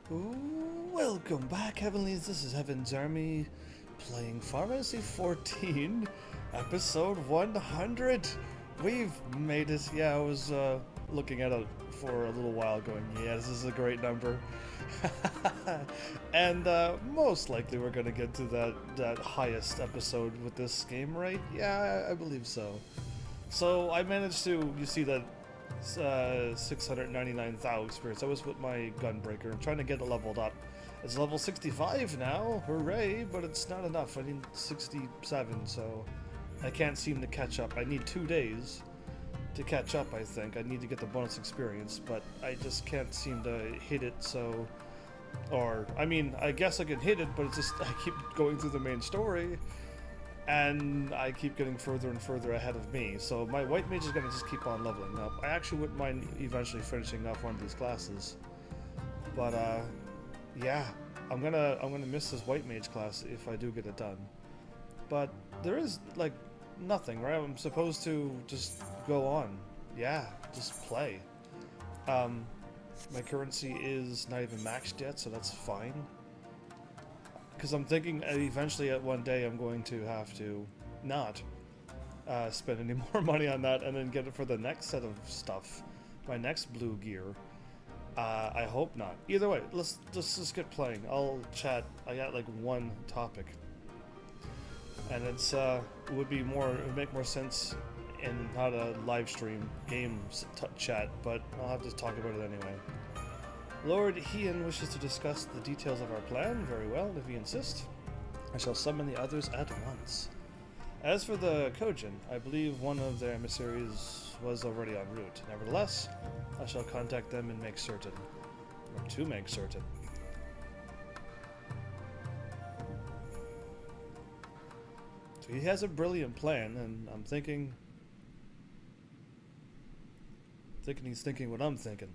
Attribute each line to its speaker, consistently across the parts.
Speaker 1: Welcome back, Heavenlies. This is Heaven's Army playing Pharmacy 14, episode 100. We've made it. Yeah, I was looking at it for a little while going, yeah, this is a great number. And most likely we're going to get to that highest episode with this game, right? Yeah, I believe so. So I managed to, you see that 699,000 experience. I was with my gunbreaker. I'm trying to get it leveled up. It's level 65 now, hooray, but it's not enough. I need 67, so I can't seem to catch up. I need 2 days to catch up, I think. I need to get the bonus experience, but I just can't seem to hit it, so... Or, I mean, I guess I can hit it, but it's just, I keep going through the main story, and I keep getting further and further ahead of me, so my white mage is going to just keep on leveling up. I actually wouldn't mind eventually finishing off one of these classes, but yeah, I'm gonna miss this white mage class if I do get it done. But there is like nothing, right? I'm supposed to just go on, yeah, just play. My currency is not even maxed yet, so that's fine. Because I'm thinking eventually at one day I'm going to have to not spend any more money on that and then get it for the next set of stuff. My next blue gear. I hope not. Either way, let's just get playing. I'll chat. I got like one topic. And it's it would make more sense in not a live stream games chat, but I'll have to talk about it anyway. Lord Hean wishes to discuss the details of our plan. Very well, if you insist. I shall summon the others at once. As for the Kojin, I believe one of their emissaries was already en route. Nevertheless, I shall contact them and make certain. Or to make certain. So he has a brilliant plan, and I'm thinking he's thinking what I'm thinking.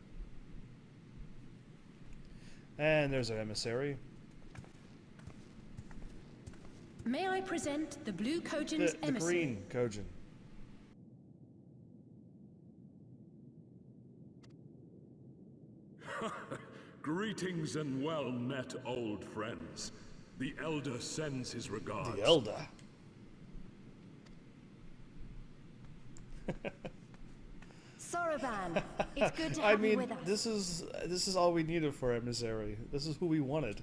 Speaker 1: And there's our emissary.
Speaker 2: May I present the blue Kojin's emissary?
Speaker 1: The green Kojin.
Speaker 3: Greetings and well met, old friends. The Elder sends his regards.
Speaker 1: The Elder.
Speaker 2: Soroban, it's good to have you with us.
Speaker 1: this is all we needed for emissary. This is who we wanted.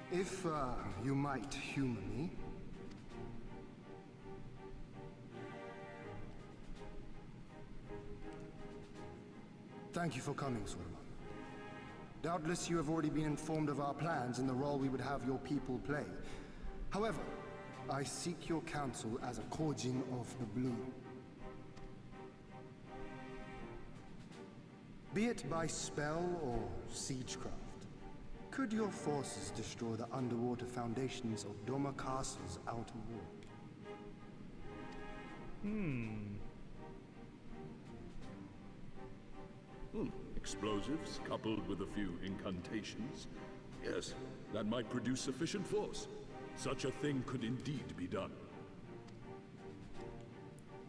Speaker 4: If you might humor me. Thank you for coming, Soroban. Doubtless you have already been informed of our plans and the role we would have your people play. However, I seek your counsel as a Kojin of the Blue. Be it by spell or siegecraft, could your forces destroy the underwater foundations of Doma Castle's outer wall?
Speaker 3: Explosives coupled with a few incantations. Yes, that might produce sufficient force. Such a thing could indeed be done.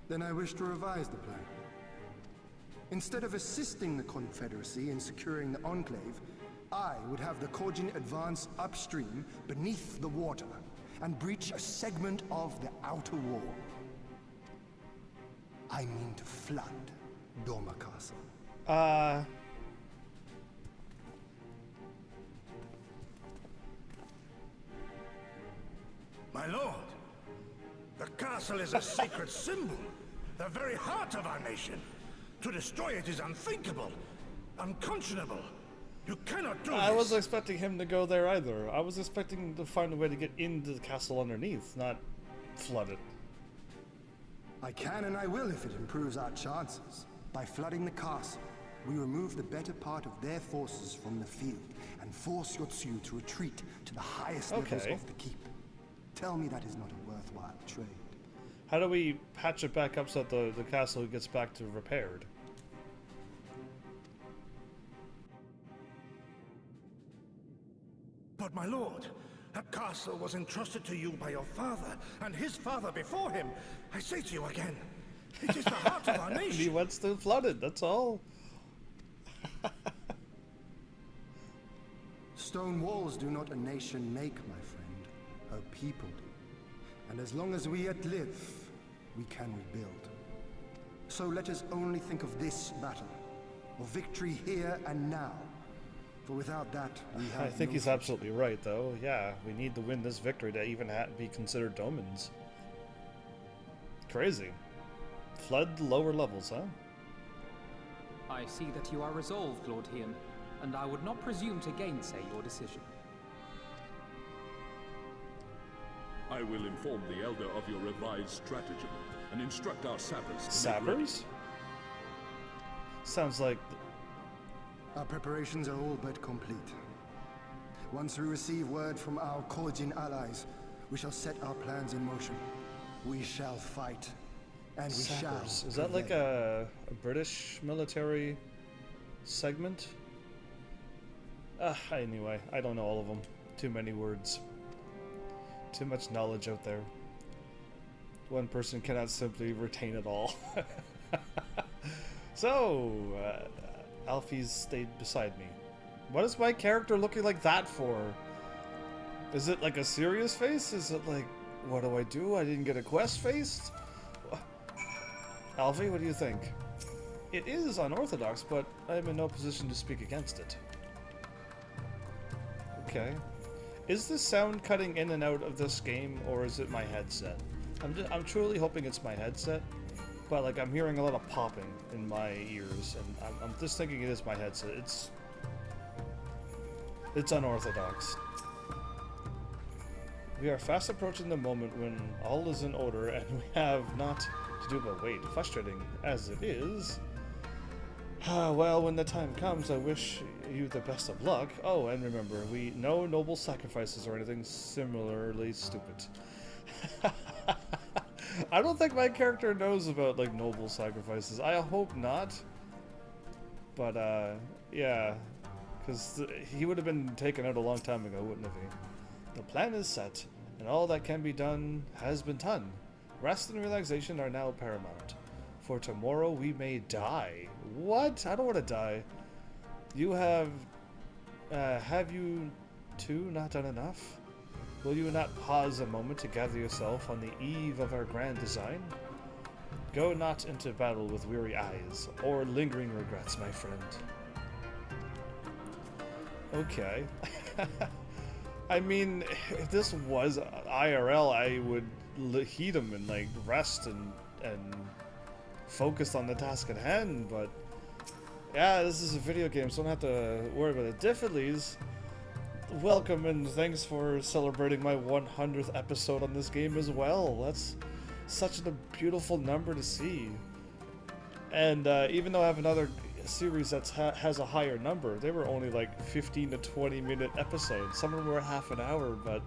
Speaker 4: Then I wish to revise the plan. Instead of assisting the Confederacy in securing the Enclave, I would have the Kojin advance upstream beneath the water and breach a segment of the outer wall. I mean to flood Doma Castle.
Speaker 5: My lord, the castle is a sacred symbol, the very heart of our nation. To destroy it is unthinkable, unconscionable. You cannot do this.
Speaker 1: I wasn't expecting him to go there either. I was expecting to find a way to get into the castle underneath, not flood it.
Speaker 4: I can and I will if it improves our chances. By flooding the castle, we remove the better part of their forces from the field and force Yotsu to retreat to the highest levels of the keep. Tell me that is not a worthwhile trade.
Speaker 1: How do we patch it back up so that the castle gets back to repaired?
Speaker 5: But my lord, That castle was entrusted to you by your father, and his father before him. I say to you again, it is the heart of our
Speaker 1: He
Speaker 5: nation.
Speaker 1: wants to flood it, that's all.
Speaker 4: Stone walls do not a nation make, my friend. A people do. And as long as we yet live, we can rebuild. So let us only think of this battle, of victory here and now. For without that, we have
Speaker 1: I think
Speaker 4: no
Speaker 1: he's
Speaker 4: future.
Speaker 1: absolutely right, though. Yeah, we need to win this victory to even be considered domins. Crazy. Flood the lower levels, huh?
Speaker 6: I see that you are resolved, Lord Hien, and I would not presume to gainsay your decision.
Speaker 3: I will inform the Elder of your revised stratagem and instruct our sappers to make ready.
Speaker 1: Sappers? Sounds like...
Speaker 4: Our preparations are all but complete. Once we receive word from our Korjin allies, we shall set our plans in motion. We shall fight, and we
Speaker 1: Sappers.
Speaker 4: shall
Speaker 1: Is that like
Speaker 4: prevail.
Speaker 1: a British military segment? Anyway, I don't know all of them. Too many words. Too much knowledge out there. One person cannot simply retain it all. So, Alfie's stayed beside me. What is my character looking like that for? Is it like a serious face? Is it like, what do I do? I didn't get a quest face? Alfie, what do you think? It is unorthodox, but I'm in no position to speak against it. Okay. Is this sound cutting in and out of this game, or is it my headset? I'm truly hoping it's my headset, but like I'm hearing a lot of popping in my ears, and I'm just thinking it is my headset. It's unorthodox. We are fast approaching the moment when all is in order, and we have not to do but wait. Frustrating as it is. Well, when the time comes, I wish you the best of luck. Oh, and remember, no noble sacrifices or anything similarly stupid. I don't think my character knows about, like, noble sacrifices. I hope not. But, yeah. Because he would have been taken out a long time ago, wouldn't he? The plan is set, and all that can be done has been done. Rest and relaxation are now paramount. For tomorrow we may die. What? I don't want to die. You have you two not done enough? Will you not pause a moment to gather yourself on the eve of our grand design? Go not into battle with weary eyes, or lingering regrets, my friend. Okay. I mean, if this was IRL, I would heed him and, like, rest and focus on the task at hand, but yeah, this is a video game, so I don't have to worry about it. Diffidlies, welcome and thanks for celebrating my 100th episode on this game as well. That's such a beautiful number to see. And even though I have another series that has a higher number, they were only like 15 to 20 minute episodes. Some of them were half an hour, but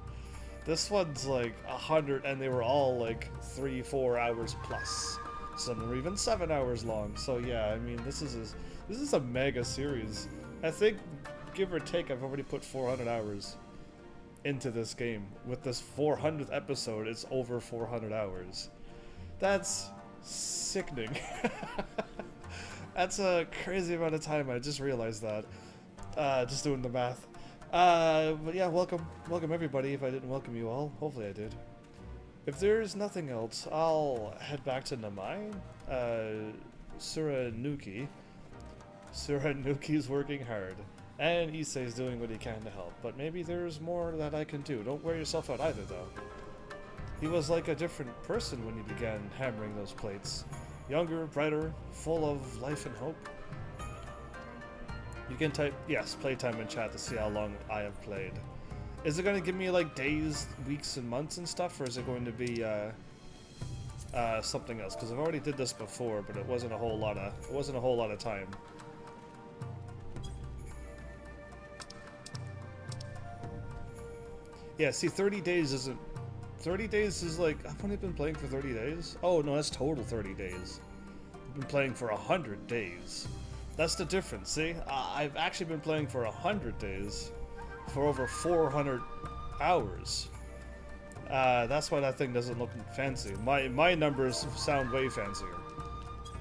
Speaker 1: this one's like 100, and they were all like 3-4 hours plus. Some were even 7 hours long. So yeah, I mean, this is a mega series. I think, give or take, I've already put 400 hours into this game. With this 400th episode, it's over 400 hours. That's sickening. That's a crazy amount of time. I just realized that. Just doing the math. But yeah, welcome everybody. If I didn't welcome you all, hopefully I did. If there's nothing else, I'll head back to Namai. Suranuki. Suranuki's working hard. And Issei's doing what he can to help. But maybe there's more that I can do. Don't wear yourself out either, though. He was like a different person when he began hammering those plates. Younger, brighter, full of life and hope. You can type, yes, playtime in chat to see how long I have played. Is it going to give me like days, weeks, and months and stuff, or is it going to be something else? Because I've already did this before, but it wasn't a whole lot of time. Yeah, see, 30 days isn't. 30 days is like, I've only been playing for 30 days. Oh no, that's total 30 days. I've been playing for 100 days. That's the difference. See, I've actually been playing for 100 days. For over 400 hours. That's why that thing doesn't look fancy. My numbers sound way fancier.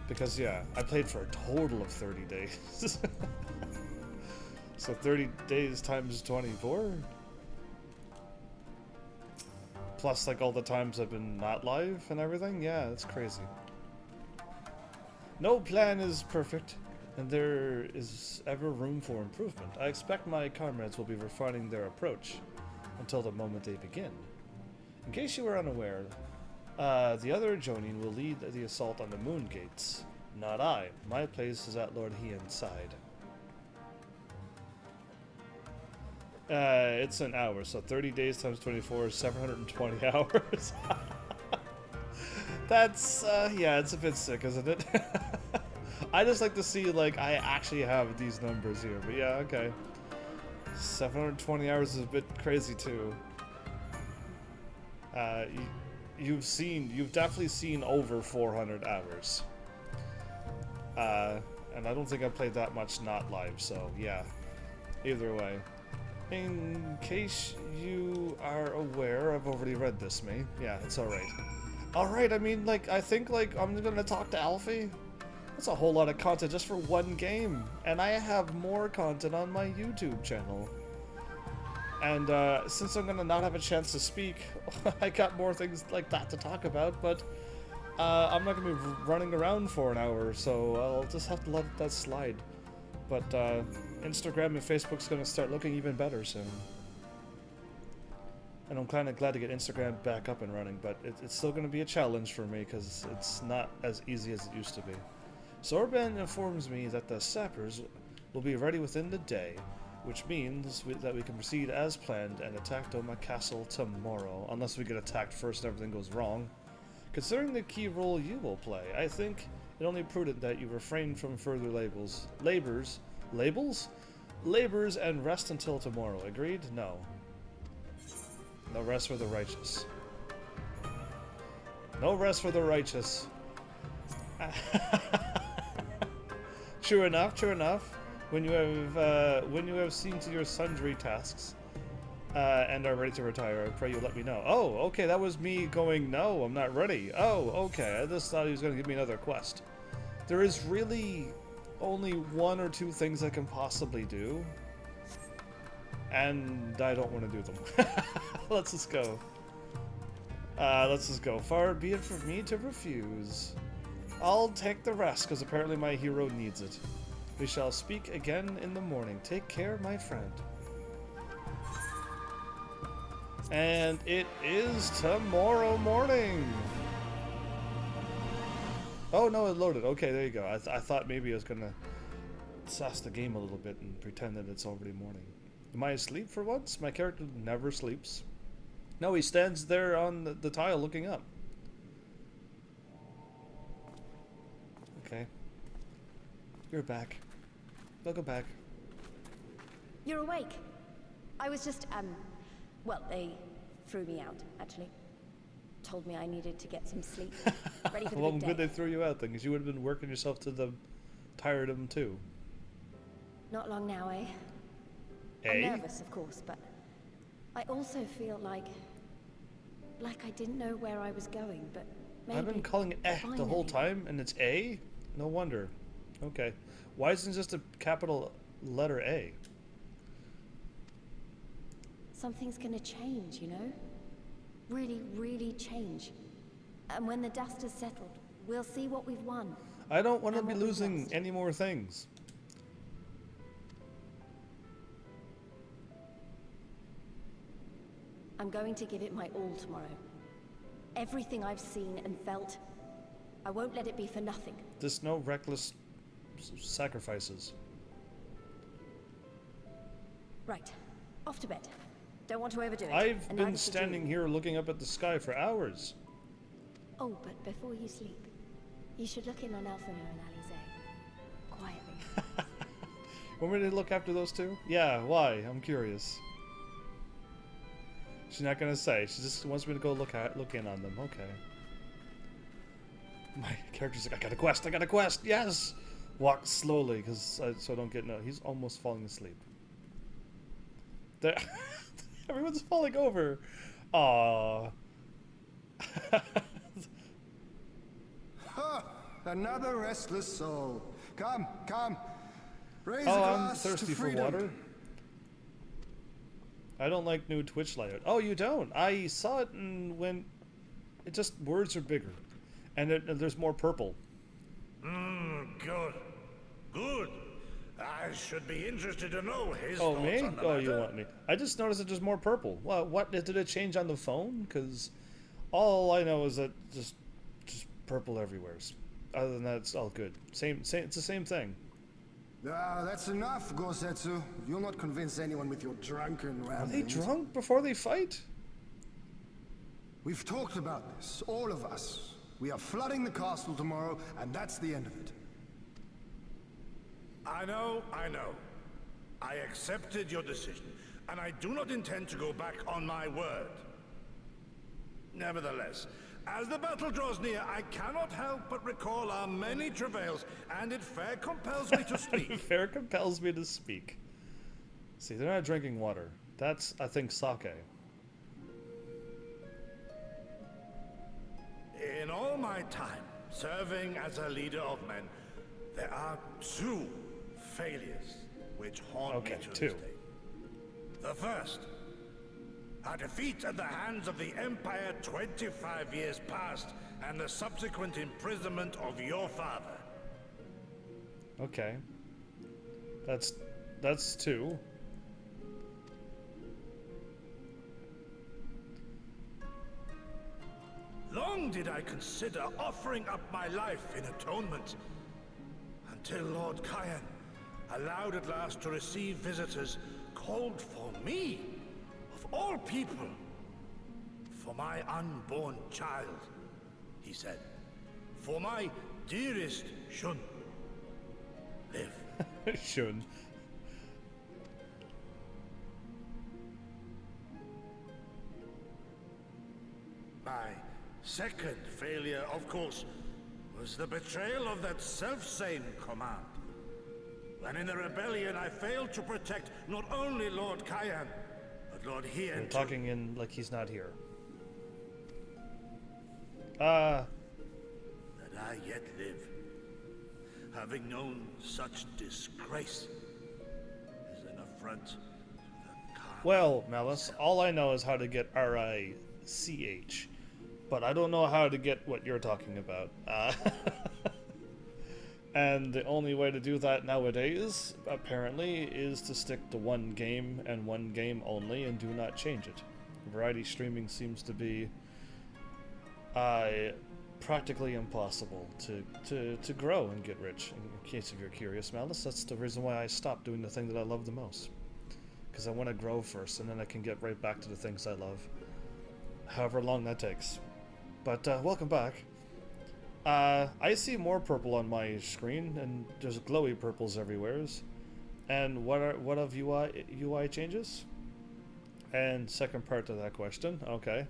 Speaker 1: Because, yeah, I played for a total of 30 days. So 30 days times 24? Plus, like, all the times I've been not live and everything? Yeah, it's crazy. No plan is perfect, and there is ever room for improvement. I expect my comrades will be refining their approach until the moment they begin. In case you were unaware, the other Jonin will lead the assault on the moon gates. Not I. My place is at Lord Hean's side. It's an hour, so 30 days times 24 is 720 hours. That's, yeah, it's a bit sick, isn't it? I just like to see, like, I actually have these numbers here, but yeah, okay. 720 hours is a bit crazy, too. You've definitely seen over 400 hours. And I don't think I played that much not live, so yeah. Either way. In case you are aware, I've already read this, mate. Yeah, it's alright. Alright, I mean, like, I think, like, I'm gonna talk to Alfie. That's a whole lot of content just for one game. And I have more content on my YouTube channel. And, since I'm gonna not have a chance to speak, I got more things like that to talk about, but, I'm not gonna be running around for an hour, so I'll just have to let that slide. But, Instagram and Facebook's gonna start looking even better soon. And I'm kind of glad to get Instagram back up and running, but it's still gonna be a challenge for me, because it's not as easy as it used to be. Sorban informs me that the sappers will be ready within the day, which means that we can proceed as planned and attack Doma Castle tomorrow, unless we get attacked first and everything goes wrong. Considering the key role you will play, I think it only prudent that you refrain from further labors, and rest until tomorrow. Agreed? No. No rest for the righteous. No rest for the righteous. True enough, true enough. When you have seen to your sundry tasks, and are ready to retire, I pray you let me know. Oh, okay, that was me going, no, I'm not ready. Oh, okay, I just thought he was going to give me another quest. There is really only one or two things I can possibly do, and I don't want to do them. Let's just go. Let's just go. Far be it for me to refuse. I'll take the rest, because apparently my hero needs it. We shall speak again in the morning. Take care, my friend. And it is tomorrow morning! Oh no, it loaded. Okay, there you go. I thought maybe I was gonna sass the game a little bit and pretend that it's already morning. Am I asleep for once? My character never sleeps. No, he stands there on the tile looking up. Okay. You're back. Welcome back.
Speaker 7: You're awake. I was just, well, they threw me out, actually. Told me I needed to get some sleep. Ready for the
Speaker 1: Well,
Speaker 7: big day.
Speaker 1: good they threw you out then, because you would have been working yourself to the tired of them too.
Speaker 7: Not long now, eh? I'm nervous, of course, but I also feel like I didn't know where I was going, but maybe
Speaker 1: I've been calling it the whole time, and it's A? No wonder. Okay. Why isn't it just a capital letter A?
Speaker 7: Something's gonna change, you know? Really, really change. And when the dust has settled, we'll see what we've won.
Speaker 1: I don't want to
Speaker 7: And
Speaker 1: be
Speaker 7: what we've
Speaker 1: losing
Speaker 7: lost.
Speaker 1: any more things.
Speaker 7: I'm going to give it my all tomorrow. Everything I've seen and felt, I won't let it be for nothing.
Speaker 1: There's no reckless sacrifices.
Speaker 7: Right. Off to bed. Don't want to overdo it.
Speaker 1: I've
Speaker 7: and
Speaker 1: been
Speaker 7: neither should
Speaker 1: standing
Speaker 7: you.
Speaker 1: here looking up at the sky for hours.
Speaker 7: Oh, but before you sleep, you should look in on Elfino and Alize. Quietly.
Speaker 1: Want me to look after those two? Yeah, why? I'm curious. She's not gonna say. She just wants me to go look in on them. Okay. My character's like, I got a quest, I got a quest, yes! Walk slowly, so I don't get no. He's almost falling asleep. There. Everyone's falling over. Aww.
Speaker 4: Ha! Another restless soul. Come, come. Raise a
Speaker 1: Oh, I'm
Speaker 4: glass
Speaker 1: thirsty
Speaker 4: to
Speaker 1: for
Speaker 4: freedom.
Speaker 1: water. I don't like new Twitch layout. Oh, you don't? I saw it and when it just words are bigger, and there's more purple.
Speaker 5: Good. Good. I should be interested to know his
Speaker 1: Oh,
Speaker 5: thoughts
Speaker 1: me?
Speaker 5: on the
Speaker 1: Oh,
Speaker 5: matter.
Speaker 1: you want me? I just noticed that there's more purple. Well, what did it change on the phone? Because all I know is that just purple everywhere. Other than that, it's all good. Same. It's the same thing.
Speaker 4: Ah, that's enough, Gosetsu. You'll not convince anyone with your drunken
Speaker 1: Are they
Speaker 4: ramblings.
Speaker 1: drunk before they fight?
Speaker 4: We've talked about this, all of us. We are flooding the castle tomorrow, and that's the end of it.
Speaker 5: I know. I accepted your decision, and I do not intend to go back on my word. Nevertheless, as the battle draws near, I cannot help but recall our many travails, and it fair compels me to speak.
Speaker 1: Fair compels me to speak. See, they're not drinking water. That's, I think, sake.
Speaker 5: In all my time serving as a leader of men, there are two failures which haunt me to
Speaker 1: two.
Speaker 5: this day. The first, a defeat at the hands of the Empire 25 years past, and the subsequent imprisonment of your father.
Speaker 1: Okay. That's two.
Speaker 5: Long did I consider offering up my life in atonement, until Lord Kyan allowed at last to receive visitors called for me, of all people, for my unborn child, he said, for my dearest Shun. Live.
Speaker 1: Shun.
Speaker 5: My second failure, of course, was the betrayal of that self-same command. When in the rebellion I failed to protect not only Lord Kyan, but Lord Hien
Speaker 1: You're
Speaker 5: too.
Speaker 1: talking in like he's not here. Uh,
Speaker 5: That I yet live, having known such disgrace, is an affront to the Khan.
Speaker 1: well, Malice, all I know is how to get R-I-C-H, but I don't know how to get what you're talking about. And the only way to do that nowadays, apparently, is to stick to one game and one game only and do not change it. Variety streaming seems to be practically impossible to grow and get rich. In case if you're curious, Malice, that's the reason why I stopped doing the thing that I love the most. Because I want to grow first, and then I can get right back to the things I love. However long that takes. But welcome back. I see more purple on my screen, and there's glowy purples everywhere. And what of UI changes? And second part to that question, okay.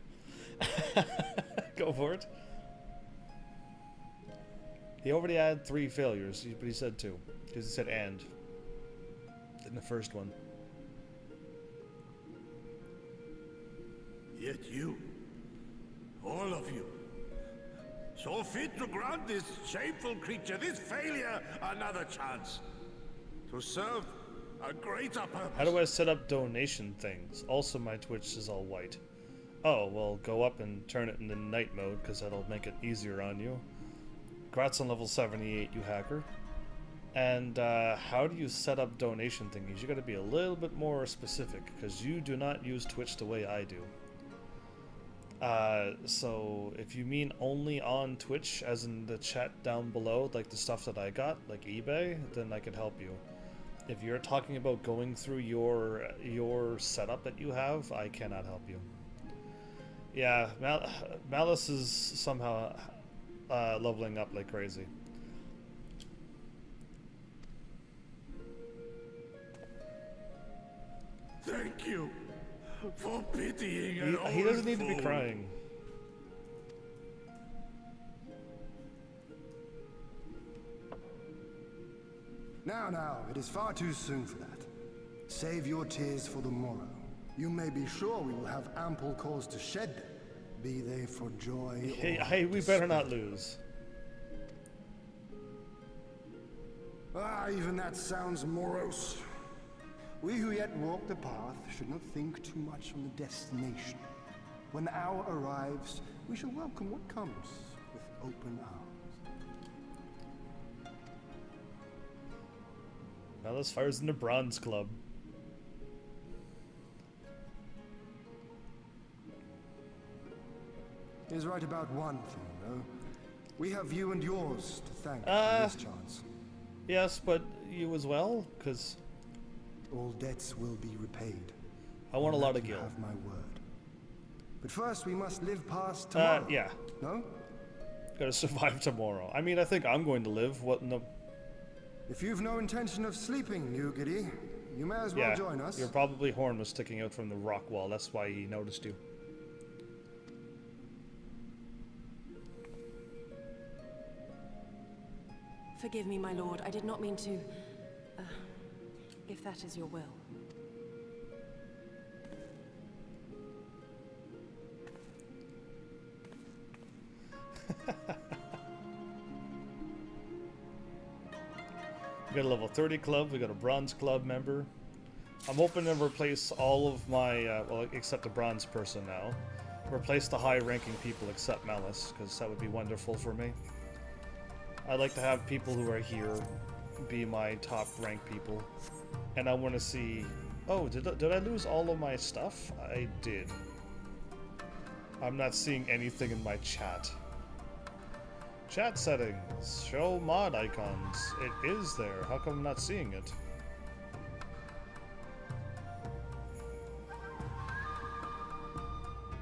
Speaker 1: Go for it. He already had 3 failures, but he said 2. Because he said and in the first one.
Speaker 5: Yet you, all of you, so fit to grant this shameful creature, this failure, another chance to serve a greater purpose.
Speaker 1: How do I set up donation things? Also, my Twitch is all white. Oh, well, go up and turn it into night mode, because that'll make it easier on you. Congrats on level 78, you hacker. And how do you set up donation thingies? You gotta be a little bit more specific, because you do not use Twitch the way I do. So if you mean only on Twitch, as in the chat down below, like the stuff that I got, like eBay, then I can help you. If you're talking about going through your setup that you have, I cannot help you. Yeah, Malice is somehow leveling up like crazy.
Speaker 5: Thank you for pitying an old
Speaker 1: He doesn't need to be
Speaker 5: fool.
Speaker 1: crying.
Speaker 4: Now, it is far too soon for that. Save your tears for the morrow. You may be sure we will have ample cause to shed them, be they for joy
Speaker 1: Hey, we better not lose.
Speaker 4: Even that sounds morose. We who yet walk the path should not think too much on the destination. When the hour arrives, we shall welcome what comes with open arms.
Speaker 1: Well, as far as in the Bronze Club.
Speaker 4: He's right about one thing, though. We have you and yours to thank for this chance.
Speaker 1: Yes, but you as well, because
Speaker 4: all debts will be repaid.
Speaker 1: I want a lot of
Speaker 4: You
Speaker 1: gil.
Speaker 4: have my word. But first, we must live past tomorrow.
Speaker 1: Yeah.
Speaker 4: No?
Speaker 1: Gotta survive tomorrow. I mean, I think I'm going to live. What in the...
Speaker 4: If you've no intention of sleeping, you giddy, you may as well join us.
Speaker 1: Your probably horn was sticking out from the rock wall. That's why he noticed you.
Speaker 8: Forgive me, my lord. I did not mean to... if that is your will.
Speaker 1: We got a level 30 club, we got a bronze club member. I'm hoping to replace all of my, well, except the bronze person now. Replace the high-ranking people except Malice, because that would be wonderful for me. I'd like to have people who are here be my top rank people. And I want to see... Oh, did I lose all of my stuff? I did. I'm not seeing anything in my chat. Chat settings. Show mod icons. It is there. How come I'm not seeing it?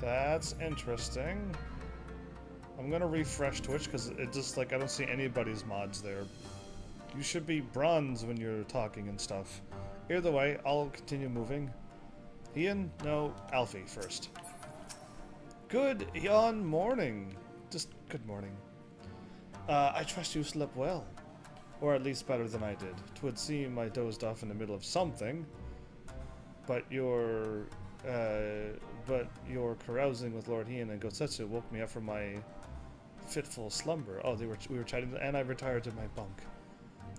Speaker 1: That's interesting. I'm gonna refresh Twitch because it just like I don't see anybody's mods there. You should be bronze when you're talking and stuff. Either way, I'll continue moving. Ian? No, Alfie first. Good yawn morning. Just good morning. I trust you slept well. Or at least better than I did. 'Twould seem I dozed off in the middle of something. But your carousing with Lord Ian and Gotsetsu woke me up from my fitful slumber. Oh, we were chatting, and I retired to my bunk.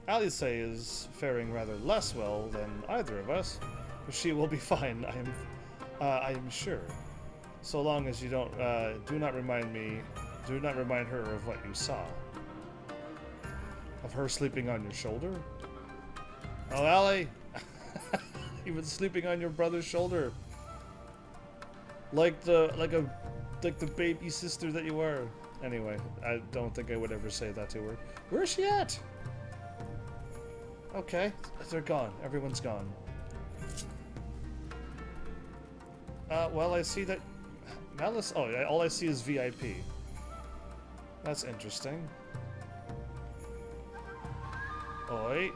Speaker 1: Alice is faring rather less well than either of us, but she will be fine. I am sure. So long as you don't do not remind her of what you saw. Of her sleeping on your shoulder? Oh, Allie! You've been sleeping on your brother's shoulder. Like the baby sister that you are. Anyway, I don't think I would ever say that to her. Where is she at? Okay, they're gone. Everyone's gone. Well, I see that Malice. Oh, all I see is VIP. That's interesting. Oi.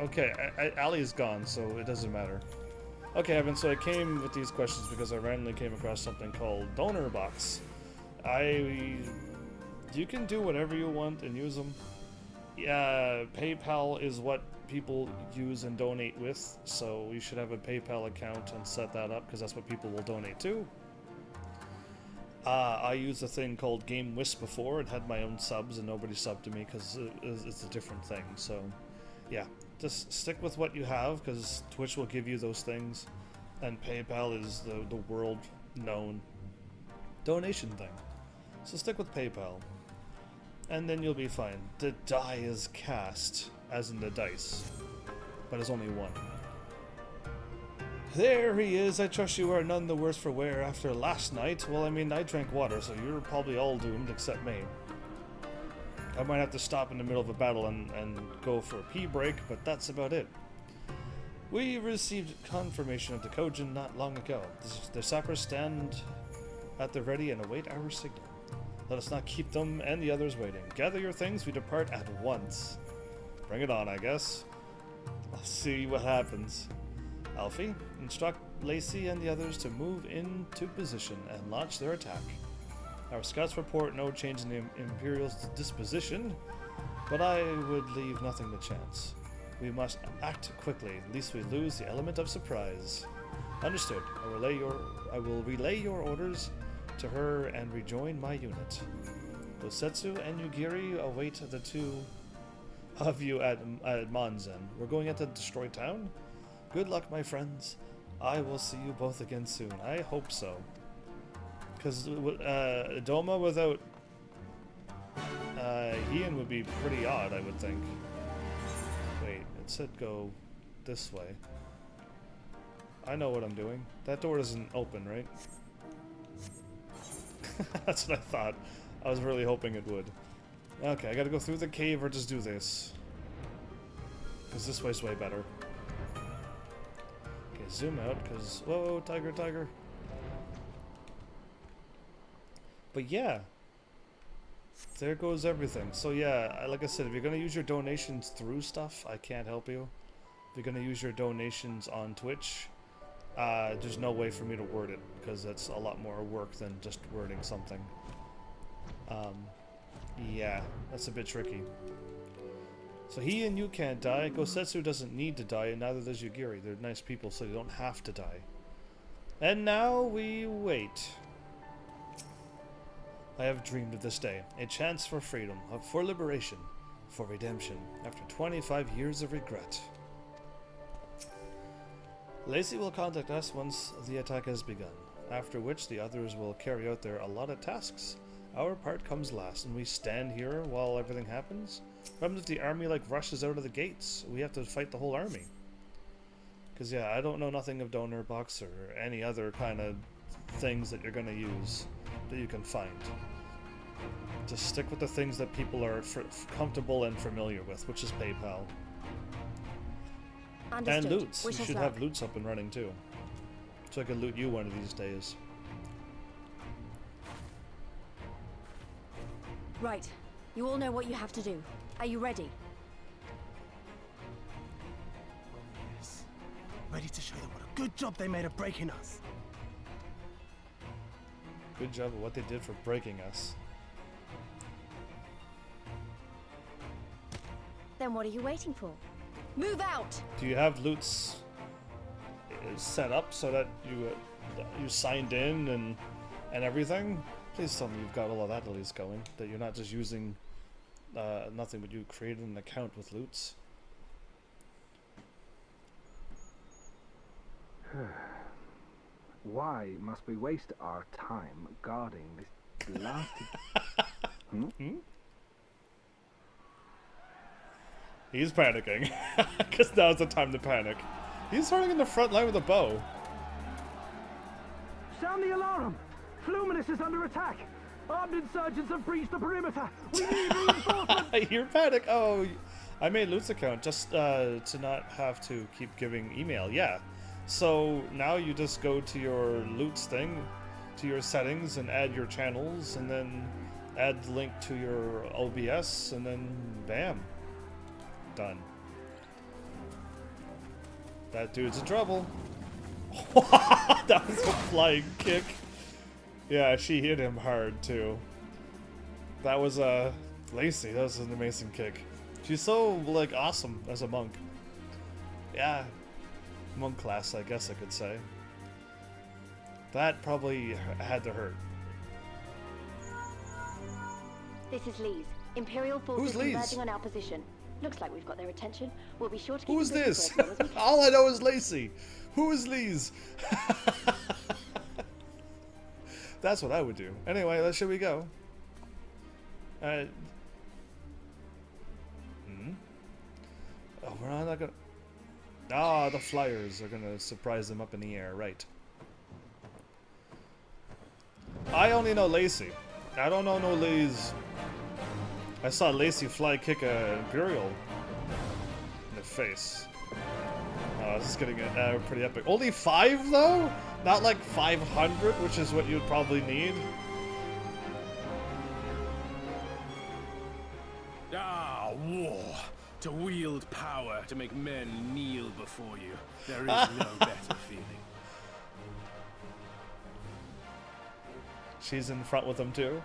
Speaker 1: Okay, Allie's gone, so it doesn't matter. Okay, Evan, so I came with these questions because I randomly came across something called Donor Box. You can do whatever you want and use them. Yeah, PayPal is what people use and donate with, so you should have a PayPal account and set that up because that's what people will donate to. I used a thing called Game Wisp before. It had my own subs and nobody subbed to me because it's a different thing. So, yeah, just stick with what you have because Twitch will give you those things, and PayPal is the world-known donation thing. So stick with PayPal, and then you'll be fine. The die is cast, as in the dice, but it's only one. There he is. I trust you are none the worse for wear after last night. Well, I mean, I drank water, so you're probably all doomed except me. I might have to stop in the middle of a battle and go for a pee break, but that's about it. We received confirmation of the Kojin not long ago. The sappers stand at the ready and await our signal. Let us not keep them and the others waiting. Gather your things, we depart at once. Bring it on, I guess. I'll see what happens. Alfie, instruct Lacey and the others to move into position and launch their attack. Our scouts report no change in the Imperial's disposition, but I would leave nothing to chance. We must act quickly, lest we lose the element of surprise. Understood. I will relay your orders to her and rejoin my unit. Gosetsu and Yugiri await the two of you at Monzen. We're going into Destroy Town? Good luck, my friends. I will see you both again soon. I hope so. Because Doma without Ian would be pretty odd, I would think. Wait, it said go this way. I know what I'm doing. That door doesn't open, right? That's what I thought. I was really hoping it would. Okay, I gotta go through the cave or just do this. Because this way's way better. Okay, zoom out, because... Whoa, tiger, tiger. But yeah. There goes everything. So yeah, like I said, if you're gonna use your donations through stuff, I can't help you. If you're gonna use your donations on Twitch, there's no way for me to word it, because that's a lot more work than just wording something. Yeah, that's a bit tricky. So he and you can't die. Gosetsu doesn't need to die, and neither does Yugiri. They're nice people, so they don't have to die. And now we wait. I have dreamed of this day. A chance for freedom, for liberation, for redemption, after 25 years of regret. Lacey will contact us once the attack has begun, after which the others will carry out their allotted tasks. Our part comes last, and we stand here while everything happens. What happens if the army, like, rushes out of the gates? We have to fight the whole army. Because, yeah, I don't know nothing of donor box or any other kind of things that you're going to use that you can find. Just stick with the things that people are comfortable and familiar with, which is PayPal.
Speaker 7: Understood.
Speaker 1: And loots.
Speaker 7: Wish
Speaker 1: You
Speaker 7: us
Speaker 1: should
Speaker 7: luck.
Speaker 1: have loots up and running, too. So I can loot you one of these days.
Speaker 7: Right. You all know what you have to do. Are you ready?
Speaker 9: Yes. Ready to show them what a good job they made of breaking us.
Speaker 1: Good job of what they did for breaking us.
Speaker 7: Then what are you waiting for? Move out!
Speaker 1: Do you have loots set up so that you signed in and everything? Please tell me you've got all of that at least going. That you're not just using nothing, but you created an account with loots.
Speaker 10: Why must we waste our time guarding this blasted...
Speaker 1: He's panicking. Because now's the time to panic. He's running in the front line with a bow.
Speaker 9: Sound the alarm! Fluminous is under attack! Armed insurgents have breached the perimeter! We need reinforcements!
Speaker 1: You're panic. Oh, I made Loot's account just to not have to keep giving email. Yeah. So now you just go to your Loot's thing, to your settings, and add your channels, and then add the link to your OBS, and then bam. Done. That dude's in trouble. That was a flying kick. Yeah, she hit him hard too. That was Lacey. That was an amazing kick. She's so like awesome as a monk. Yeah, monk class, I guess I could say. That probably had to hurt.
Speaker 7: This is Lee's. Imperial forces
Speaker 1: Who's Lee's?
Speaker 7: converging on our position. Looks like we've got their attention. We'll be sure to keep
Speaker 1: Who's
Speaker 7: them busy
Speaker 1: this?
Speaker 7: for as long as we can.
Speaker 1: All I know is Lacey. Who is Lee's? That's what I would do. Anyway, let's should we go? Oh, we're not gonna. Ah, the flyers are gonna surprise them up in the air, right? I only know Lacey. I don't know no Lee's. I saw Lacey fly kick a Imperial in the face. Oh, this is getting pretty epic. Only 5 though? Not like 500, which is what you'd probably need.
Speaker 11: Ah, war. To wield power to make men kneel before you. There is no better feeling.
Speaker 1: She's in front with them too.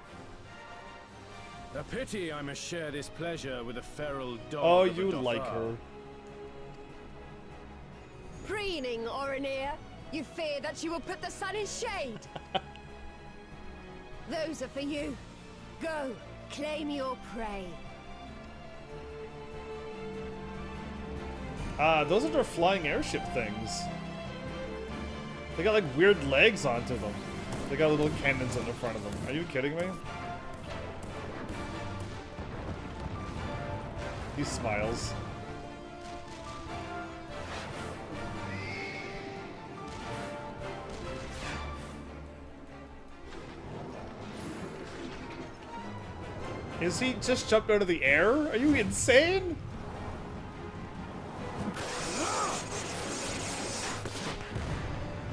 Speaker 11: A pity I must share this pleasure with a feral dog.
Speaker 1: Oh,
Speaker 11: of a
Speaker 1: you like
Speaker 11: Dauphin.
Speaker 1: her.
Speaker 7: Preening, Oronir.
Speaker 12: You fear that you will put the sun in shade? Those are for you. Go, claim your prey.
Speaker 1: Those are their flying airship things. They got like weird legs onto them. They got little cannons on the front of them. Are you kidding me? He smiles. Is he just jumped out of the air? Are you insane?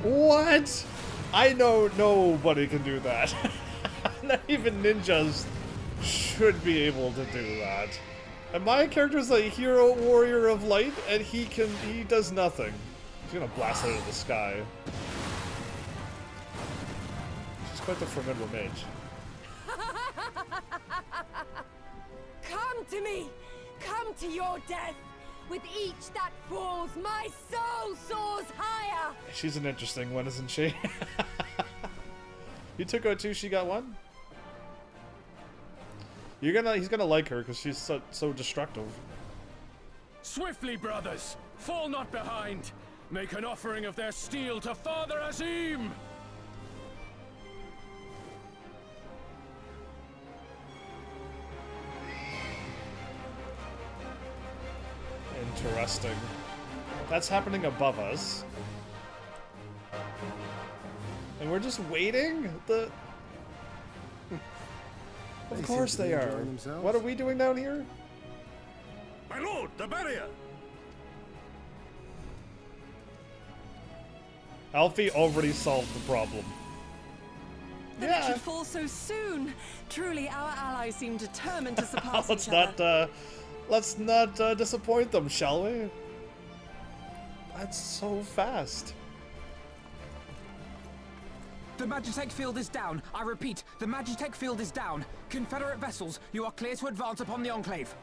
Speaker 1: What? I know nobody can do that. Not even ninjas should be able to do that. And my character's a hero warrior of light, and he does nothing. He's gonna blast out of the sky. She's quite the formidable mage.
Speaker 12: Come to me! Come to your death! With each that falls, my soul soars higher!
Speaker 1: She's an interesting one, isn't she? You took out 2, she got 1? He's gonna like her because she's so destructive.
Speaker 11: Swiftly, brothers! Fall not behind! Make an offering of their steel to Father Azim!
Speaker 1: Interesting. That's happening above us. And we're just waiting? Of course they are. What are we doing down here?
Speaker 5: My lord, the barrier!
Speaker 1: Alfie already solved the problem.
Speaker 8: That it should fall so soon. Truly, our allies seem determined to surpass
Speaker 1: let's
Speaker 8: each other.
Speaker 1: let's not disappoint them, shall we? That's so fast.
Speaker 6: The Magitech field is down. I repeat, the Magitech field is down. Confederate vessels, you are clear to advance upon the Enclave.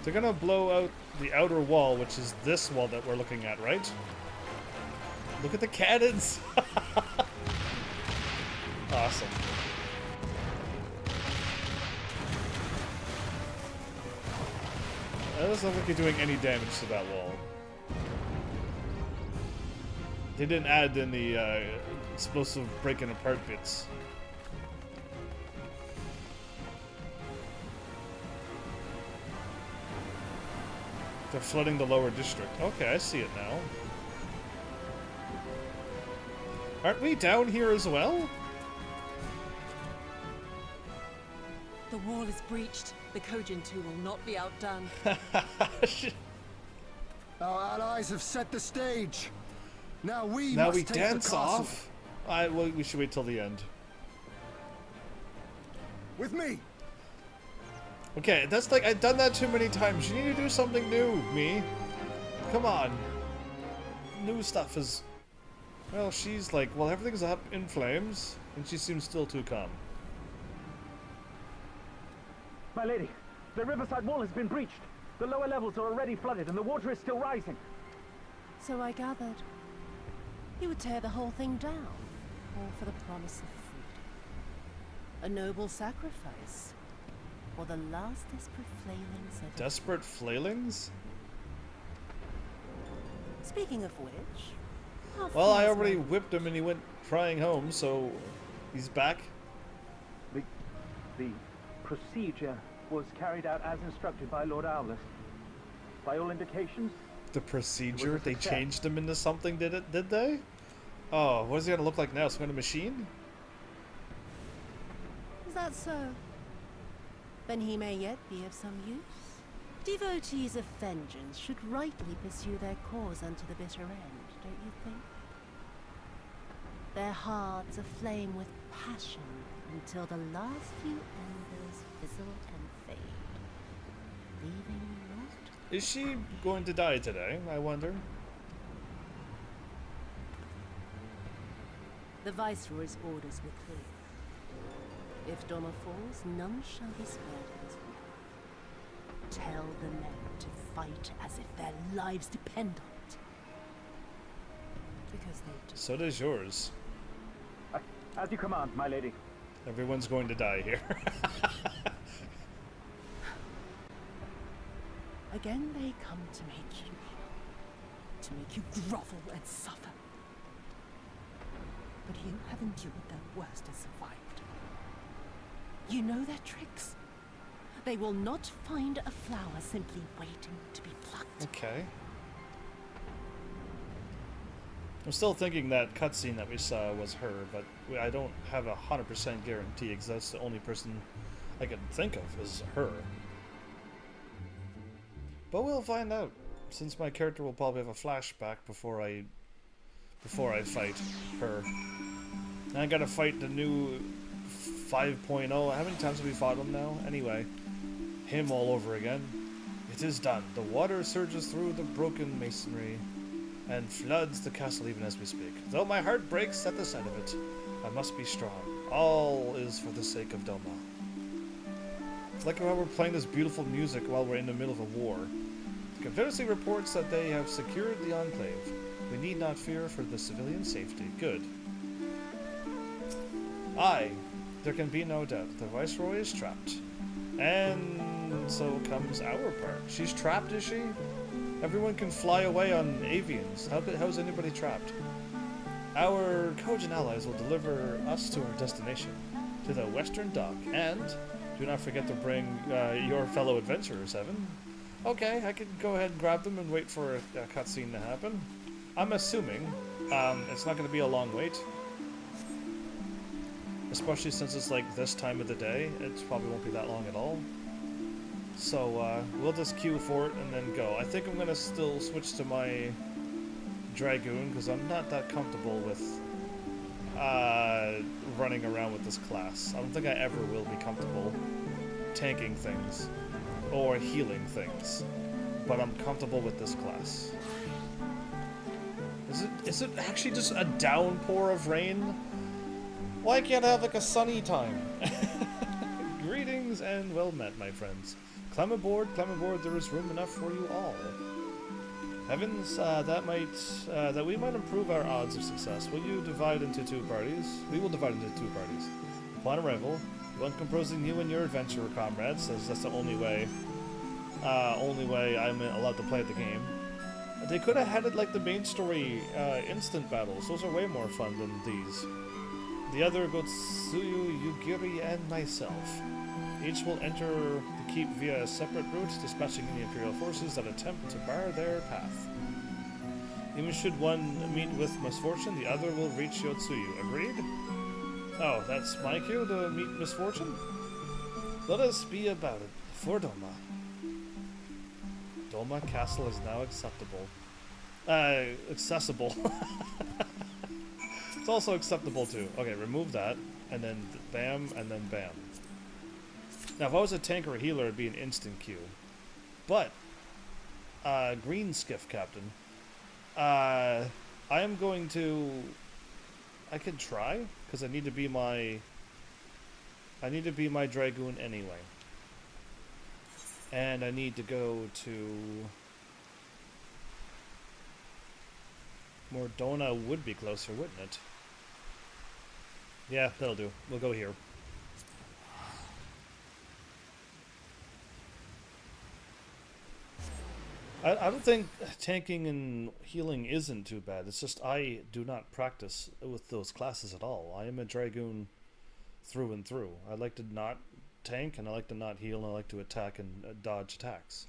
Speaker 1: They're gonna blow out the outer wall, which is this wall that we're looking at, right? Look at the cannons! Awesome. That doesn't look like you're doing any damage to that wall. They didn't add in the explosive breaking apart bits. They're flooding the lower district. Okay, I see it now. Aren't we down here as well?
Speaker 8: The wall is breached. The Kojin 2 will not be outdone.
Speaker 4: Our allies have set the stage. Now we
Speaker 1: must
Speaker 4: take
Speaker 1: dance
Speaker 4: the castle.
Speaker 1: off. Well, we should wait till the end.
Speaker 4: With me.
Speaker 1: Okay, that's like I've done that too many times. You need to do something new, me. Come on. New stuff is. Well, she's like, well, everything's up in flames, and she seems still too calm.
Speaker 9: My lady, the riverside wall has been breached. The lower levels are already flooded and the water is still rising.
Speaker 8: So I gathered. You would tear the whole thing down, all for the promise of freedom. A noble sacrifice, or the last desperate flailings of...
Speaker 1: Desperate flailings?
Speaker 8: Speaking of which...
Speaker 1: Well, I already whipped him and he went crying home, so he's back.
Speaker 9: The procedure was carried out as instructed by Lord Owless. By all indications...
Speaker 1: The procedure? They changed him into something, did they? Oh, what is he gonna look like now? Some kind of machine?
Speaker 8: Is that so? Then he may yet be of some use. Devotees of vengeance should rightly pursue their cause unto the bitter end, don't you think? Their hearts aflame with passion until the last few embers fizzle and fade, leaving naught.
Speaker 1: Is she going to die today, I wonder?
Speaker 8: The Viceroy's orders were clear. If Donna falls, none shall be spared of his wrath. tell the men to fight as if their lives depend on it. Because they do.
Speaker 1: So does yours.
Speaker 10: As you command, my lady.
Speaker 1: Everyone's going to die here.
Speaker 8: Again they come to make you kneel, to make you grovel and suffer. But you have endured their worst and survived. You know their tricks. They will not find a flower simply waiting to be plucked.
Speaker 1: Okay. I'm still thinking that cutscene that we saw was her, but I don't have 100% guarantee because that's the only person I can think of is her. But we'll find out, since my character will probably have a flashback before I fight her. And I gotta fight the new 5.0. How many times have we fought him now? Anyway, him all over again. It is done. The water surges through the broken masonry and floods the castle even as we speak. Though my heart breaks at the sight of it, I must be strong. All is for the sake of Doma. It's like how we're playing this beautiful music while we're in the middle of a war. The Confederacy reports that they have secured the Enclave. We need not fear for the civilian safety. Good. Aye, there can be no doubt. The Viceroy is trapped. And so comes our part. She's trapped, is she? Everyone can fly away on avians. How's anybody trapped? Our Kojin allies will deliver us to our destination, to the Western Dock, and do not forget to bring your fellow adventurers, Evan. Okay, I can go ahead and grab them and wait for a cutscene to happen. I'm assuming it's not going to be a long wait. Especially since it's like this time of the day, it probably won't be that long at all. So we'll just queue for it and then go. I think I'm going to still switch to my Dragoon because I'm not that comfortable with running around with this class. I don't think I ever will be comfortable tanking things or healing things, but I'm comfortable with this class. Is it actually just a downpour of rain? Why can't I have like a sunny time? Greetings and well met, my friends. Climb aboard, there is room enough for you all. Heavens, that we might improve our odds of success. Will you divide into two parties? We will divide into two parties. Upon arrival, one composing you and your adventurer comrades, as that's the only way I'm allowed to play the game. They could have had it like the main story instant battles. Those are way more fun than these. The other Gotsuyu, Yugiri, and myself. Each will enter the keep via a separate route, dispatching any Imperial forces that attempt to bar their path. Even should one meet with misfortune, the other will reach Yotsuyu. Agreed? Oh, that's my cue to meet misfortune? Let us be about it. For Doma. Doma Castle is now accessible. It's also acceptable too. Okay, remove that, and then bam, and then bam. Now, if I was a tank or a healer, it'd be an instant queue. But, green skiff captain, I am going to. I could try because I need to be my Dragoon anyway, and I need to go to. Mordona would be closer, wouldn't it? Yeah, that'll do. We'll go here. I don't think tanking and healing isn't too bad. It's just I do not practice with those classes at all. I am a Dragoon through and through. I like to not tank, and I like to not heal, and I like to attack and dodge attacks.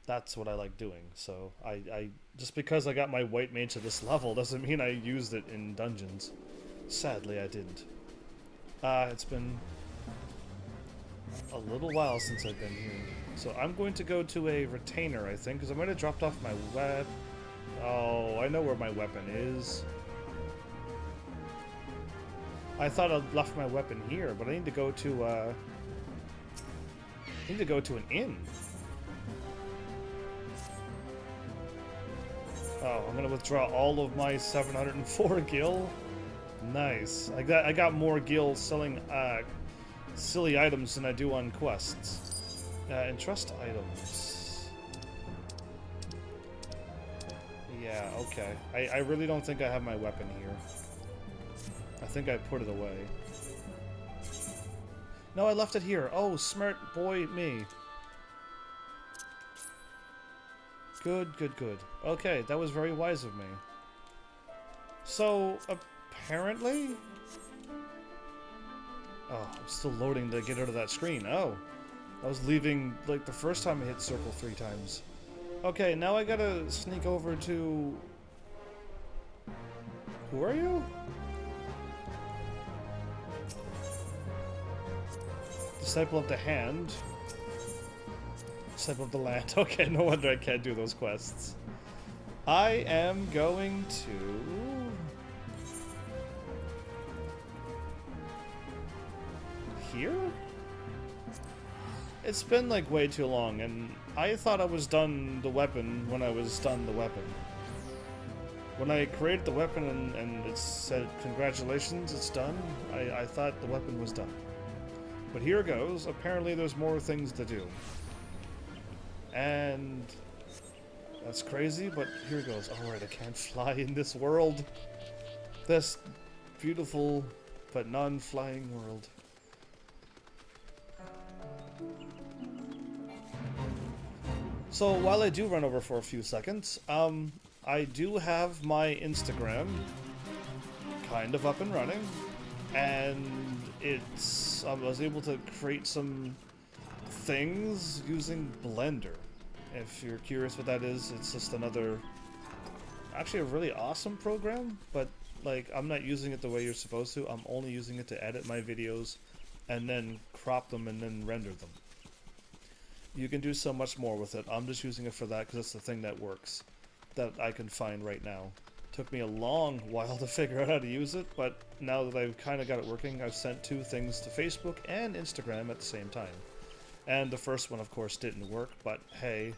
Speaker 1: That's what I like doing. So I just because I got my white mage at this level doesn't mean I used it in dungeons. Sadly, I didn't. It's been a little while since I've been here. So I'm going to go to a retainer, I think, because I might have dropped off my weapon. Oh, I know where my weapon is. I thought I'd left my weapon here, but I need to go to an inn. Oh, I'm gonna withdraw all of my 704 gil. Nice. I got more gil selling silly items than I do on quests. Entrust items. Yeah, okay. I really don't think I have my weapon here. I think I put it away. No, I left it here. Oh, smart boy me. Good, good, good. Okay, that was very wise of me. So, apparently... Oh, I'm still loading to get out of that screen. Oh. I was leaving, like, the first time I hit circle 3 times. Okay, now I gotta sneak over to... Who are you? Disciple of the Hand. Disciple of the Land. Okay, no wonder I can't do those quests. I am going to... Here? It's been like way too long, and I thought I was done the weapon when I was done the weapon. When I created the weapon and it said, congratulations, it's done, I thought the weapon was done. But here goes. Apparently there's more things to do. And that's crazy, but here goes. Alright, I can't fly in this world. This beautiful but non-flying world. So while I do run over for a few seconds, I do have my Instagram kind of up and running, and I was able to create some things using Blender. If you're curious what that is, it's just another, actually a really awesome program, but like I'm not using it the way you're supposed to. I'm only using it to edit my videos and then crop them and then render them. You can do so much more with it. I'm just using it for that because it's the thing that works, that I can find right now. Took me a long while to figure out how to use it, but now that I've kind of got it working, I've sent 2 things to Facebook and Instagram at the same time. And the first one, of course, didn't work, but hey,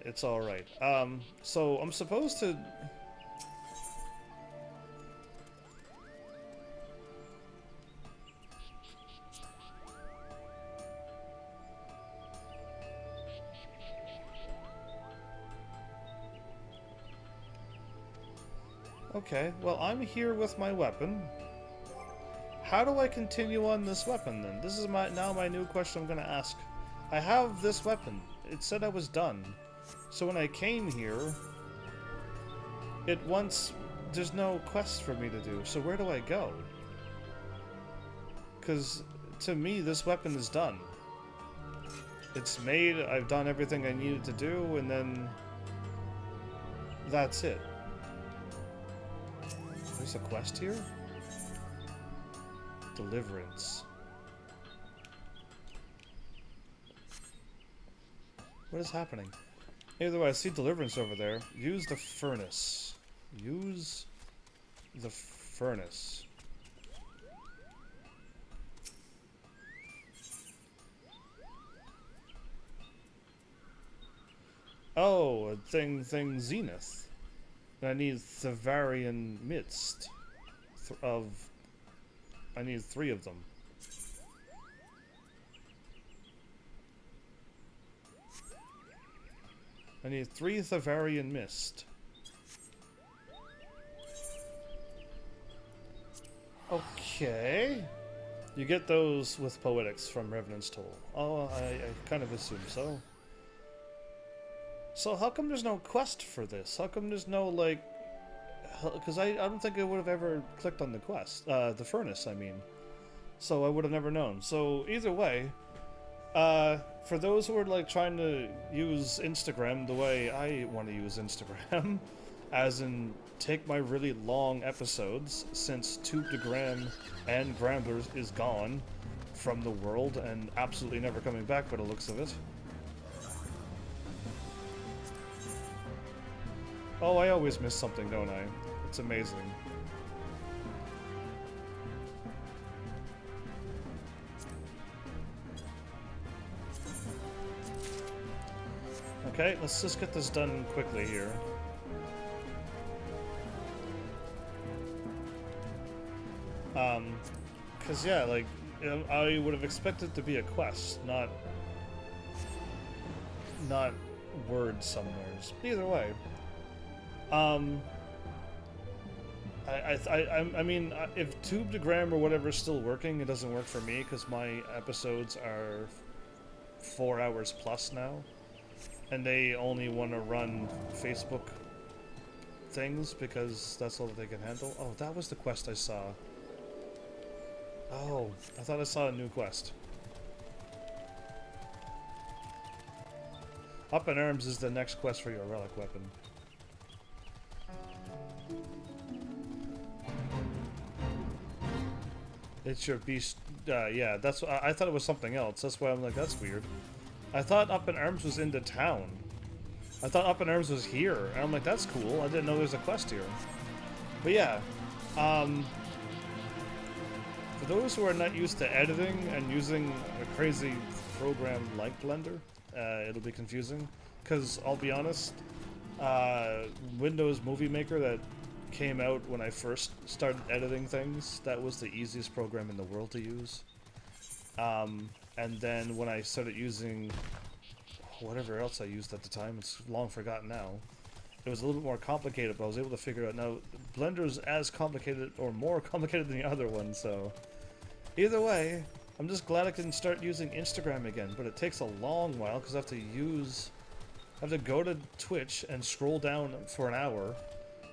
Speaker 1: it's alright. So I'm supposed to... Okay, well, I'm here with my weapon. How do I continue on this weapon, then? This is now my new question I'm gonna ask. I have this weapon. It said I was done. So when I came here, there's no quest for me to do. So where do I go? Because, to me, this weapon is done. It's made, I've done everything I needed to do, and then... that's it. There's a quest here? Deliverance. What is happening? Either way, I see deliverance over there. Use the furnace. Use the furnace. Oh, a thing Zenith. I need Thevarian Mist. I need 3 of them. I need 3 Thevarian Mist. Okay. You get those with Poetics from Revenant's Toll. Oh, I kind of assume so. So how come there's no quest for this? How come there's no, like... Because I don't think I would have ever clicked on the quest. The furnace, I mean. So I would have never known. So either way, for those who are, like, trying to use Instagram the way I want to use Instagram, as in take my really long episodes, since Tout de Gram and Gramblers is gone from the world and absolutely never coming back by the looks of it. Oh, I always miss something, don't I? It's amazing. Okay, let's just get this done quickly here. Cause yeah, like, I would have expected to be a quest, not words somewheres. Either way, I mean, if Tubedagram or whatever is still working, it doesn't work for me because my episodes are 4 hours plus now, and they only want to run Facebook things because that's all that they can handle. Oh, that was the quest I saw. Oh, I thought I saw a new quest. Up in Arms is the next quest for your relic weapon. It's your beast. Yeah, that's. I thought it was something else. That's why I'm like, that's weird. I thought Up in Arms was in the town. I thought Up in Arms was here, and I'm like, that's cool. I didn't know there's a quest here. But yeah, for those who are not used to editing and using a crazy program like Blender, it'll be confusing. Because I'll be honest, Windows Movie Maker that came out when I first started editing things, that was the easiest program in the world to use. And then when I started using whatever else I used at the time, it's long forgotten now, it was a little bit more complicated, but I was able to figure out now Blender's as complicated or more complicated than the other one, so either way, I'm just glad I can start using Instagram again, but it takes a long while because I have to go to Twitch and scroll down for an hour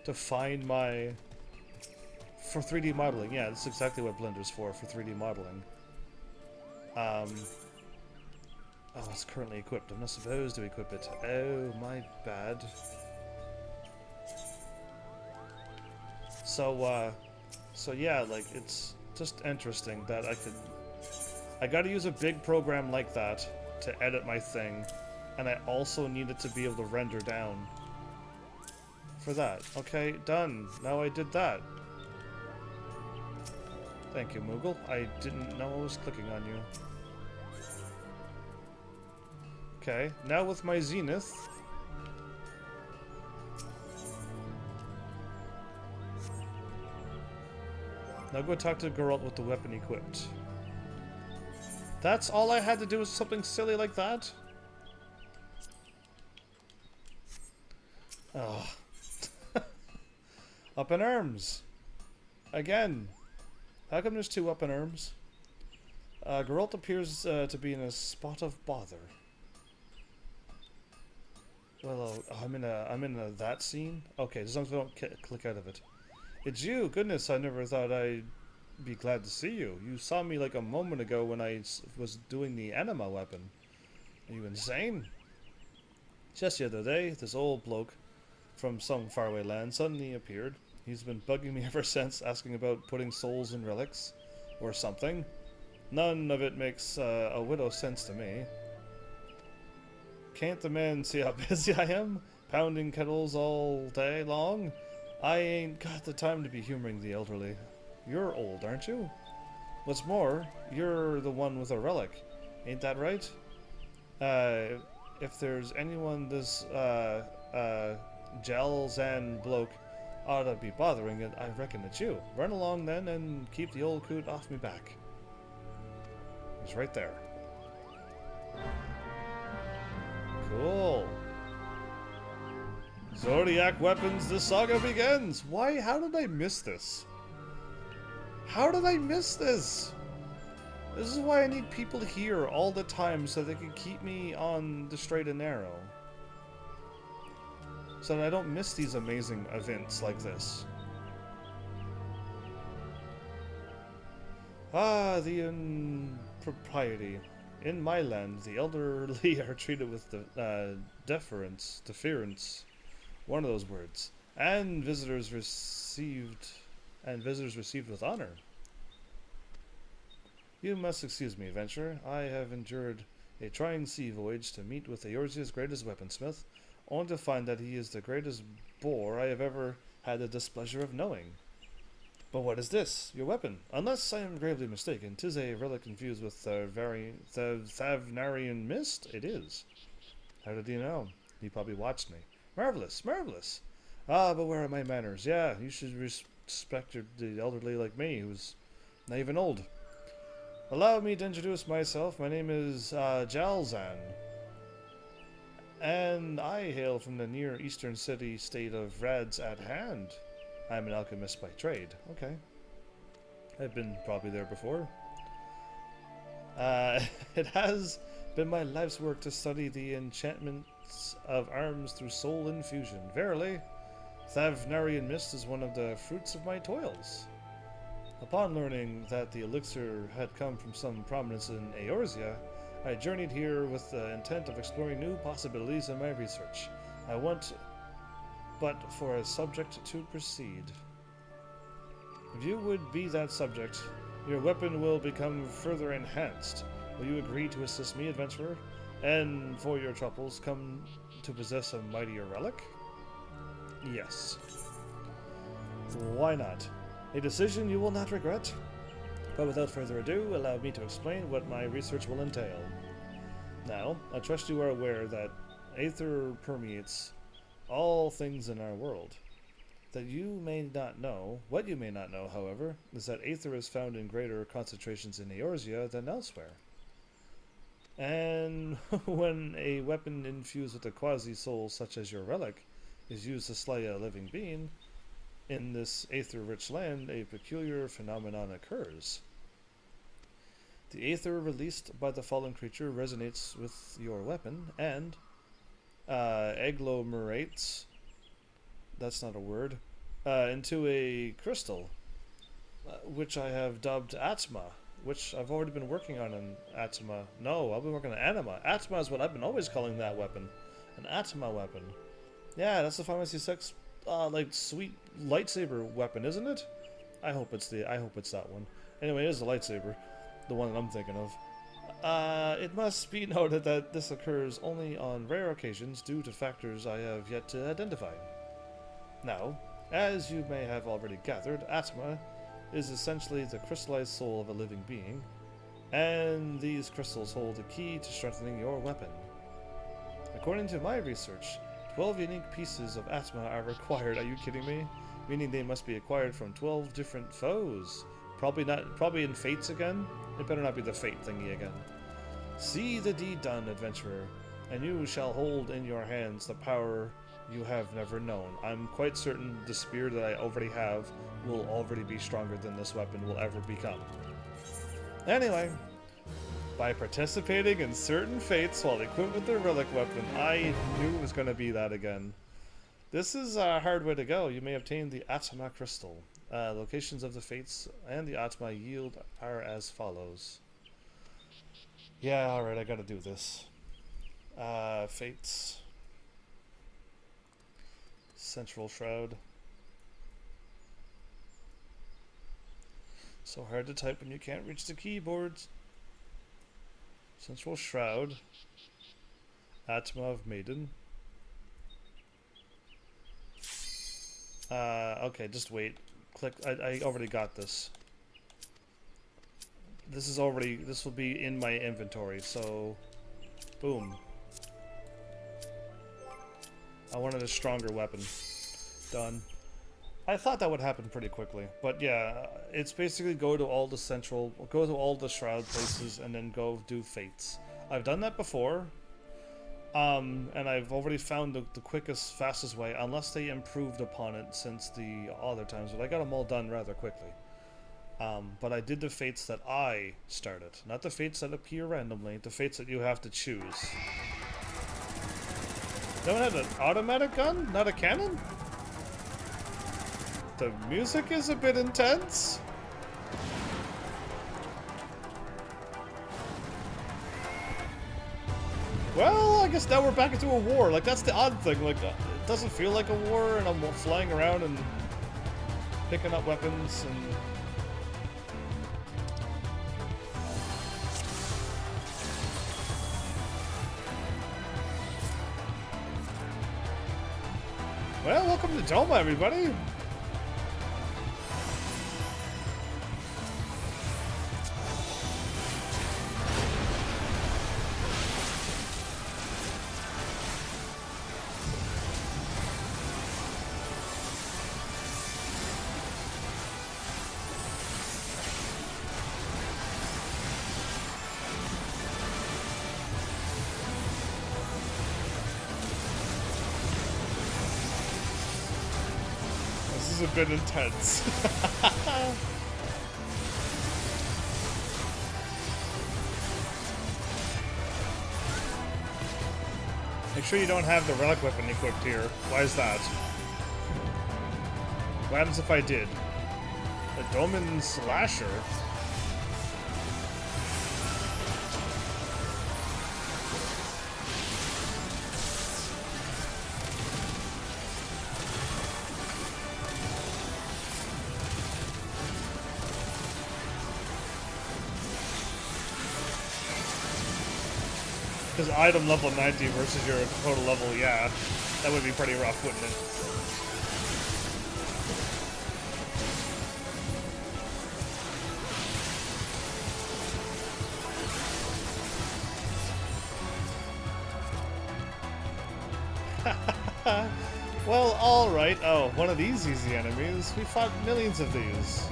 Speaker 1: to find for 3D modeling. Yeah, that's exactly what Blender's for 3D modeling. Oh, it's currently equipped. I'm not supposed to equip it. Oh, my bad. So yeah, like, it's just interesting that I gotta use a big program like that to edit my thing, and I also needed to be able to render down for that. Okay, done. Now I did that. Thank you, Moogle. I didn't know I was clicking on you. Okay, now with my Zenith. Now go talk to Geralt with the weapon equipped. That's all I had to do was something silly like that? Oh. Up in Arms. Again. How come there's 2 Up in Arms? Geralt appears to be in a spot of bother. Well, I'm in a that scene? Okay, as long as I don't click out of it. It's you! Goodness, I never thought I'd be glad to see you. You saw me like a moment ago when I was doing the anima weapon. Are you insane? Just the other day, this old bloke from some faraway land suddenly appeared. He's been bugging me ever since, asking about putting souls in relics, or something. None of it makes a whit sense to me. Can't the man see how busy I am? Pounding kettles all day long? I ain't got the time to be humoring the elderly. You're old, aren't you? What's more, you're the one with a relic. Ain't that right? If there's anyone this, Jalzan bloke ought to be bothering it, I reckon it's you. Run along then and keep the old coot off me back. He's right there. Cool. Zodiac weapons, the saga begins! Why? How did I miss this? How did I miss this? This is why I need people here all the time so they can keep me on the straight and narrow. So that I don't miss these amazing events like this. Ah, the impropriety. In my land, the elderly are treated with deference, one of those words, and visitors received with honor. You must excuse me, adventurer. I have endured a trying sea voyage to meet with Eorzea's greatest weaponsmith, only to find that he is the greatest bore I have ever had the displeasure of knowing. But what is this? Your weapon? Unless I am gravely mistaken, 'tis a relic infused with Thavnarian mist? It is. How did he know? He probably watched me. Marvelous, marvelous. Ah, but where are my manners? Yeah, you should respect the elderly like me, who's not even old. Allow me to introduce myself. My name is Jalzan, and I hail from the near eastern city-state of Rad's at hand. I'm an alchemist by trade. Okay. I've been probably there before. It has been my life's work to study the enchantments of arms through soul infusion. Verily, Thavnarian mist is one of the fruits of my toils. Upon learning that the elixir had come from some prominence in Eorzea, I journeyed here with the intent of exploring new possibilities in my research. I want but for a subject to proceed. If you would be that subject, your weapon will become further enhanced. Will you agree to assist me, adventurer? And for your troubles, come to possess a mightier relic? Yes. Why not? A decision you will not regret. But without further ado, allow me to explain what my research will entail. Now, I trust you are aware that aether permeates all things in our world. What you may not know, however, is that aether is found in greater concentrations in Eorzea than elsewhere. And when a weapon infused with a quasi-soul such as your relic is used to slay a living being, in this aether-rich land, a peculiar phenomenon occurs. The aether released by the fallen creature resonates with your weapon and agglomerates, that's not a word, into a crystal, which I have dubbed Atma, which I've already been working on in Atma. No, I've been working on Anima. Atma is what I've been always calling that weapon. An Atma weapon. Yeah, that's the Pharmacy 6 like sweet lightsaber weapon, isn't it? I hope it's that one. Anyway, it is a lightsaber, the one that I'm thinking of. It must be noted that this occurs only on rare occasions due to factors I have yet to identify. Now, as you may have already gathered, Atma is essentially the crystallized soul of a living being, and these crystals hold the key to strengthening your weapon. According to my research, 12 unique pieces of Atma are required. Are you kidding me? Meaning they must be acquired from 12 different foes. Probably in Fates again? It better not be the Fate thingy again. See the deed done, adventurer, and you shall hold in your hands the power you have never known. I'm quite certain the spear that I already have will already be stronger than this weapon will ever become. Anyway, by participating in certain fates while equipped with the relic weapon, I knew it was going to be that again. This is a hard way to go. You may obtain the Atma crystal. Locations of the fates and the Atma yield are as follows. Yeah, alright, I gotta do this. Fates. Central Shroud. So hard to type when you can't reach the keyboards. Central Shroud. Atma of Maiden. Okay, just wait. Click. I already got this. This will be in my inventory, so boom. I wanted a stronger weapon. Done. I thought that would happen pretty quickly, but yeah, it's basically go to all the shroud places and then go do fates. I've done that before, and I've already found the quickest, fastest way, unless they improved upon it since the other times, but I got them all done rather quickly. But I did the fates that I started, not the fates that appear randomly, the fates that you have to choose. Don't have an automatic gun? Not a cannon? The music is a bit intense. Well, I guess now we're back into a war. Like, that's the odd thing. Like, it doesn't feel like a war, and I'm flying around and picking up weapons and... Well, welcome to Doma, everybody! is a bit intense. Make sure you don't have the relic weapon equipped here. Why is that? What happens if I did? A Doman Slasher? Because item level 90 versus your total level, yeah, that would be pretty rough, wouldn't it? Well, alright. Oh, one of these easy enemies. We fought millions of these.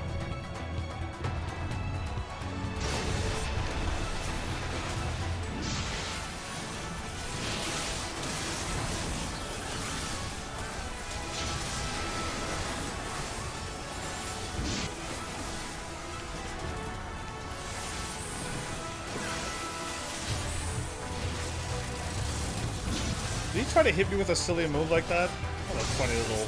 Speaker 1: Did he try to hit me with a silly move like that? What a funny little...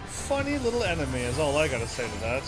Speaker 1: Funny little enemy is all I gotta say to that.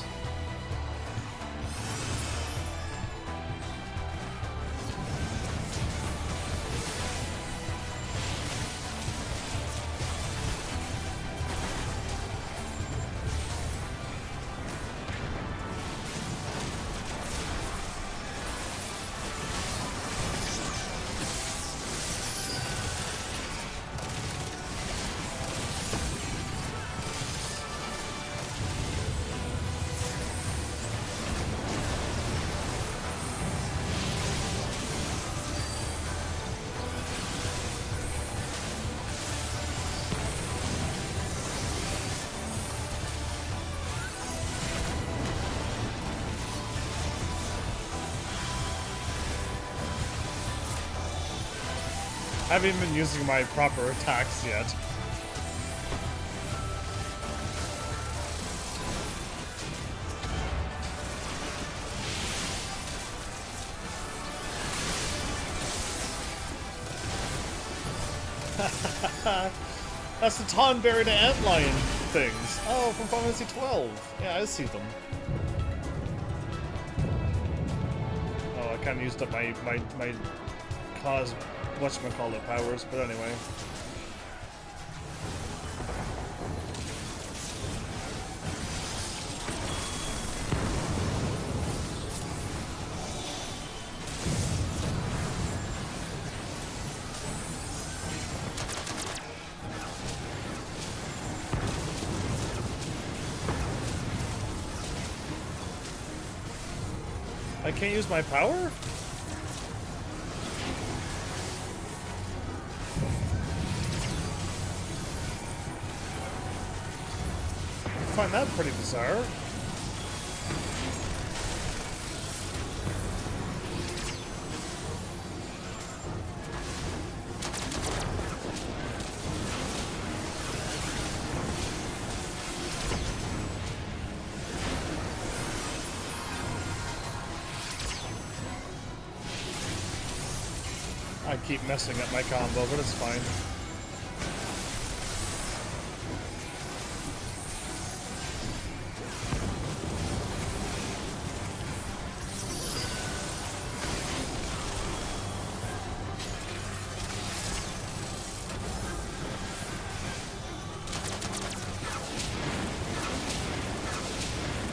Speaker 1: I haven't been using my proper attacks yet. That's the Tonberry to Antlion things. Oh, from Final Fantasy XII. Yeah, I see them. Oh, I kind of used up my cause whatchamacallit powers, but anyway. I can't use my power? I find that pretty bizarre. I keep messing up my combo, but it's fine.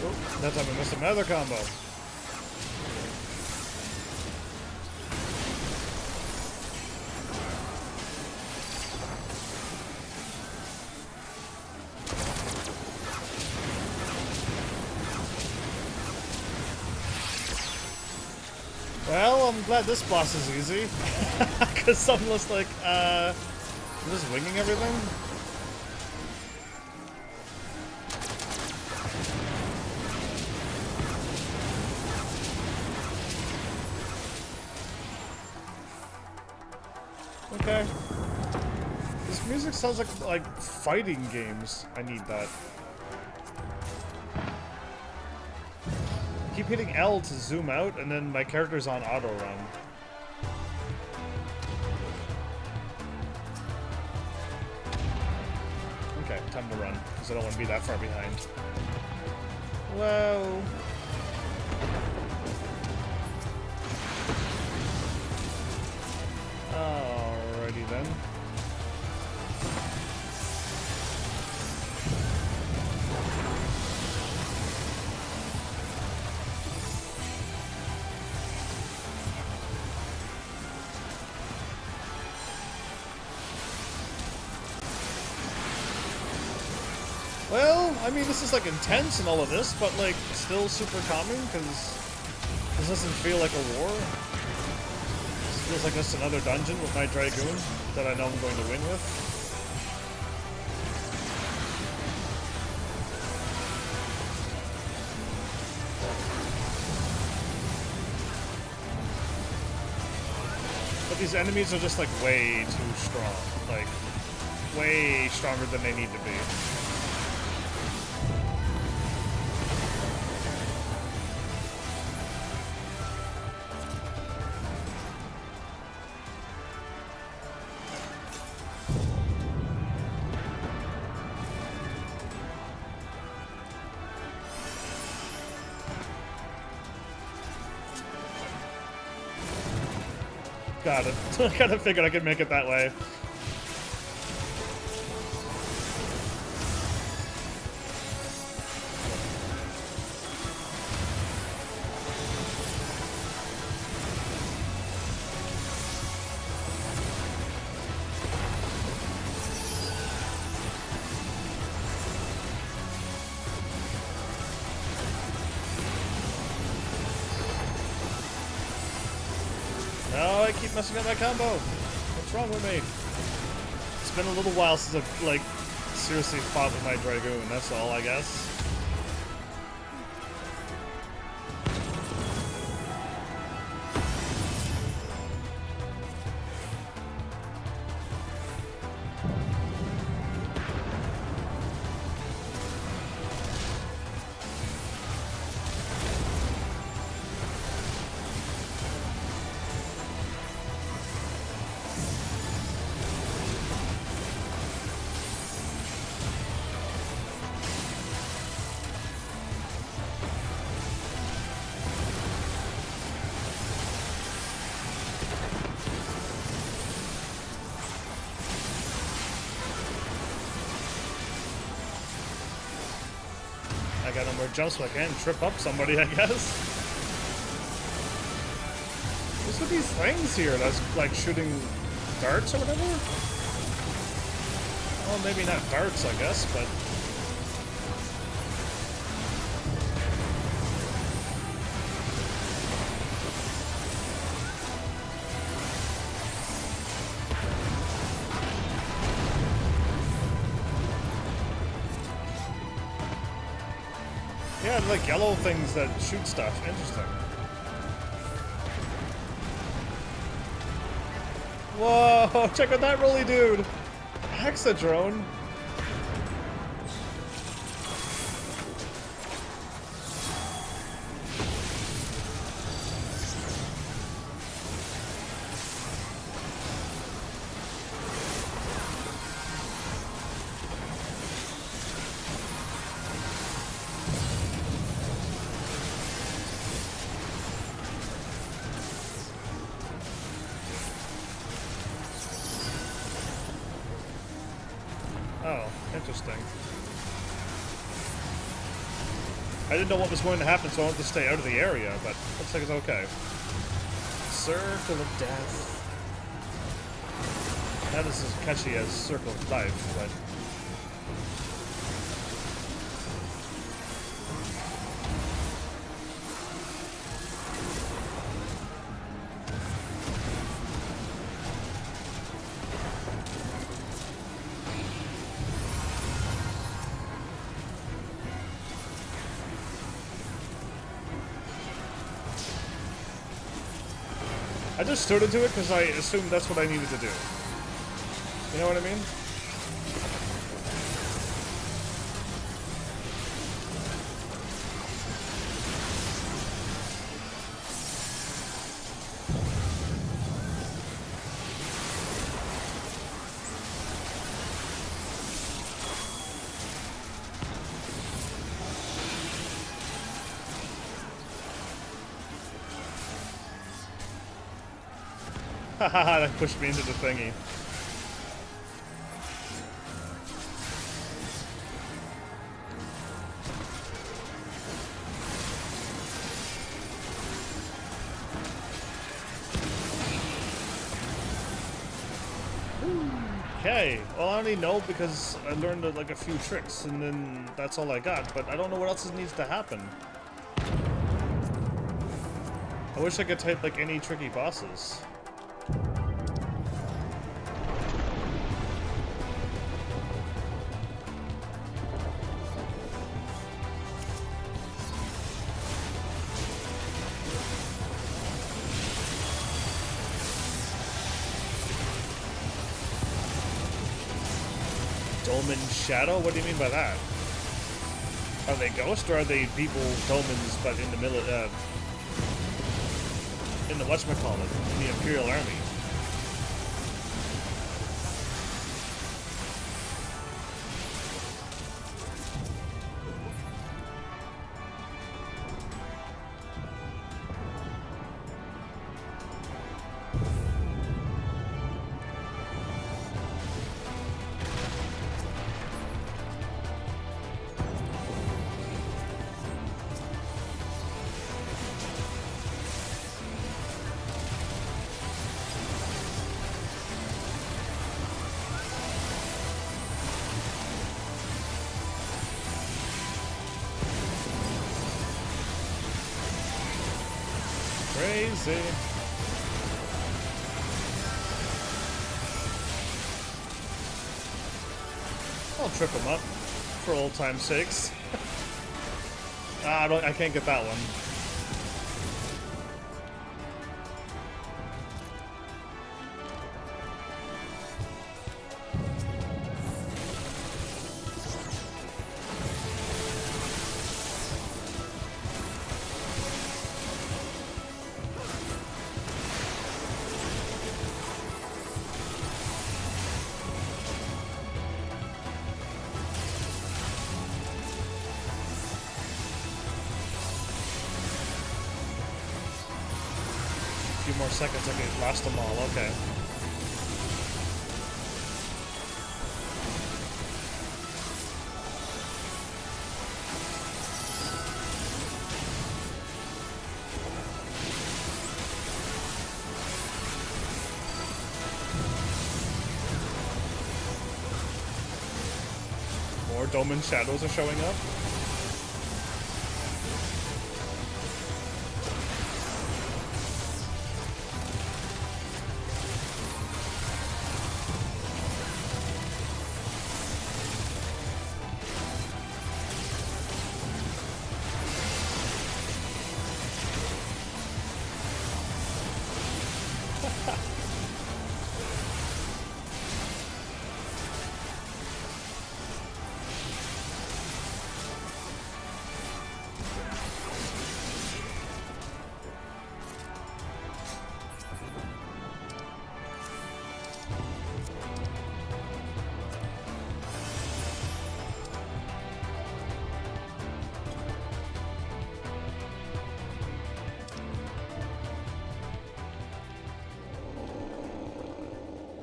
Speaker 1: Oh, that time I missed another combo. Well, I'm glad this boss is easy. Because I'm just like, I'm just winging everything. Okay. This music sounds like fighting games. I need that. Keep hitting L to zoom out, and then my character's on auto run. Okay, time to run, because I don't want to be that far behind. Whoa. Alrighty then. Well, I mean, this is like intense and all of this, but like still super calming because this doesn't feel like a war. This feels like just another dungeon with my Dragoon that I know I'm going to win with. But these enemies are just like way too strong. Like, way stronger than they need to be. Got it. I kind of figured I could make it that way. No, I keep messing up my combo. What's wrong with me? It's been a little while since I've, like, seriously fought with my Dragoon, that's all, I guess. I got no more jumps so I can trip up somebody, I guess. What's with these things here that's like shooting darts or whatever? Well, maybe not darts, I guess, but... Yeah, like yellow things that shoot stuff. Interesting. Whoa, check out that rolly dude! Hexadrone. Oh, interesting. I didn't know what was going to happen, so I wanted to stay out of the area, but looks like it's okay. Circle of Death. Not as catchy as Circle of Life, but... I just stood into it because I assumed that's what I needed to do. You know what I mean? Haha, that pushed me into the thingy. Okay, well I only know because I learned like a few tricks and then that's all I got, but I don't know what else needs to happen. I wish I could type like any tricky bosses. Dolmen's shadow? What do you mean by that? Are they ghosts or are they people, Dolmens, but in the in the whatchamacallit, in the Imperial Army? Crazy. I'll trip him up for old time's sakes. I can't get that one. More seconds, okay, lost them all, okay. More Dolmen shadows are showing up.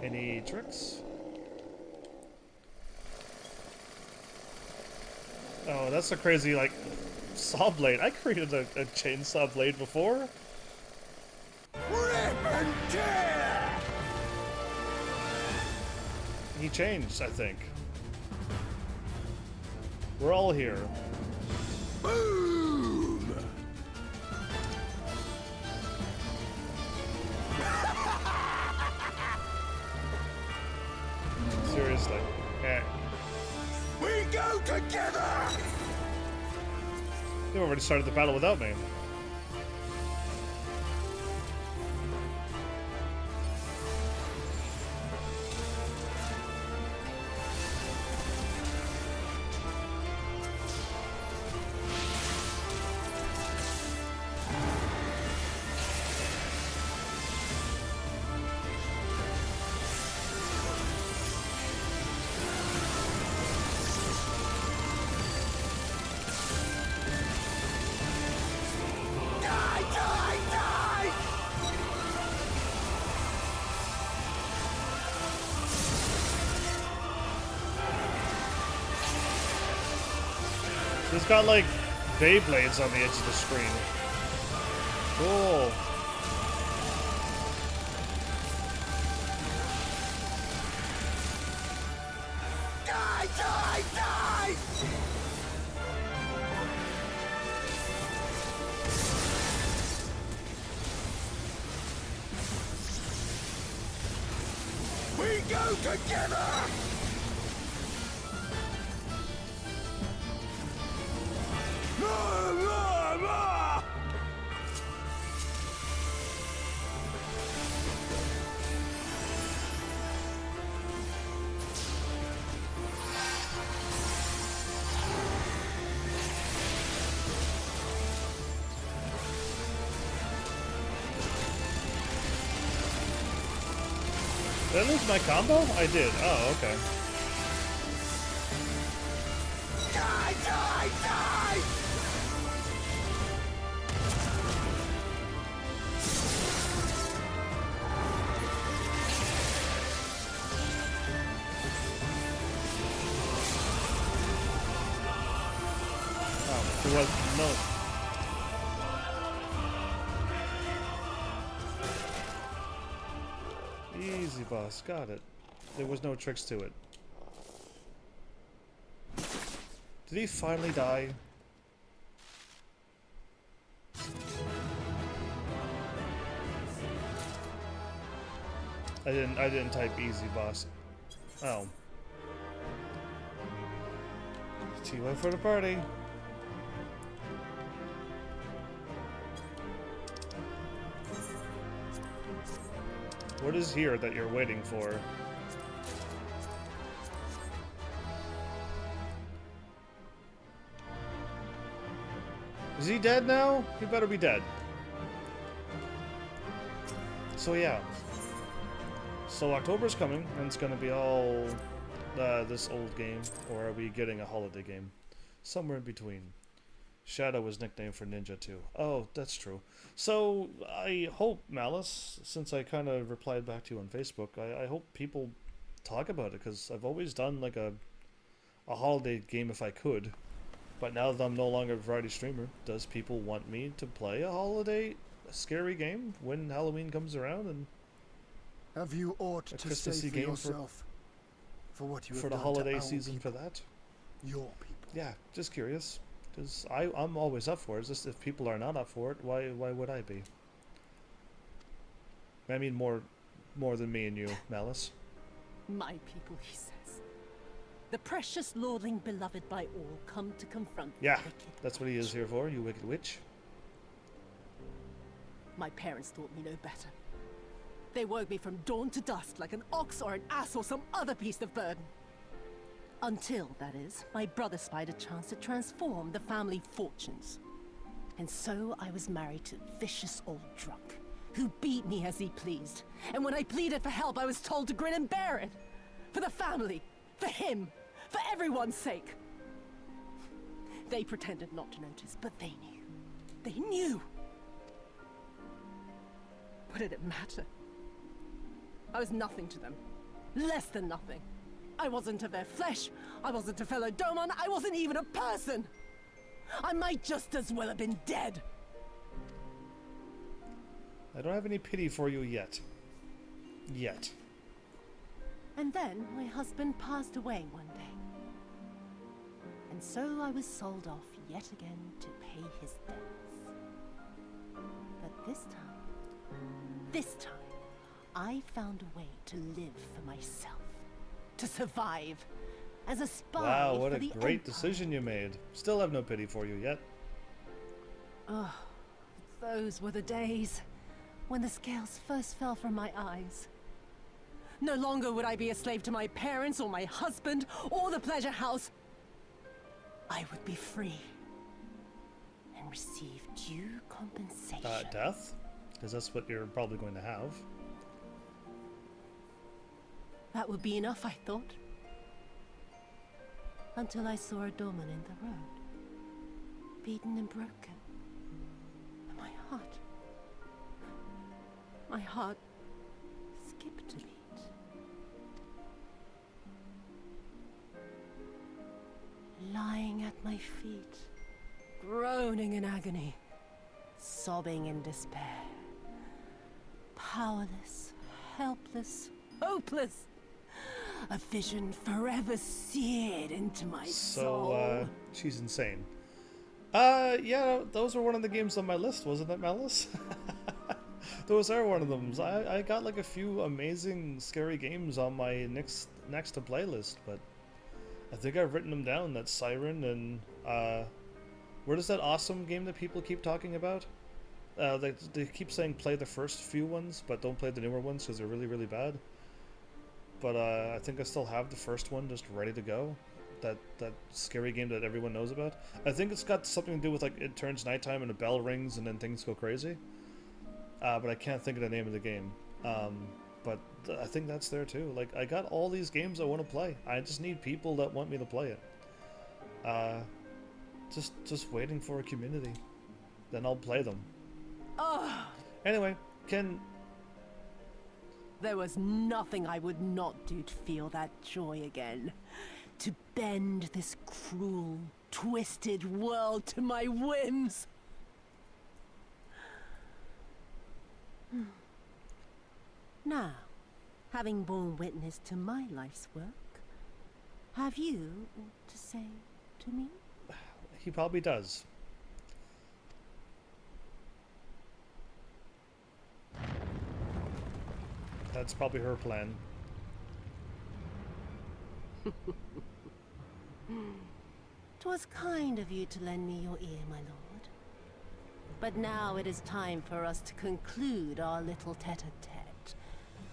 Speaker 1: Any tricks? Oh, that's a crazy, like, saw blade. I created a chainsaw blade before.
Speaker 5: Rip and tear!
Speaker 1: He changed, I think. We're all here.
Speaker 5: Boom!
Speaker 1: Seriously. Okay.
Speaker 5: We go together!
Speaker 1: They've already started the battle without me. it's got like Beyblades on the edge of the screen. Cool.
Speaker 13: Die, die, die! We go together!
Speaker 1: Did I lose my combo? I did. Oh, okay.
Speaker 13: Die, die, die!
Speaker 1: Oh, there was no. Easy, boss. Got it. There was no tricks to it. Did he finally die? I didn't type easy, boss. Oh. T-way for the party. What is here that you're waiting for? Is he dead now? He better be dead. So yeah. So October's coming, and it's gonna be all this old game, or are we getting a holiday game? Somewhere in between. Shadow was nicknamed for Ninja too. Oh, that's true. So I hope, Malice, since I kind of replied back to you on Facebook, I hope people talk about it, because I've always done like a holiday game if I could. But now that I'm no longer a variety streamer, does people want me to play a scary game when Halloween comes around? And
Speaker 4: have you aught to say for yourself for what you have done
Speaker 1: for the holiday
Speaker 4: to
Speaker 1: season
Speaker 4: people,
Speaker 1: for that?
Speaker 4: Your people.
Speaker 1: Yeah, just curious. Because I'm always up for it. It's just if people are not up for it, why would I be? I mean more than me and you, Malice.
Speaker 8: My people, he says. The precious lordling beloved by all come to confront the
Speaker 1: Yeah,
Speaker 8: wicked.
Speaker 1: that's what he is here for, you wicked witch.
Speaker 8: My parents taught me no better. They worked me from dawn to dusk like an ox or an ass or some other beast of burden. Until, that is, my brother spied a chance to transform the family fortunes. And so I was married to a vicious old drunk, who beat me as he pleased. And when I pleaded for help, I was told to grin and bear it. For the family, for him, for everyone's sake. They pretended not to notice, but they knew. They knew! What did it matter? I was nothing to them. Less than nothing. I wasn't of their flesh. I wasn't a fellow Domon. I wasn't even a person. I might just as well have been dead.
Speaker 1: I don't have any pity for you yet. Yet.
Speaker 8: And then my husband passed away one day. And so I was sold off yet again to pay his debts. But this time, I found a way to live for myself. To survive. As a spy.
Speaker 1: Wow, what
Speaker 8: for
Speaker 1: a
Speaker 8: the
Speaker 1: great
Speaker 8: Empire.
Speaker 1: decision you made. Still have no pity for you yet.
Speaker 8: Oh, those were the days when the scales first fell from my eyes. No longer would I be a slave to my parents or my husband or the pleasure house. I would be free and receive due compensation.
Speaker 1: Death? Because that's what you're probably going to have.
Speaker 8: That would be enough, I thought. Until I saw a Doman in the road, beaten and broken. And my heart skipped a beat. Lying at my feet, groaning in agony, sobbing in despair. Powerless, helpless, hopeless. A vision forever seared into my soul.
Speaker 1: So, she's insane. Yeah, those were one of the games on my list, wasn't it, Malice? Those are one of them. I got like a few amazing scary games on my next to playlist, but I think I've written them down. That's Siren and where does that awesome game that people keep talking about? They keep saying play the first few ones, but don't play the newer ones because they're really, really bad. But I think I still have the first one just ready to go. That scary game that everyone knows about. I think it's got something to do with like it turns nighttime and a bell rings and then things go crazy. But I can't think of the name of the game. But I think that's there too. Like I got all these games I want to play. I just need people that want me to play it. Just waiting for a community. Then I'll play them.
Speaker 8: Oh.
Speaker 1: Anyway, Ken.
Speaker 8: There was nothing I would not do to feel that joy again. To bend this cruel, twisted world to my whims. Now, having borne witness to my life's work, have you aught to say to me?
Speaker 1: He probably does. That's probably her plan.
Speaker 8: 'Twas kind of you to lend me your ear, my lord. But now it is time for us to conclude our little tete-a-tete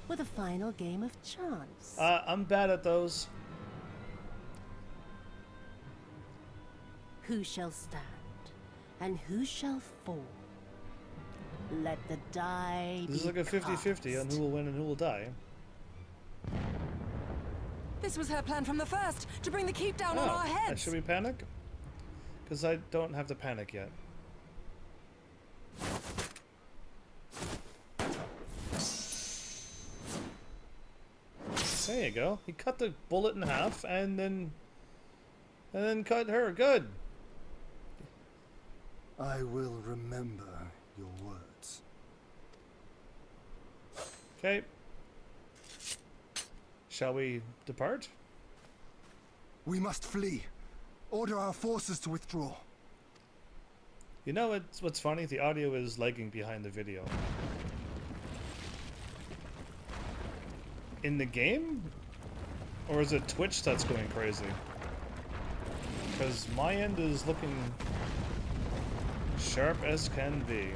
Speaker 8: with a final game of chance.
Speaker 1: I'm bad at those.
Speaker 8: Who shall stand, and who shall fall? Let the die
Speaker 1: This is like a 50-50 on who will win and who will die.
Speaker 12: This was her plan from the first, to bring the keep down on our heads.
Speaker 1: Should we panic? Because I don't have to panic yet. There you go. He cut the bullet in half and then cut her. Good.
Speaker 4: I will remember your words.
Speaker 1: Okay. Shall we depart?
Speaker 4: We must flee. Order our forces to withdraw.
Speaker 1: You know what's funny? The audio is lagging behind the video. In the game? Or is it Twitch that's going crazy? Because my end is looking sharp as can be.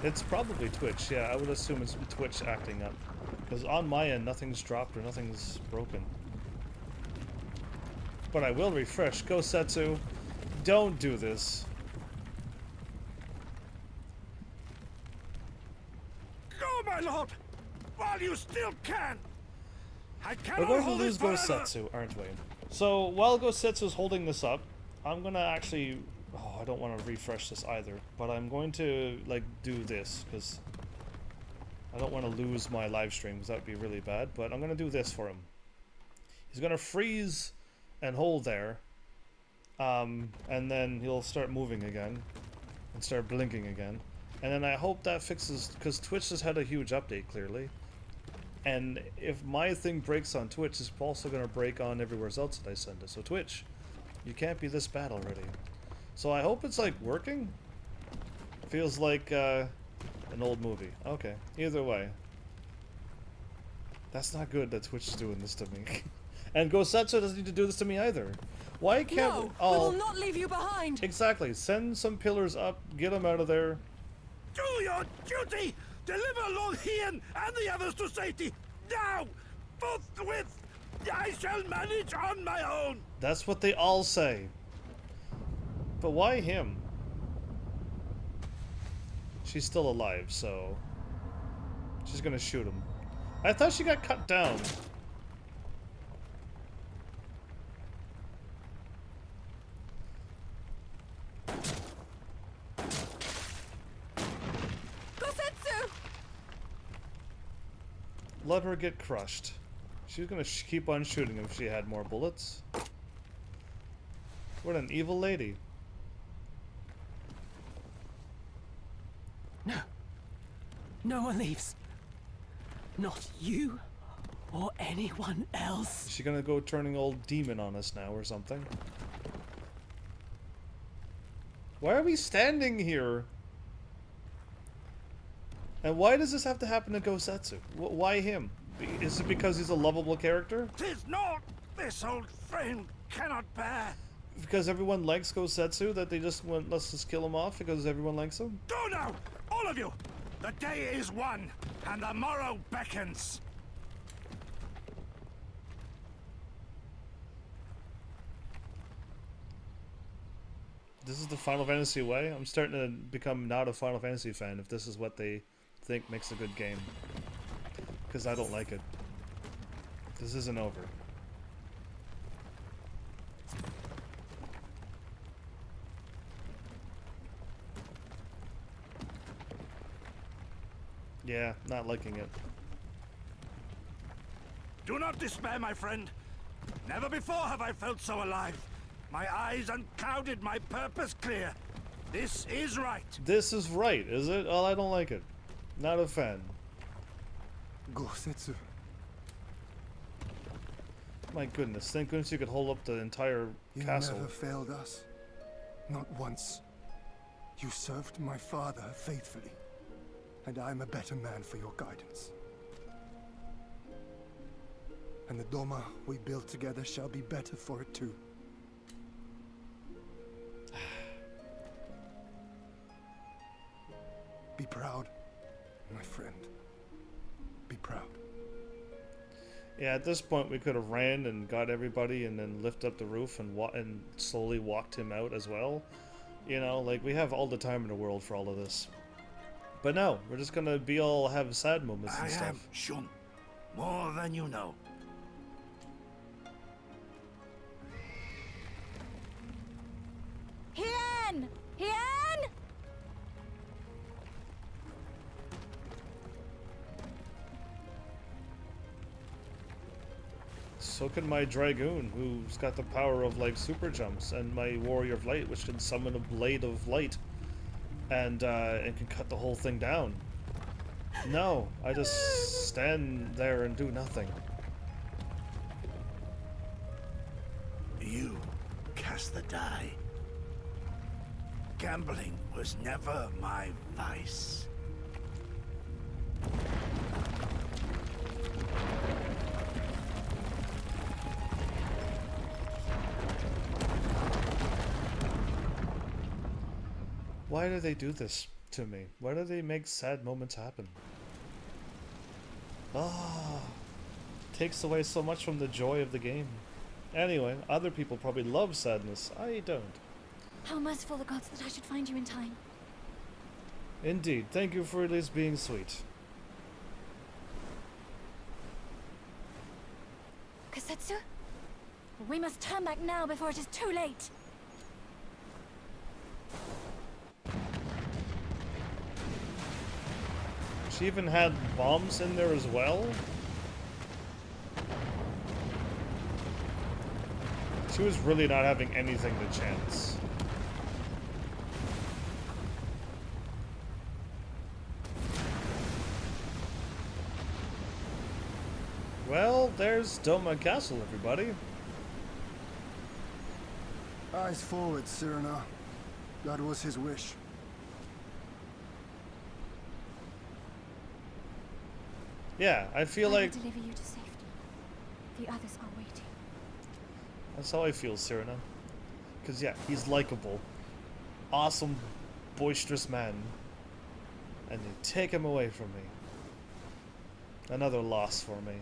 Speaker 1: It's probably Twitch, yeah, I would assume it's Twitch acting up. Because on my end, nothing's dropped or nothing's broken. But I will refresh. Go Setsu. Don't do this.
Speaker 5: Go, my lord! While you still can! I cannot
Speaker 1: We're going to
Speaker 5: hold
Speaker 1: lose
Speaker 5: it forever.
Speaker 1: Gosetsu, aren't we? So, while Gosetsu's holding this up, I'm gonna actually... Oh, I don't want to refresh this either. But I'm going to, like, do this, because... I don't want to lose my live stream, because that would be really bad. But I'm going to do this for him. He's going to freeze and hold there. And then he'll start moving again. And start blinking again. And then I hope that fixes... Because Twitch has had a huge update, clearly. And if my thing breaks on Twitch, it's also going to break on everywhere else that I send it. So Twitch, you can't be this bad already. So I hope it's, like, working. Feels like, an old movie. Okay. Either way. That's not good that Twitch is doing this to me. And Gosetsu doesn't need to do this to me either. Why can't
Speaker 12: we will not leave you behind.
Speaker 1: Exactly. Send some pillars up, get them out of there.
Speaker 5: Do your duty! Deliver Lord Hien and the others to safety! Now! Forthwith! I shall manage on my own!
Speaker 1: That's what they all say. But why him? She's still alive, so... She's gonna shoot him. I thought she got cut down.
Speaker 12: Gosetsu!
Speaker 1: Let her get crushed. She's gonna keep on shooting if she had more bullets. What an evil lady.
Speaker 6: No. No one leaves. Not you or anyone else.
Speaker 1: Is she gonna go turning old demon on us now or something? Why are we standing here? And why does this have to happen to Gosetsu? Why him? Is it because he's a lovable character?
Speaker 5: 'Tis not! This old frame cannot bear!
Speaker 1: Because everyone likes Gosetsu, that they just went, let's just kill him off because everyone likes him?
Speaker 5: Go now! All of you! The day is won, and the morrow beckons!
Speaker 1: This is the Final Fantasy way? I'm starting to become not a Final Fantasy fan if this is what they think makes a good game. Because I don't like it. This isn't over. Yeah, not liking it.
Speaker 5: Do not despair, my friend. Never before have I felt so alive. My eyes unclouded, my purpose clear. This is right.
Speaker 1: This is right, is it? Oh, I don't like it. Not a fan.
Speaker 4: Gosetsu.
Speaker 1: My goodness, thank goodness you could hold up the entire castle.
Speaker 4: You never failed us. Not once. You served my father faithfully. And I am a better man for your guidance. And the Doma we build together shall be better for it too. Be proud, my friend. Be proud.
Speaker 1: Yeah, at this point we could have ran and got everybody and then lift up the roof and slowly walked him out as well. You know, like, we have all the time in the world for all of this. But no, we're just gonna be all have sad moments and stuff.
Speaker 5: I am Shun, more than you know.
Speaker 12: Hien! Hien!
Speaker 1: So can my Dragoon, who's got the power of, like, super jumps, and my Warrior of Light, which can summon a Blade of Light, and can cut the whole thing down. No, I just stand there and do nothing.
Speaker 5: You cast the die. Gambling was never my vice.
Speaker 1: Why do they do this to me? Why do they make sad moments happen? Ah, takes away so much from the joy of the game. Anyway, other people probably love sadness. I don't.
Speaker 14: How merciful the gods that I should find you in time.
Speaker 1: Indeed. Thank you for at least being sweet.
Speaker 14: Kosetsu? We must turn back now before it is too late.
Speaker 1: She even had bombs in there as well? She was really not having anything to chance. Well, there's Doma Castle, everybody.
Speaker 4: Eyes forward, Cyrano. That was his wish.
Speaker 1: Yeah, I feel
Speaker 14: I
Speaker 1: like...
Speaker 14: will deliver you to safety. The others are waiting.
Speaker 1: That's how I feel, Cyrano. Because, yeah, he's likable. Awesome, boisterous man. And they take him away from me. Another loss for me.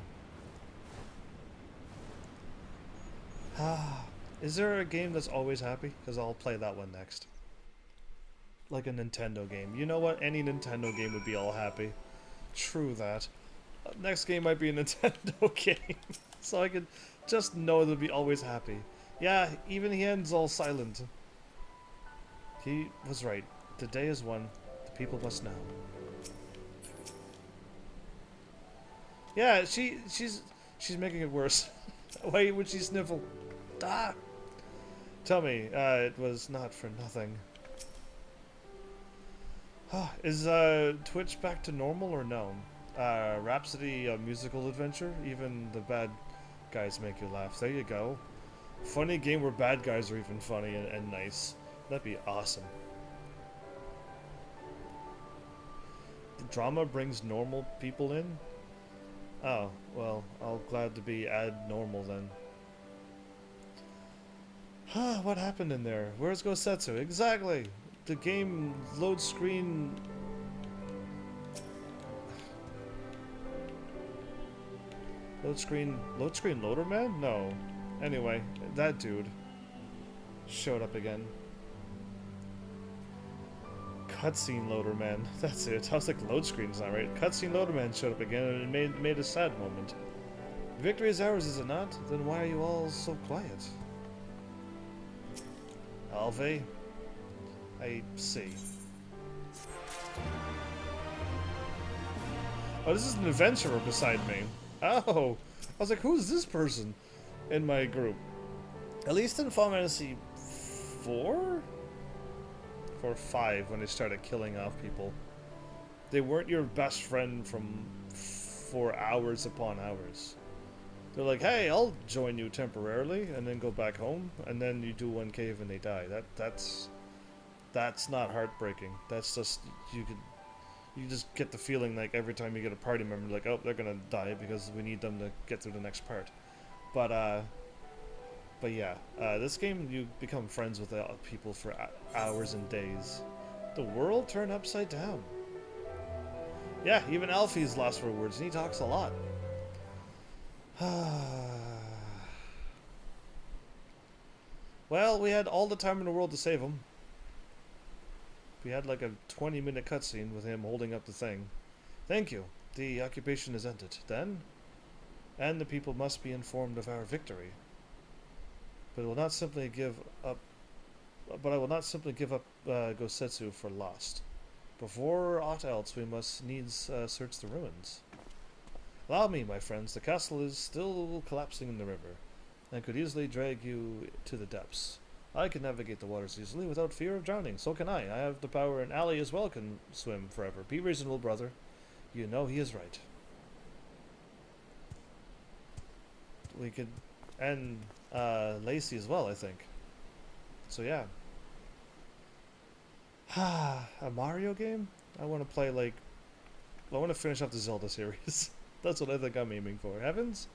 Speaker 1: Is there a game that's always happy? Because I'll play that one next. Like a Nintendo game. You know what? Any Nintendo game would be all happy. True that. Next game might be a Nintendo game. So I could just know they'll be always happy. Yeah, even Hien's all silent. He was right. The day is won. The people must know. Yeah, she's making it worse. Why would she sniffle? Ah! Tell me, it was not for nothing. Is Twitch back to normal or no? Rhapsody, a musical adventure? Even the bad guys make you laugh. There you go. Funny game where bad guys are even funny and nice. That'd be awesome. The drama brings normal people in? Oh, well, I'll glad to be add normal then. What happened in there? Where's Gosetsu? Exactly! The game load screen... Load screen loader man? No. Anyway, that dude showed up again. Cutscene loader man. That's it. I was like, load screen's not right. Cutscene loader man showed up again and it made a sad moment. Victory is ours, is it not? Then why are you all so quiet? Alve? I see. Oh, this is an adventurer beside me. Oh! I was like, who's this person in my group? At least in Final Fantasy 4? Or 5, when they started killing off people. They weren't your best friend for hours upon hours. They're like, hey, I'll join you temporarily, and then go back home, and then you do one cave and they die. That's not heartbreaking. That's just, you just get the feeling like every time you get a party member, like, oh, they're gonna die because we need them to get through the next part. But yeah, this game, you become friends with people for hours and days. The world turned upside down. Yeah, even Alfie's lost for words, and he talks a lot. Well, we had all the time in the world to save him. We had like a 20-minute cutscene with him holding up the thing. Thank you. The occupation is ended. Then? And the people must be informed of our victory. But I will not simply give up Gosetsu for lost. Before aught else, we must needs search the ruins. Allow me, my friends. The castle is still collapsing in the river, and could easily drag you to the depths. I can navigate the waters easily without fear of drowning. So can I. I have the power, and Ali as well can swim forever. Be reasonable, brother. You know he is right. We could... And Lacey as well, I think. So yeah. A Mario game? I want to play like... I want to finish off the Zelda series. That's what I think I'm aiming for. Heavens?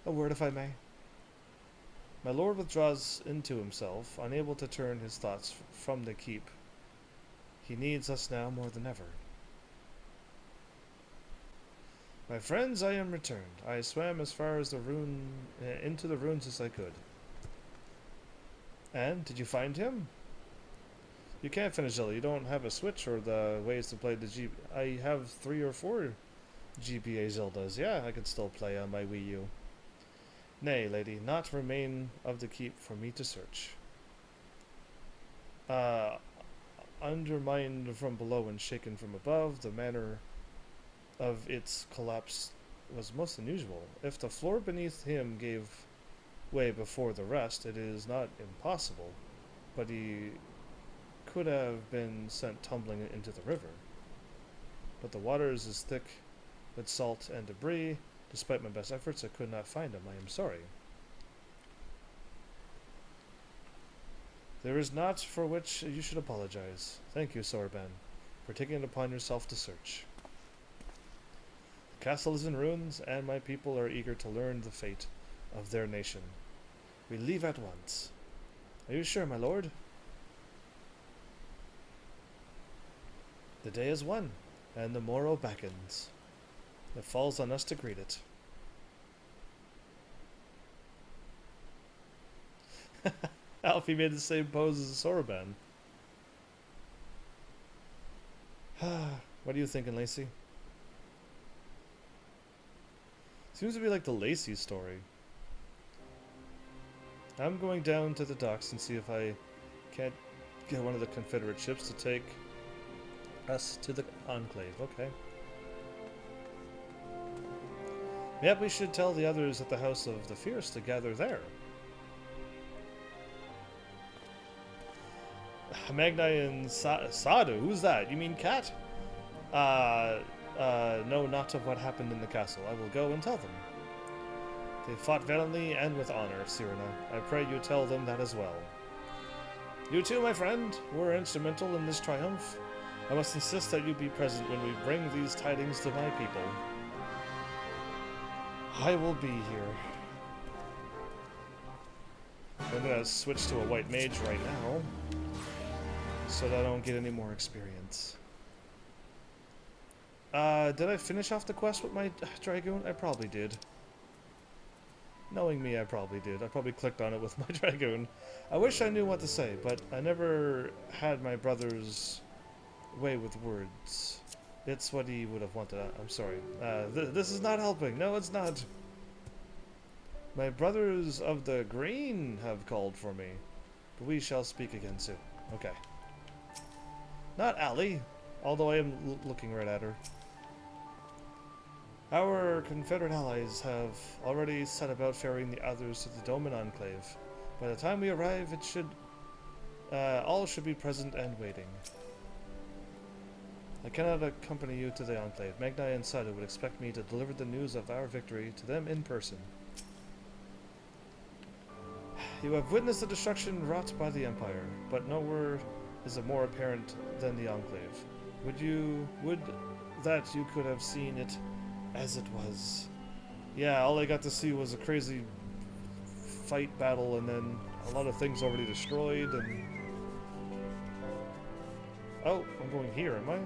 Speaker 1: A word if I may. My lord withdraws into himself, unable to turn his thoughts from the keep. He needs us now more than ever. My friends, I am returned. I swam as far as the into the ruins as I could. And, did you find him? You can't finish Zelda. You don't have a Switch or the ways to play the I have 3 or 4 GBA Zeldas. Yeah, I can still play on my Wii U. Nay, lady, not remain of the keep for me to search. Undermined from below and shaken from above, the manner of its collapse was most unusual. If the floor beneath him gave way before the rest, it is not impossible, but he could have been sent tumbling into the river. But the water is as thick with salt and debris. Despite my best efforts, I could not find him. I am sorry. There is naught for which you should apologize. Thank you, Sorban, for taking it upon yourself to search. The castle is in ruins, and my people are eager to learn the fate of their nation. We leave at once. Are you sure, my lord? The day is won, and the morrow beckons. It falls on us to greet it. Alfie made the same pose as Soroban. What are you thinking, Lacey? Seems to be like the Lacey story. I'm going down to the docks and see if I can't get one of the Confederate ships to take us to the Enclave. Okay. Yep, we should tell the others at the House of the Fierce to gather there. Magnai and Sadu, who's that? You mean Cat? No, not of what happened in the castle. I will go and tell them. They fought valiantly and with honor, Cyrena. I pray you tell them that as well. You too, my friend, were instrumental in this triumph. I must insist that you be present when we bring these tidings to my people. I will be here. I'm gonna switch to a white mage right now, so that I don't get any more experience. Did I finish off the quest with my Dragoon? I probably did. Knowing me, I probably did. I probably clicked on it with my Dragoon. I wish I knew what to say, but I never had my brother's way with words. It's what he would have wanted. I'm sorry. This is not helping. No, it's not. My brothers of the green have called for me, but we shall speak again soon. Okay. Not Allie, although I am looking right at her. Our Confederate allies have already set about ferrying the others to the Doman Enclave. By the time we arrive, it should all should be present and waiting. I cannot accompany you to the Enclave. Magnai and Sadu would expect me to deliver the news of our victory to them in person. You have witnessed the destruction wrought by the Empire, but nowhere is it more apparent than the Enclave. Would that you could have seen it as it was. Yeah, all I got to see was a crazy fight battle and then a lot of things already destroyed and... Oh, I'm going here, am I?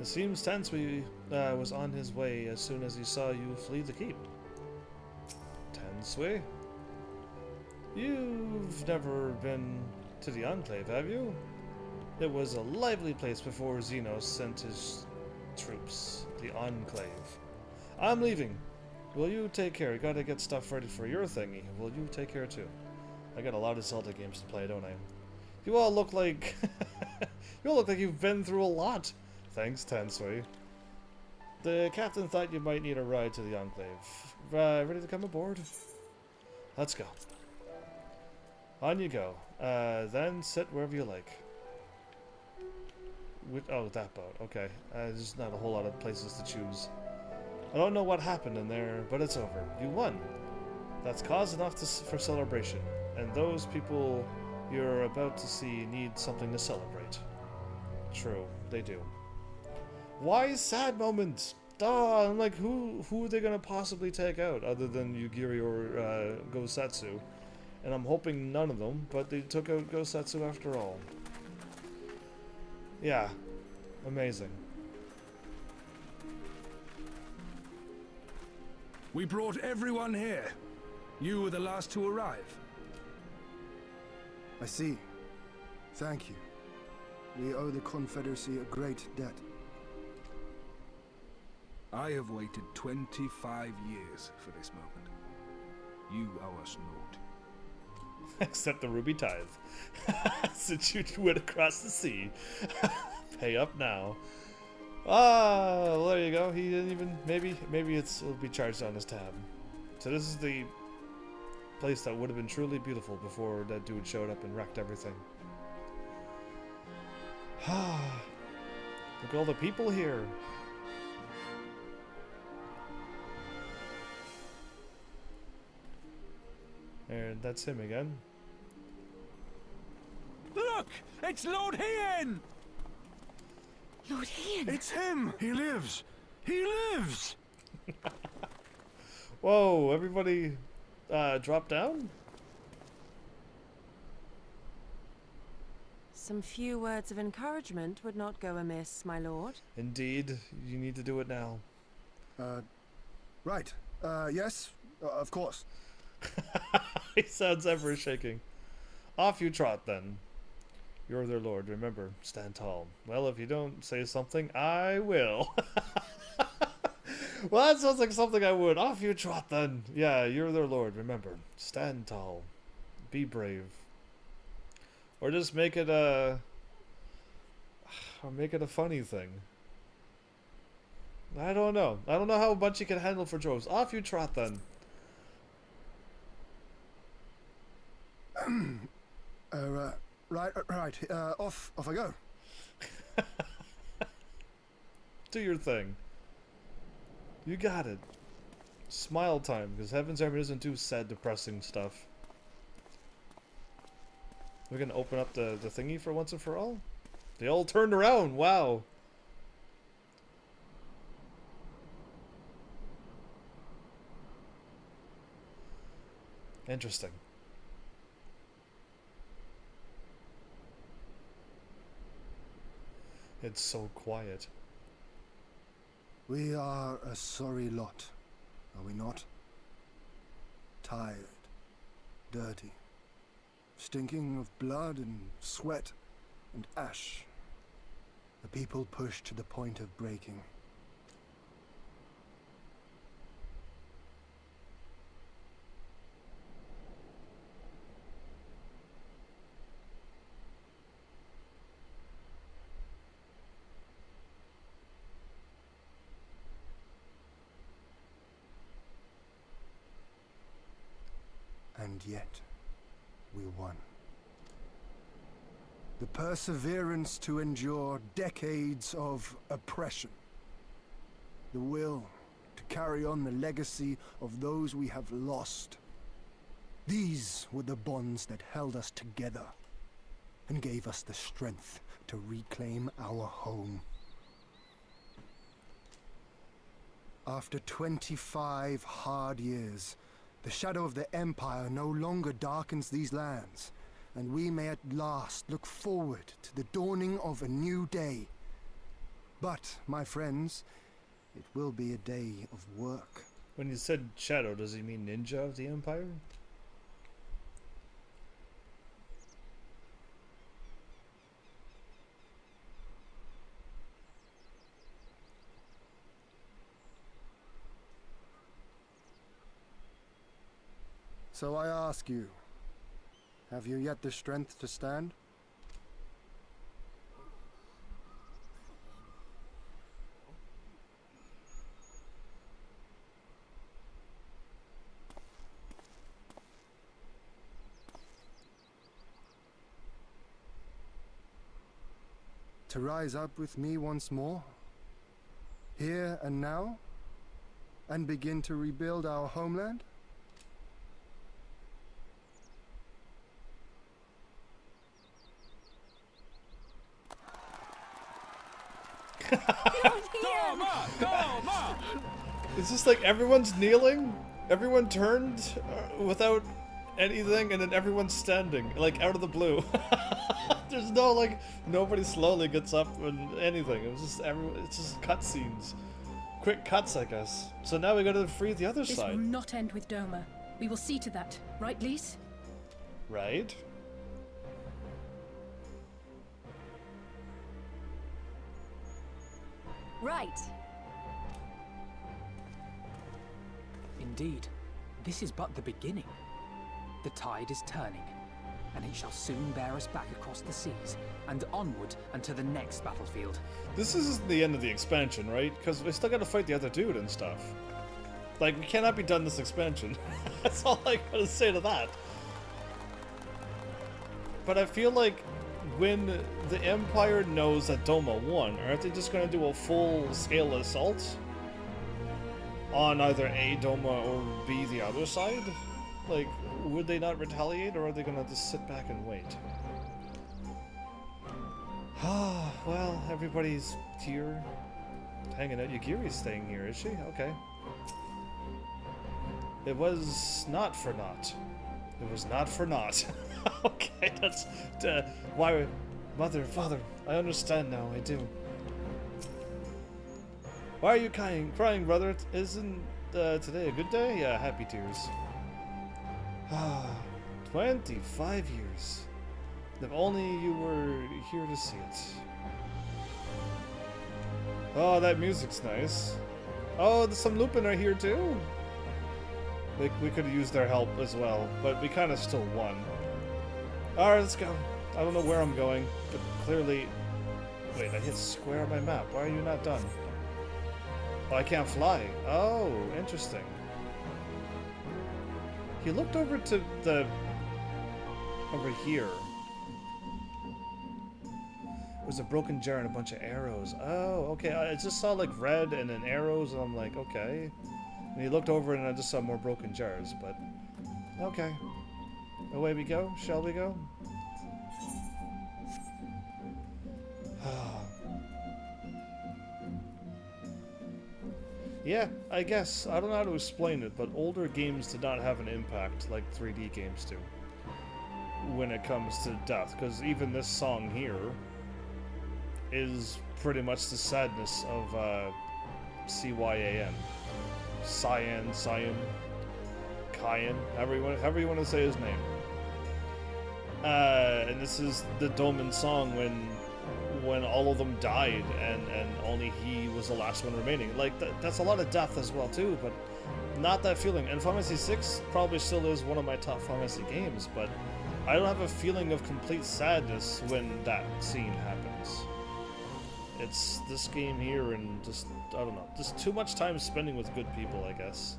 Speaker 1: It seems Tansui was on his way as soon as he saw you flee the keep. Tansui? You've never been to the Enclave, have you? It was a lively place before Xenos sent his troops. The Enclave. I'm leaving. Will you take care? You gotta get stuff ready for your thingy. Will you take care too? I got a lot of Zelda games to play, don't I? You all look like... you all look like you've been through a lot. Thanks, Tansui. The captain thought you might need a ride to the Enclave. Ready to come aboard? Let's go. On you go. Then sit wherever you like. Oh, that boat. Okay. There's not a whole lot of places to choose. I don't know what happened in there, but it's over. You won. That's cause enough for celebration. And those people you're about to see need something to celebrate. True, they do. Why sad moments? I'm like, who are they gonna possibly take out other than Yugiri or Gosatsu? And I'm hoping none of them, but they took out Gosatsu after all. Yeah, amazing.
Speaker 11: We brought everyone here. You were the last to arrive.
Speaker 4: I see. Thank you. We owe the Confederacy a great debt.
Speaker 11: I have waited 25 years for this moment. You owe us naught.
Speaker 1: Except the Ruby Tithe. Since you went across the sea. Pay up now. Well, there you go. He didn't even... Maybe it'll be charged on his tab. So this is the place that would have been truly beautiful before that dude showed up and wrecked everything. Look at all the people here. And that's him again.
Speaker 11: Look! It's Lord Hien!
Speaker 12: Lord Hien!
Speaker 11: It's him! He lives! He lives!
Speaker 1: Whoa, everybody drop down?
Speaker 8: Some few words of encouragement would not go amiss, my lord.
Speaker 1: Indeed, you need to do it now.
Speaker 4: Right. Yes, of course.
Speaker 1: He sounds ever shaking. Off you trot, then. You're their lord. Remember, stand tall. Well, if you don't say something, I will. Well, that sounds like something I would. Off you trot, then. Yeah, you're their lord. Remember, stand tall. Be brave. Or just make it a... Or make it a funny thing. I don't know. I don't know how much you can handle for droves. Off you trot, then.
Speaker 4: Right. Off I go.
Speaker 1: Do your thing. You got it. Smile time, because Heaven's Army doesn't do sad, depressing stuff. We're gonna open up the thingy for once and for all? They all turned around, wow! Interesting. It's so quiet.
Speaker 4: We are a sorry lot, are we not? Tired, dirty, stinking of blood and sweat and ash. The people pushed to the point of breaking. And yet, we won. The perseverance to endure decades of oppression. The will to carry on the legacy of those we have lost. These were the bonds that held us together and gave us the strength to reclaim our home. After 25 hard years, the shadow of the Empire no longer darkens these lands, and we may at last look forward to the dawning of a new day. But, my friends, it will be a day of work.
Speaker 1: When you said shadow, does he mean ninja of the Empire?
Speaker 4: So I ask you, have you yet the strength to stand? To rise up with me once more, here and now, and begin to rebuild our homeland?
Speaker 1: It's just like everyone's kneeling, everyone turned without anything, and then everyone's standing, like out of the blue. There's no like nobody slowly gets up and anything. It was just it's just cutscenes, quick cuts, I guess. So now we got to free the other
Speaker 2: This
Speaker 1: side.
Speaker 2: will not end with Doma. We will see to that, right, Lise?
Speaker 1: Right.
Speaker 12: Right.
Speaker 6: Indeed, this is but the beginning. The tide is turning, and it shall soon bear us back across the seas and onward and to the next battlefield.
Speaker 1: This isn't the end of the expansion, right? Because we still got to fight the other dude and stuff. Like, we cannot be done this expansion. That's all I gotta say to that. But I feel like when the Empire knows that Doma won, aren't they just gonna do a full-scale assault on either A, Doma, or B, the other side? Like, would they not retaliate, or are they gonna just sit back and wait? Ah, well, everybody's here, hanging out. Yagiri's staying here, is she? Okay. It was not for naught. It was not for naught. Okay, that's... why... Mother, father, I understand now, I do. Why are you crying, brother? Isn't today a good day? Yeah, happy tears. 25 years. If only you were here to see it. Oh, that music's nice. Oh, there's some Lupin right here too. Like, we could have used their help as well, but we kind of still won. Alright, let's go. I don't know where I'm going, but clearly... Wait, I hit square on my map. Why are you not done? Oh, I can't fly. Oh, interesting. He looked over to the Over here. There's a broken jar and a bunch of arrows. Oh, okay. I just saw like red and then arrows, and I'm like, okay. And he looked over and I just saw more broken jars, but okay. Away we go. Shall we go? Yeah, I guess. I don't know how to explain it, but older games did not have an impact like 3D games do when it comes to death, because even this song here is pretty much the sadness of CYAN. Cyan, Cyan, however you want to say his name. And this is the Doman song when all of them died and only he was the last one remaining. Like, that's a lot of death as well too, but not that feeling. And Final Fantasy VI probably still is one of my top Final Fantasy games, but I don't have a feeling of complete sadness when that scene happens. It's this game here, and just, I don't know, just too much time spending with good people, I guess.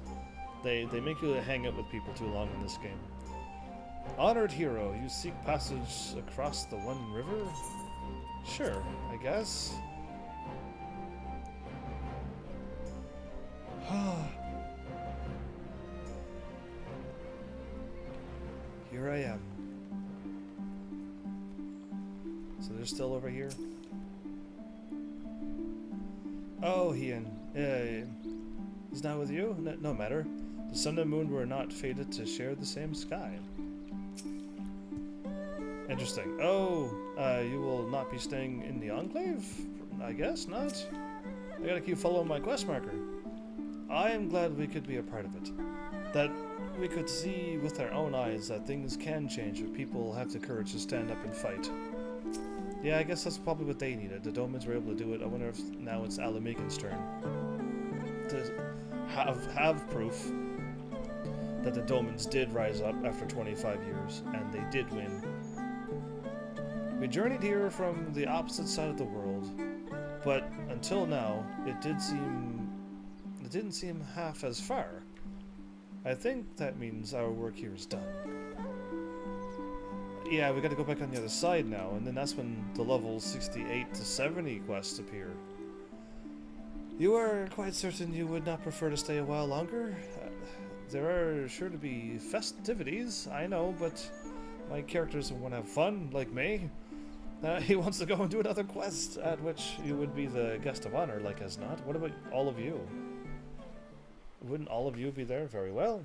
Speaker 1: They make you hang out with people too long in this game. Honored hero, you seek passage across the One River? Sure, I guess. Here I am. So they're still over here? Oh, Ian. Is not with you? No matter. The sun and moon were not fated to share the same sky. Interesting. Oh, you will not be staying in the Enclave? I guess not. I gotta keep following my quest marker. I am glad we could be a part of it. That we could see with our own eyes that things can change if people have the courage to stand up and fight. Yeah, I guess that's probably what they needed. The Domans were able to do it. I wonder if now it's Alamikan's turn to have proof that the Domans did rise up after 25 years, and they did win. We journeyed here from the opposite side of the world, but until now, it didn't seem half as far. I think that means our work here is done. Yeah, we gotta go back on the other side now, and then that's when the levels 68 to 70 quests appear. You are quite certain you would not prefer to stay a while longer? There are sure to be festivities, I know, but my character doesn't want to have fun, like me. He wants to go and do another quest, at which you would be the guest of honor, like as not. What about all of you? Wouldn't all of you be there? Very well.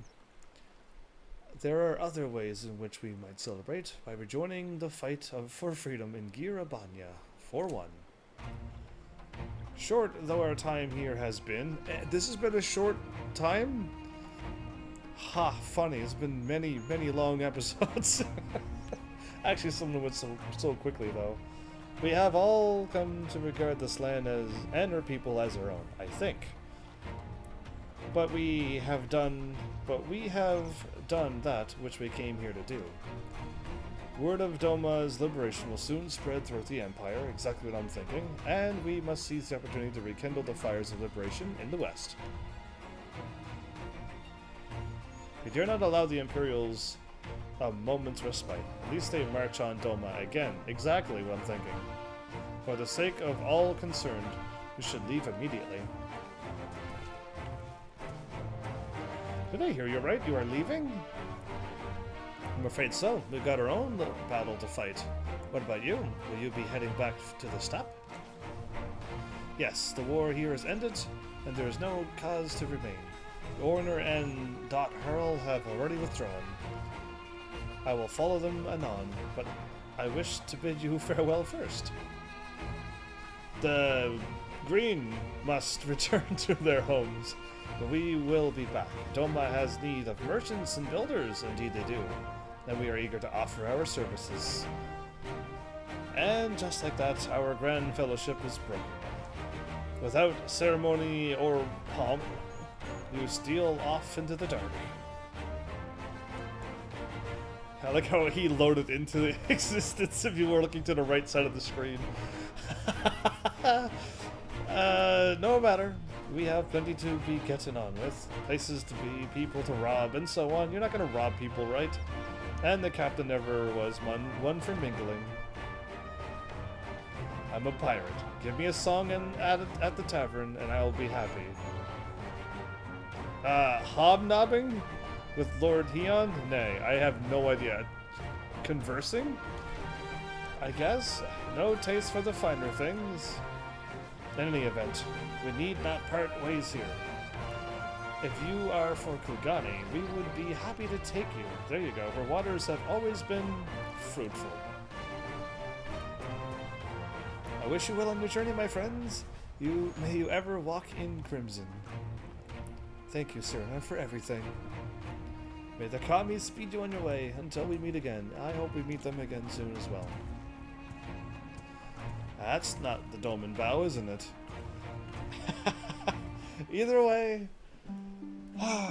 Speaker 1: There are other ways in which we might celebrate by rejoining the fight for freedom in Girabanya, for one. Short though our time here has been, this has been a short time? Ha, funny, it's been many, many long episodes. Actually, some of them went so quickly though. We have all come to regard this land as, and our people as our own, I think. But we have done that which we came here to do. Word of Doma's liberation will soon spread throughout the Empire, exactly what I'm thinking, and we must seize the opportunity to rekindle the fires of liberation in the West. We dare not allow the Imperials a moment's respite. At least they march on Doma again, exactly what I'm thinking. For the sake of all concerned, we should leave immediately. Did I hear you right? You are leaving? I'm afraid so. We've got our own little battle to fight. What about you? Will you be heading back to the steppe? Yes, the war here is ended, and there is no cause to remain. Orner and Dot Hurl have already withdrawn. I will follow them anon, but I wish to bid you farewell first. The Green must return to their homes, but we will be back. Doma has need of merchants and builders, indeed they do, and we are eager to offer our services. And just like that, our grand fellowship is broken. Without ceremony or pomp, you steal off into the dark. I like how he loaded into the existence if you were looking to the right side of the screen. No matter. We have plenty to be getting on with. Places to be, people to rob, and so on. You're not going to rob people, right? And the captain never was one for mingling. I'm a pirate. Give me a song at the tavern, and I'll be happy. Hobnobbing with Lord Heon? Nay, I have no idea. Conversing? I guess? No taste for the finer things. In any event, we need not part ways here. If you are for Kugani, we would be happy to take you. There you go. Her waters have always been fruitful. I wish you well on your journey, my friends. May you ever walk in crimson. Thank you, Serena, for everything. May the Kami speed you on your way until we meet again. I hope we meet them again soon as well. That's not the Doman Bow, isn't it? Either way,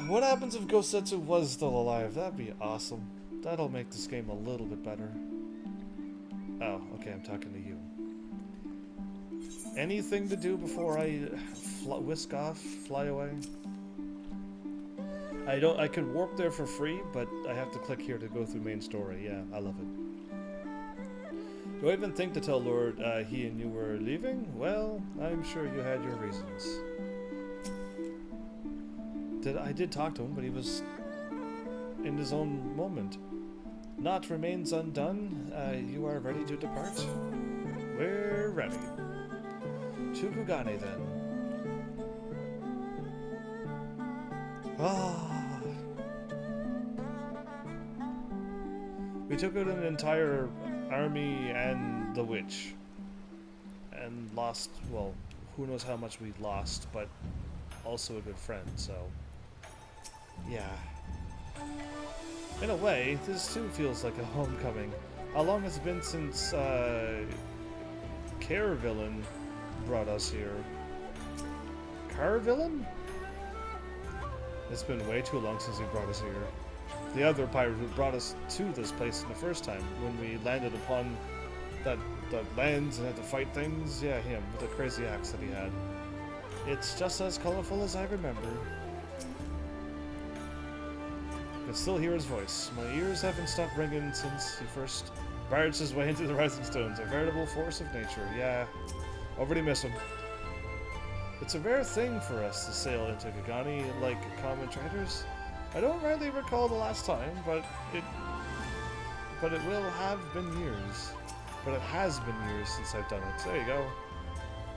Speaker 1: what happens if Gosetsu was still alive? That'd be awesome. That'll make this game a little bit better. Oh, okay, I'm talking to you. Anything to do before I whisk off, fly away? I could warp there for free, but I have to click here to go through main story. Yeah, I love it. Do I even think to tell Lord he and you were leaving? Well, I'm sure you had your reasons. I did talk to him, but he was in his own moment. Naught remains undone. You are ready to depart? We're ready. To Kugane, then. We took out an entire army and the witch. And lost, well, who knows how much we lost, but also a good friend, so... yeah. In a way, this too feels like a homecoming. How long has it been since, Carevillain brought us here? Carvillain? It's been way too long since he brought us here. The other pirate who brought us to this place the first time, when we landed upon the lands and had to fight things. Yeah, him, with the crazy axe that he had. It's just as colorful as I remember. I can still hear his voice. My ears haven't stopped ringing since he first barged his way into the Rising Stones. A veritable force of nature. Yeah, already miss him. It's a rare thing for us to sail into Kugani like common traders. I don't really recall the last time, but it will have been years. But it has been years since I've done it. There you go.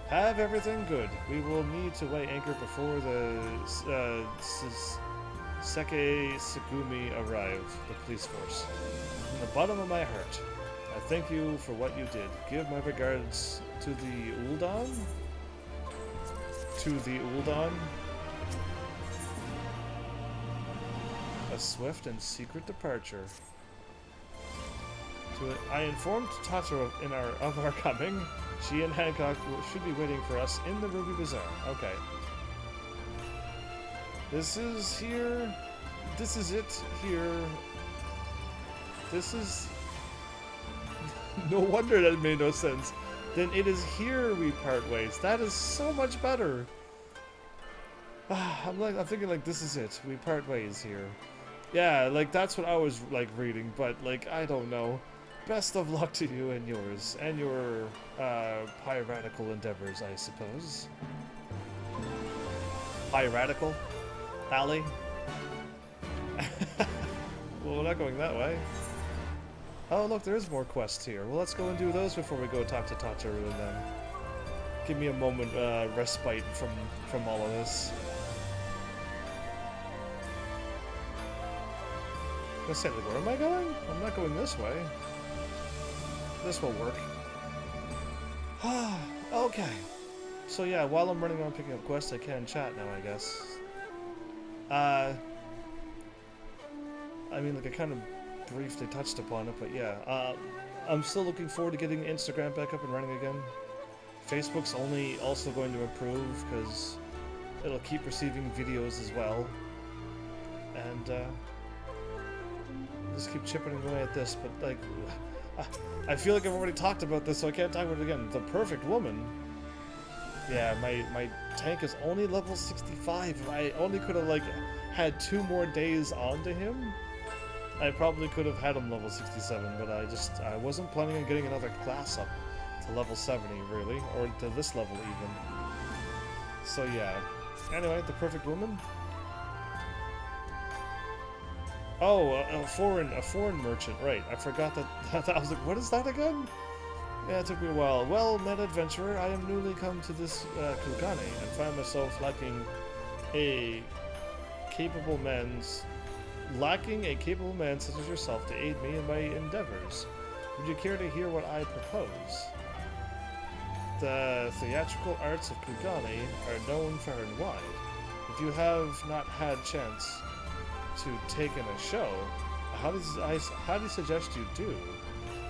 Speaker 1: Have everything good. We will need to weigh anchor before the Seke Sugumi arrive, the police force. From the bottom of my heart, I thank you for what you did. Give my regards to the Uldan? To the Uldan? A swift and secret departure. I informed Tataro of our coming. She and Hancock should be waiting for us in the Ruby Bazaar. Okay. This is here. This is it here. This is... no wonder that made no sense. Then it is here we part ways. That is so much better. I'm thinking like this is it. We part ways here. Yeah, like that's what I was like reading, but like I don't know. Best of luck to you and yours, and your piratical endeavors, I suppose. Piratical? Alley? Well, we're not going that way. Oh, look, there is more quests here. Well, let's go and do those before we go talk to Tataru and then give me a moment respite from all of this. Let's say, like, where am I going? I'm not going this way. This will work. Okay. So yeah, while I'm running around picking up quests, I can chat now, I guess. I mean, like, I kind of briefly touched upon it, but yeah. I'm still looking forward to getting Instagram back up and running again. Facebook's also going to improve, because it'll keep receiving videos as well. And, just keep chipping away at this, but, like... I feel like I've already talked about this, so I can't talk about it again. The perfect woman. Yeah, my tank is only level 65. I only could have, like, had 2 more days onto him. I probably could have had him level 67, but I wasn't planning on getting another class up to level 70, really, or to this level even. So yeah. Anyway, the perfect woman. Oh, a foreign merchant, right. I forgot that, I was like, what is that again? Yeah, it took me a while. Well, met adventurer, I am newly come to this Kugane and find myself lacking a capable man such as yourself to aid me in my endeavors. Would you care to hear what I propose? The theatrical arts of Kugane are known far and wide. If you have not had chance to take in a show, how do you suggest you do?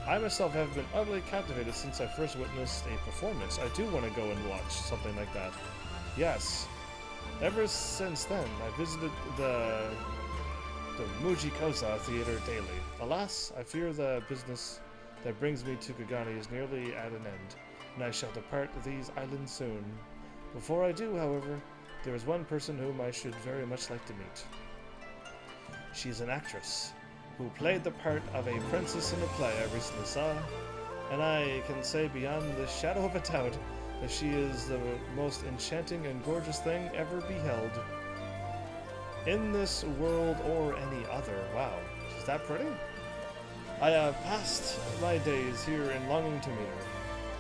Speaker 1: I myself have been utterly captivated since I first witnessed a performance. I do want to go and watch something like that. Yes. Ever since then, I visited the Mujikosa Theater daily. Alas, I fear the business that brings me to Kugane is nearly at an end, and I shall depart these islands soon. Before I do, however, there is one person whom I should very much like to meet. She's an actress who played the part of a princess in a play I recently saw, and I can say beyond the shadow of a doubt that she is the most enchanting and gorgeous thing ever beheld in this world or any other. Wow, is that pretty? I have passed my days here in longing to meet her.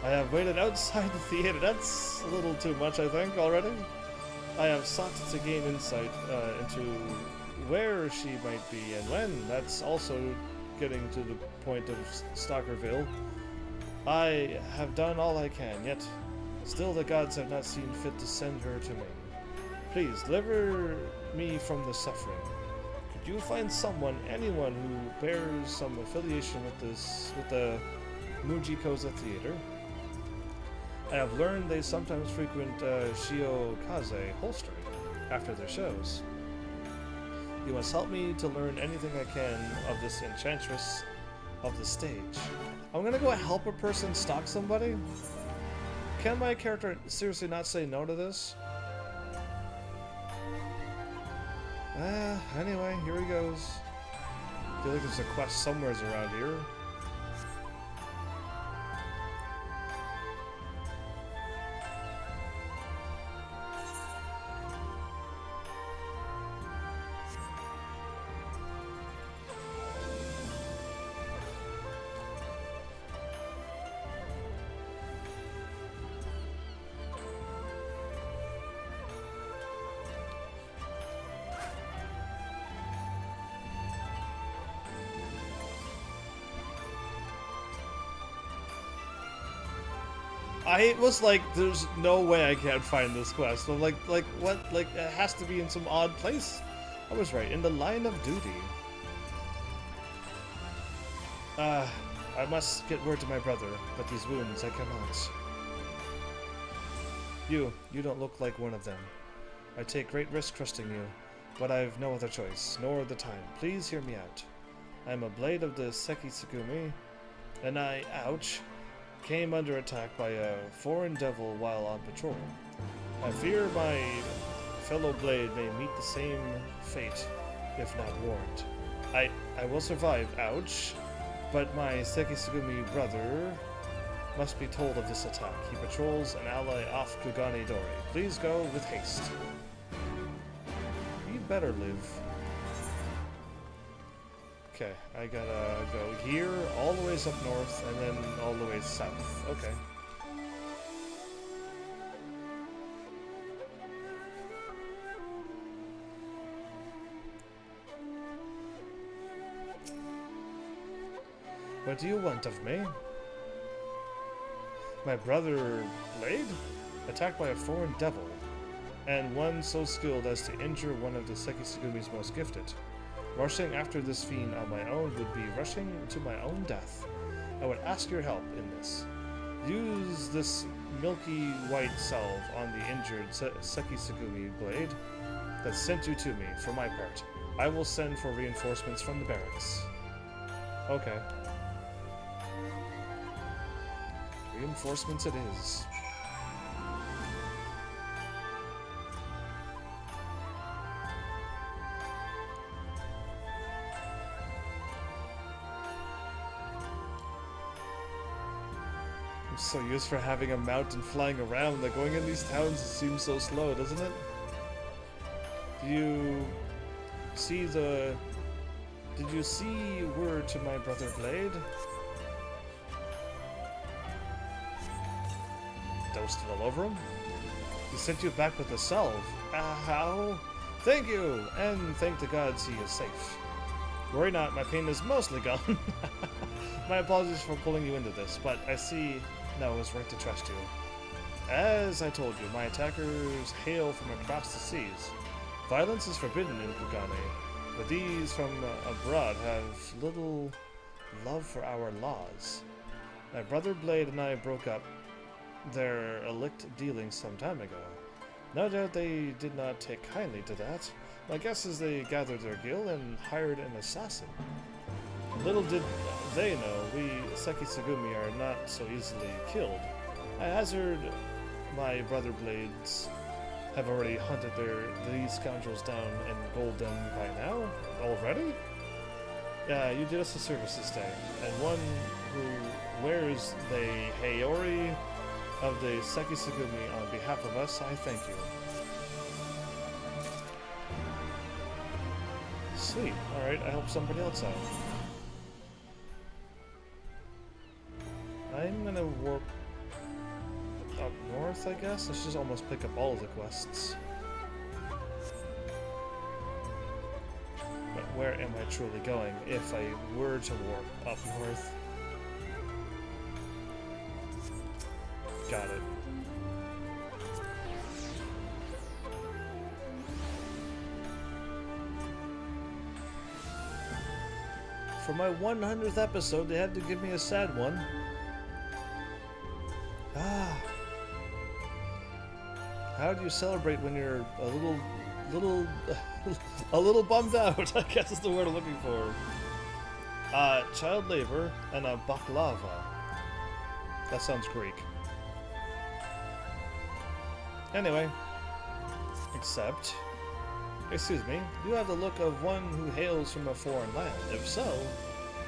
Speaker 1: I have waited outside the theater. That's a little too much, I think, already. I have sought to gain insight into where she might be and when. That's also getting to the point of Stalkerville. I have done all I can, yet still the gods have not seen fit to send her to me. Please, deliver me from the suffering. Could you find anyone who bears some affiliation with the Mujikosa Theater? I have learned they sometimes frequent Shiokaze Holstery after their shows. You must help me to learn anything I can of this enchantress of the stage. I'm gonna go help a person stalk somebody? Can my character seriously not say no to this? Anyway, here he goes. I feel like there's a quest somewhere around here. I was like, there's no way I can't find this quest. So like what? Like, it has to be in some odd place. I was right, in the line of duty. I must get word to my brother, but these wounds I cannot. You don't look like one of them. I take great risk trusting you, but I've no other choice, nor the time. Please hear me out. I am a blade of the Seki Tsugumi, and I, ouch, came under attack by a foreign devil while on patrol. I fear my fellow blade may meet the same fate, if not warned. I will survive, ouch, but my Sekisugumi brother must be told of this attack. He patrols an ally off Kugane Dori. Please go with haste. You better live. Okay, I gotta go here, all the ways up north, and then all the way south. Okay. What do you want of me? My brother Blade? Attacked by a foreign devil, and one so skilled as to injure one of the Sekisugumi's most gifted. Rushing after this fiend on my own would be rushing to my own death. I would ask your help in this. Use this milky white salve on the injured Sekisugumi blade that sent you to me, for my part. I will send for reinforcements from the barracks. Okay. Reinforcements it is. so used for having a mount and flying around that going in these towns seems so slow, doesn't it? Do you see the... Did you see word to my brother Blade? Dosed it all over him? He sent you back with a salve. How? Thank you! And thank the gods he is safe. Worry not, my pain is mostly gone. My apologies for pulling you into this, but I see now it was right to trust you. As I told you, my attackers hail from across the seas. Violence is forbidden in Kugane, but these from abroad have little love for our laws. My brother Blade and I broke up their illicit dealings some time ago. No doubt they did not take kindly to that. My guess is they gathered their gil and hired an assassin. Little did they know, we Sekisugumi are not so easily killed. I hazard my brother Blades have already hunted these scoundrels down and gold them by now? Already? Yeah, you did us a service this day, and one who wears the Heiori of the Sekisugumi on behalf of us, I thank you. Sweet. Alright, I helped somebody else out. I'm gonna warp up north, I guess? Let's just almost pick up all of the quests. But where am I truly going if I were to warp up north? Got it. For my 100th episode, they had to give me a sad one. How do you celebrate when you're a little bummed out? I guess is the word I'm looking for. Child labor and a baklava. That sounds Greek. Anyway, except, excuse me, you have the look of one who hails from a foreign land. If so,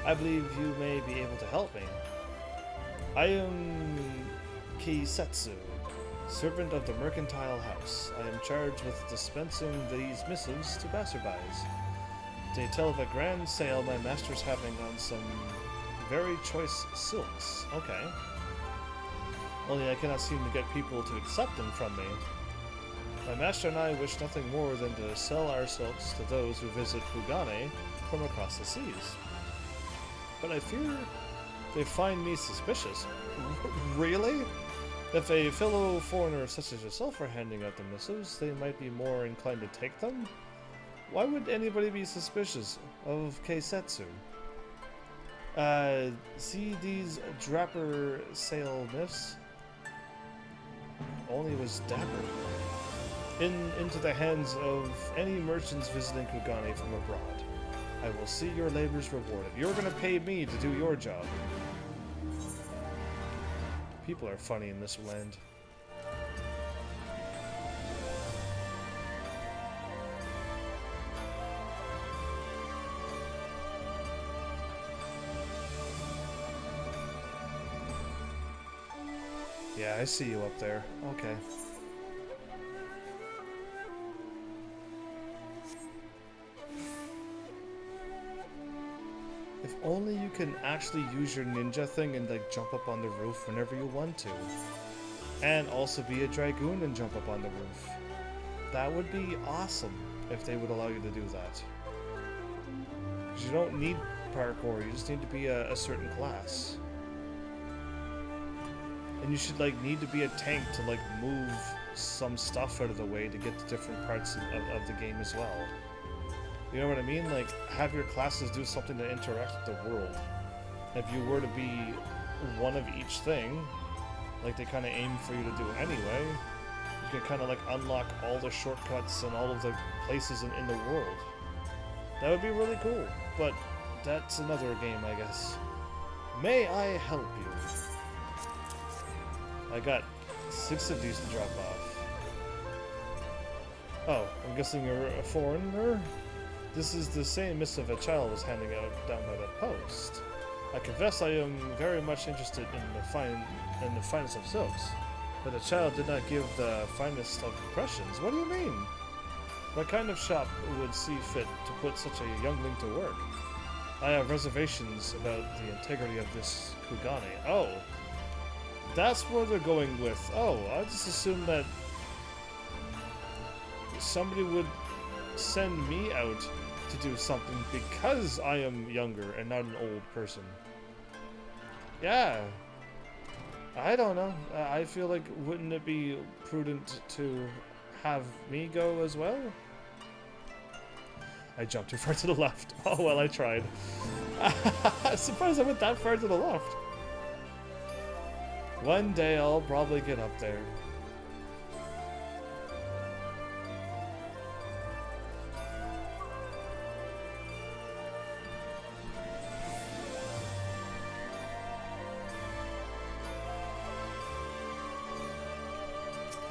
Speaker 1: I believe you may be able to help me. I am Kisetsu, servant of the Mercantile House. I am charged with dispensing these missives to passerbys. They tell of a grand sale my master's having on some very choice silks. Okay. Only I cannot seem to get people to accept them from me. My master and I wish nothing more than to sell our silks to those who visit Kugane from across the seas. But I fear they find me suspicious. Really? If a fellow foreigner such as yourself were handing out the missives, they might be more inclined to take them? Why would anybody be suspicious of Keisetsu? See these Draper sale myths? Only was dapper. Into the hands of any merchants visiting Kugane from abroad. I will see your labors rewarded. You're gonna pay me to do your job. People are funny in this land. Yeah, I see you up there. Okay. If only you can actually use your ninja thing and like jump up on the roof whenever you want to. And also be a dragoon and jump up on the roof. That would be awesome if they would allow you to do that. Because you don't need parkour, you just need to be a certain class. And you should like need to be a tank to like move some stuff out of the way to get to different parts of the game as well. You know what I mean? Like, have your classes do something to interact with the world. If you were to be one of each thing, like they kind of aim for you to do anyway, you can kind of like unlock all the shortcuts and all of the places in the world. That would be really cool, but that's another game, I guess. May I help you? I got 6 of these to drop off. Oh, I'm guessing you're a foreigner? This is the same missive a child was handing out down by that post. I confess I am very much interested in the finest of silks, but the child did not give the finest of impressions. What do you mean? What kind of shop would see fit to put such a youngling to work? I have reservations about the integrity of this Kugane. Oh, that's where they're going with. Oh, I just assumed that somebody would send me out to do something because I am younger and not an old person. Yeah. I don't know. I feel like, wouldn't it be prudent to have me go as well? I jumped too far to the left. Oh, well, I tried. I'm surprised I went that far to the left. One day I'll probably get up there.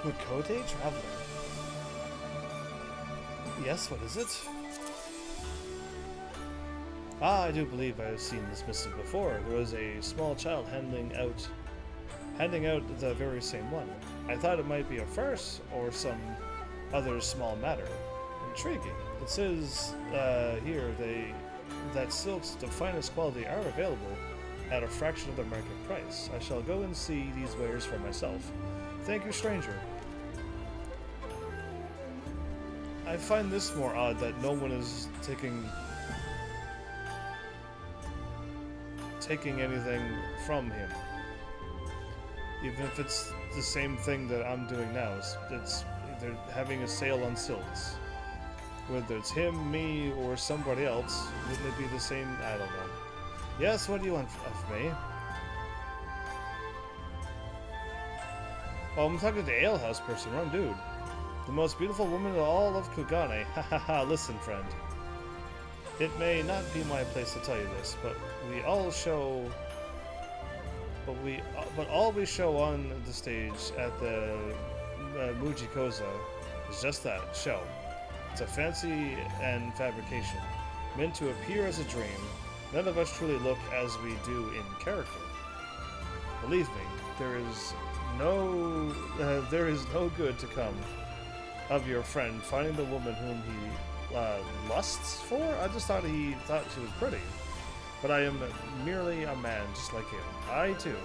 Speaker 1: Lakota Traveler. Yes, what is it? Ah, I do believe I have seen this missive before. There was a small child handing out the very same one. I thought it might be a farce or some other small matter. Intriguing. It says here that silks of the finest quality are available at a fraction of the market price. I shall go and see these wares for myself. Thank you, stranger. I find this more odd that no one is taking anything from him. Even if it's the same thing that I'm doing now. They're having a sale on silks. Whether it's him, me, or somebody else, wouldn't it be the same? I don't know. Yes, what do you want of me? Oh, I'm talking to the alehouse person, wrong dude. The most beautiful woman in all of Kugane. Ha ha ha, listen, friend. It may not be my place to tell you this, but all we show on the stage at the Mujikoza is just that, show. It's a fancy and fabrication, meant to appear as a dream. None of us truly look as we do in character. Believe me, there is no good to come of your friend finding the woman whom he lusts for? I just thought he thought she was pretty. But I am merely a man just like him. I, too,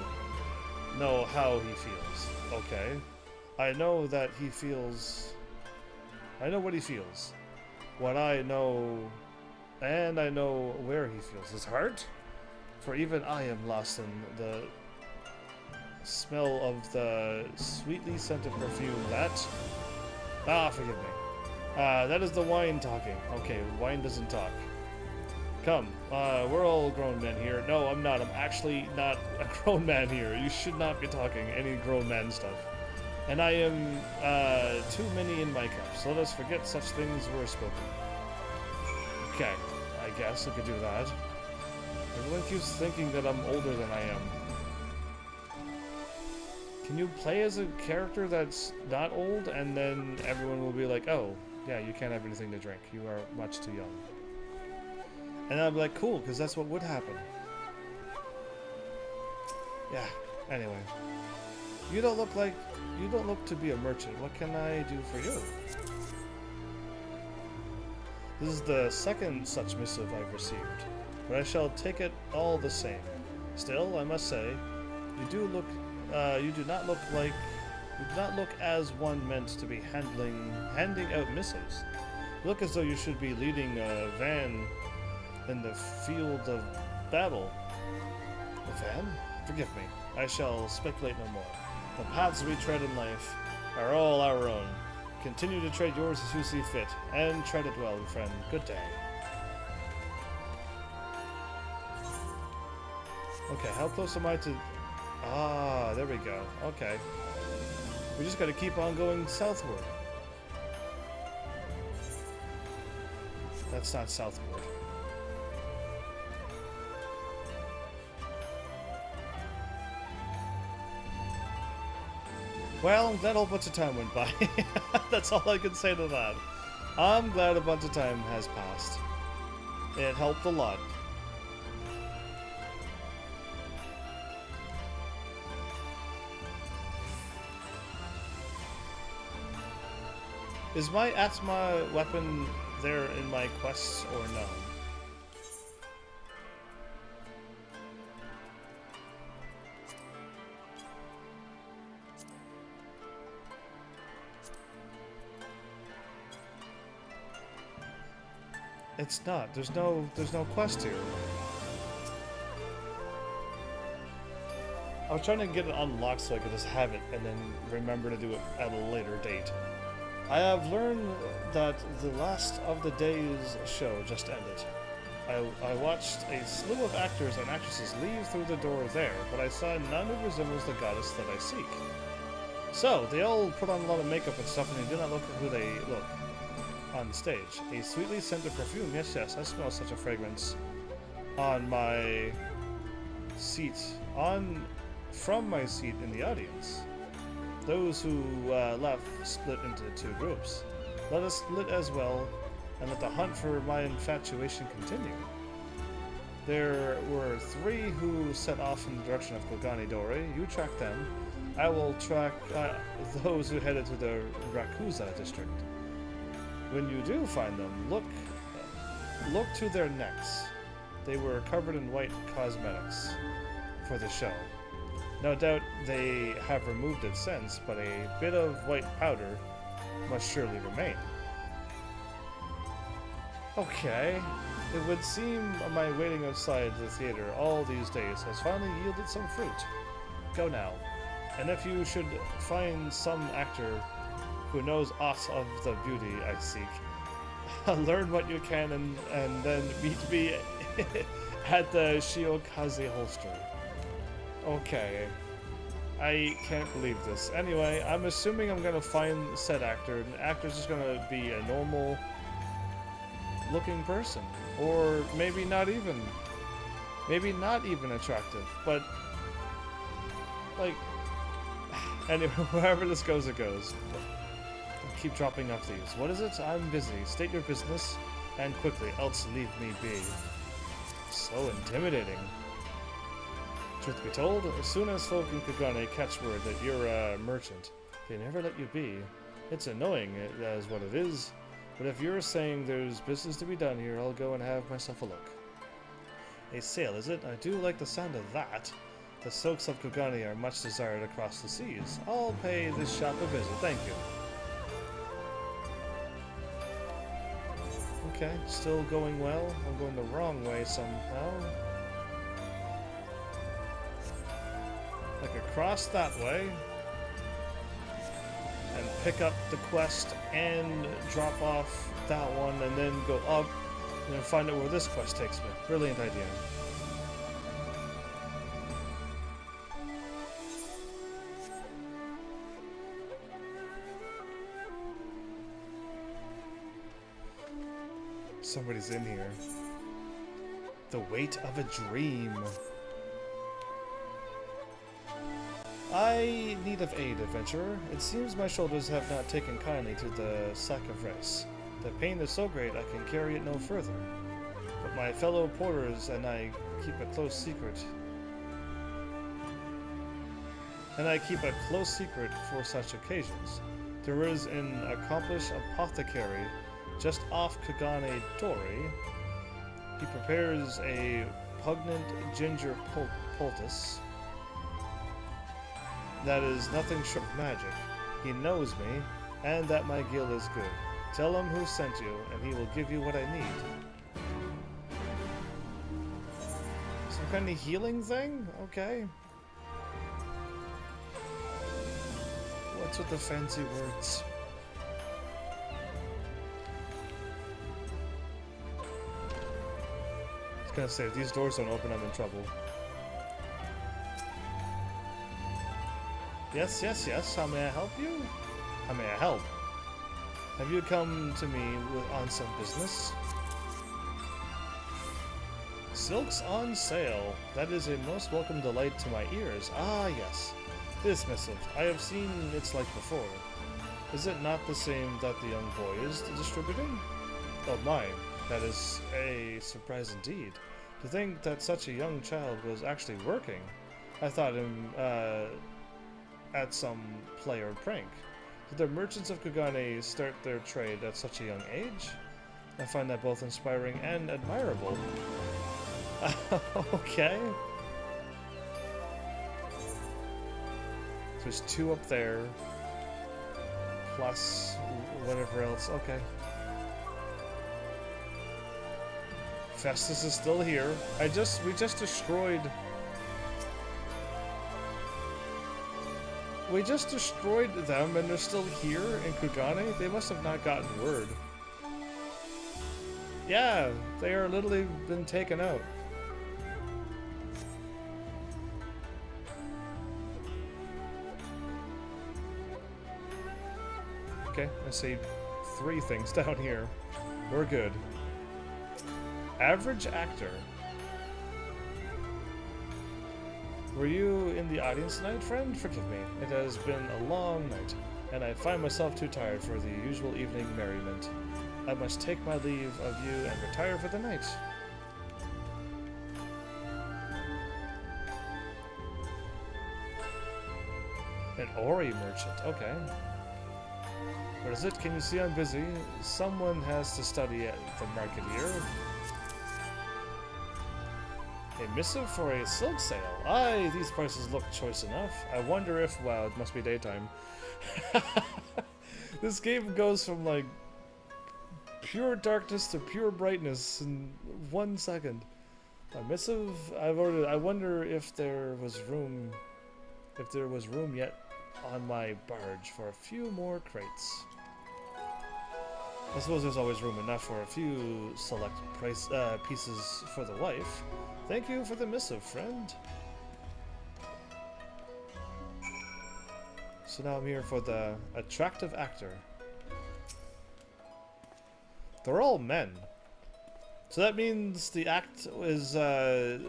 Speaker 1: know how he feels. Okay. I know that he feels... I know what he feels. What I know... And I know where he feels. His heart? For even I am lost in the smell of the sweetly scented perfume that... Ah, forgive me. That is the wine talking. Okay, wine doesn't talk. Come, we're all grown men here. No, I'm not. I'm actually not a grown man here. You should not be talking any grown man stuff. And I am, too many in my cup, so let us forget such things were spoken. Okay, I guess I could do that. Everyone keeps thinking that I'm older than I am. Can you play as a character that's not old, and then everyone will be like, oh, yeah, you can't have anything to drink. You are much too young. And I'm like, cool, because that's what would happen. Yeah, anyway. You don't look to be a merchant. What can I do for you? This is the second such missive I've received, but I shall take it all the same. Still, I must say, you do not look as one meant to be handing out missives. You look as though you should be leading a van in the field of battle. A van? Forgive me. I shall speculate no more. The paths we tread in life are all our own. Continue to tread yours as you see fit, and tread it well, friend. Good day. Okay, how close am I to... Ah, there we go. Okay. We just gotta keep on going southward. That's not southward. Well, I'm glad a whole bunch of time went by. That's all I can say to that. I'm glad a bunch of time has passed. It helped a lot. Is my Atma weapon there in my quests or no? It's not. There's no quest here. I was trying to get it unlocked so I could just have it and then remember to do it at a later date. I have learned that the last of the day's show just ended. I watched a slew of actors and actresses leave through the door there, but I saw none who resembles the goddess that I seek. So, they all put on a lot of makeup and stuff, and they do not look who they look on stage. A sweetly scented perfume, yes, I smell such a fragrance on my seat, from my seat in the audience. Those who left split into two groups. Let us split as well, and let the hunt for my infatuation continue. There were 3 who set off in the direction of Kogani Dore. You track them. I will track those who headed to the Rakuza district. When you do find them, look to their necks. They were covered in white cosmetics for the show. No doubt they have removed it since, but a bit of white powder must surely remain. Okay. It would seem my waiting outside the theater all these days has finally yielded some fruit. Go now. And if you should find some actor who knows aught of the beauty I seek, learn what you can and then meet me at the Shiokaze holster. Okay. I can't believe this. Anyway, I'm assuming I'm gonna find said actor, and the actor's just gonna be a normal looking person. Or maybe not even. Maybe not even attractive, but like anyway, wherever this goes, it goes. I'll keep dropping off these. What is it? I'm busy. State your business, and quickly, else leave me be. So intimidating. Truth be told, as soon as folk in Kogane catch word that you're a merchant, they never let you be. It's annoying, as what it is, but if you're saying there's business to be done here, I'll go and have myself a look. A sale, is it? I do like the sound of that. The silks of Kogane are much desired across the seas. I'll pay this shop a visit, thank you. Okay, still going well. I'm going the wrong way somehow. Like across that way. And pick up the quest and drop off that one and then go up and then find out where this quest takes me. Brilliant idea. Somebody's in here. The weight of a dream. I need of aid, adventurer. It seems my shoulders have not taken kindly to the sack of rice. The pain is so great I can carry it no further. But my fellow porters and I keep a close secret. For such occasions. There is an accomplished apothecary just off Kogane Dori. He prepares a pungent ginger poultice that is nothing short of magic. He knows me, and that my guild is good. Tell him who sent you, and he will give you what I need. Some kind of healing thing? Okay. What's with the fancy words? I was gonna say, if these doors don't open, I'm in trouble. Yes, yes, yes. How may I help you? How may I help? Have you come to me on some business? Silks on sale. That is a most welcome delight to my ears. Ah, yes. This missive. I have seen its like before. Is it not the same that the young boy is distributing? Oh my, that is a surprise indeed. To think that such a young child was actually working. I thought him, at some play or prank. Did the merchants of Kugane start their trade at such a young age? I find that both inspiring and admirable. Okay. There's 2 up there. Plus whatever else. Okay. Festus is still here. We just destroyed... We just destroyed them and they're still here in Kugane? They must have not gotten word. Yeah, they are literally been taken out. Okay, I see 3 things down here. We're good. Average actor. Were you in the audience tonight, friend? Forgive me. It has been a long night, and I find myself too tired for the usual evening merriment. I must take my leave of you and retire for the night. An Ori merchant, okay. What is it? Can you see I'm busy? Someone has to study at the market here. A missive for a silk sale. Aye, these prices look choice enough. I wonder if... Wow, it must be daytime. This game goes from, like, pure darkness to pure brightness in 1 second. A missive I've ordered. I wonder if there was room... If there was room yet on my barge for a few more crates. I suppose there's always room enough for a few select pieces for the wife. Thank you for the missive, friend. So now I'm here for the attractive actor. They're all men. So that means the act is a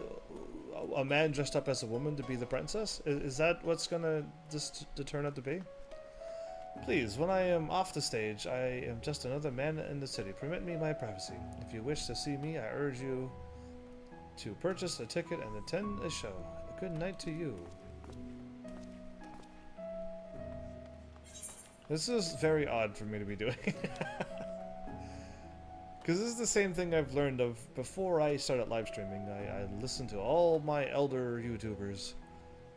Speaker 1: man dressed up as a woman to be the princess? Is that what's gonna to turn out to be? Please, when I am off the stage, I am just another man in the city. Permit me my privacy. If you wish to see me, I urge you to purchase a ticket and attend a show. A good night to you. This is very odd for me to be doing. Because this is the same thing I've learned of before I started live streaming. I listened to all my elder YouTubers.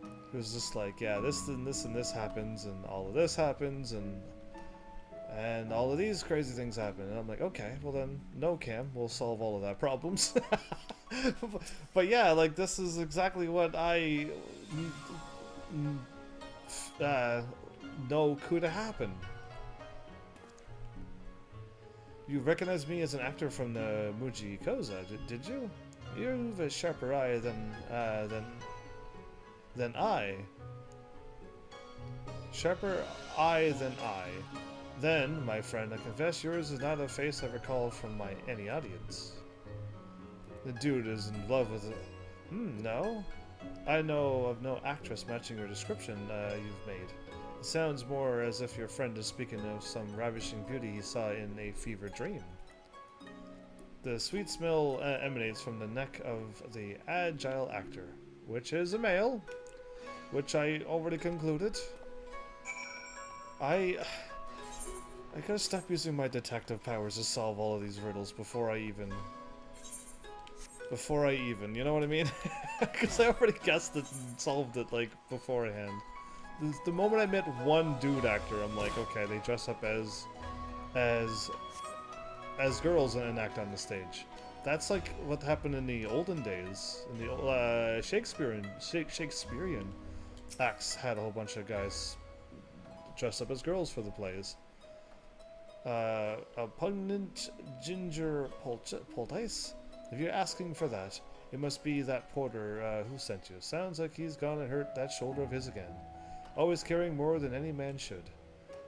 Speaker 1: It was just like, yeah, this and this and this happens, and all of this happens, and all of these crazy things happen. And I'm like, okay, well then, no cam, we'll solve all of that problems. But yeah, like, this is exactly what I know could happen. You recognize me as an actor from the Muji Koza, did you? You've a sharper eye than I. Sharper eye than I. Then, my friend, I confess yours is not a face I recall from any audience. The dude is in love with it. No? I know of no actress matching your description you've made. It sounds more as if your friend is speaking of some ravishing beauty he saw in a fever dream. The sweet smell emanates from the neck of the agile actor, which is a male, which I already concluded. I gotta stop using my detective powers to solve all of these riddles before I even, you know what I mean? Because I already guessed it and solved it, like, beforehand. The moment I met one dude actor, I'm like, okay, they dress up as girls and act on the stage. That's like what happened in the olden days. In the Shakespearean acts had a whole bunch of guys dressed up as girls for the plays. A pungent ginger poultice? If you're asking for that, it must be that porter who sent you. Sounds like he's gone and hurt that shoulder of his again. Always carrying more than any man should.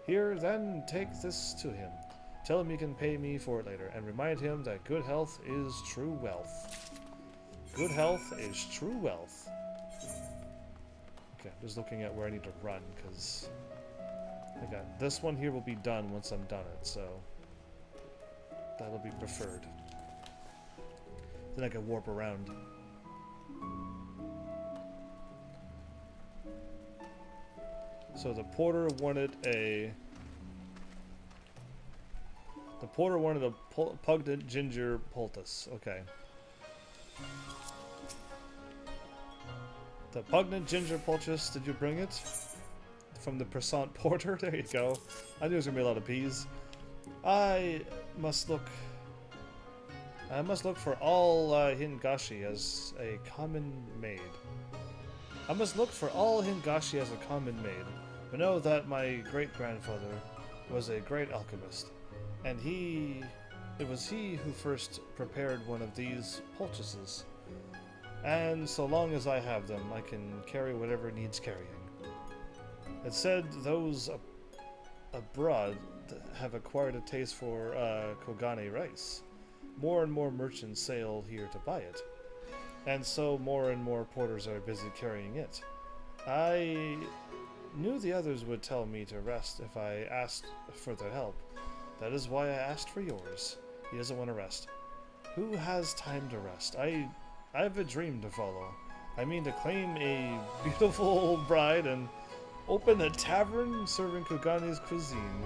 Speaker 1: Here, then, take this to him. Tell him you can pay me for it later, and remind him that good health is true wealth. Good health is true wealth. Okay, I'm just looking at where I need to run, because I got this one here will be done once I'm done it, so that'll be preferred. Then I can warp around. So the porter wanted a The porter wanted a pungent ginger poultice. Okay. The pungent ginger poultice, did you bring it? From the Prasant porter? There you go. I knew there was going to be a lot of peas. I must look for all Hingashi as a common maid. I must look for all Hingashi as a common maid. I know that my great-grandfather was a great alchemist, and it was he who first prepared one of these poultices. And so long as I have them, I can carry whatever needs carrying. It said those abroad have acquired a taste for Kogane rice. More and more merchants sail here to buy it, and so more and more porters are busy carrying it. I knew the others would tell me to rest if I asked for their help. That is why I asked for yours. He doesn't want to rest. Who has time to rest? I have a dream to follow. I mean to claim a beautiful bride and open a tavern serving Kogane's cuisine.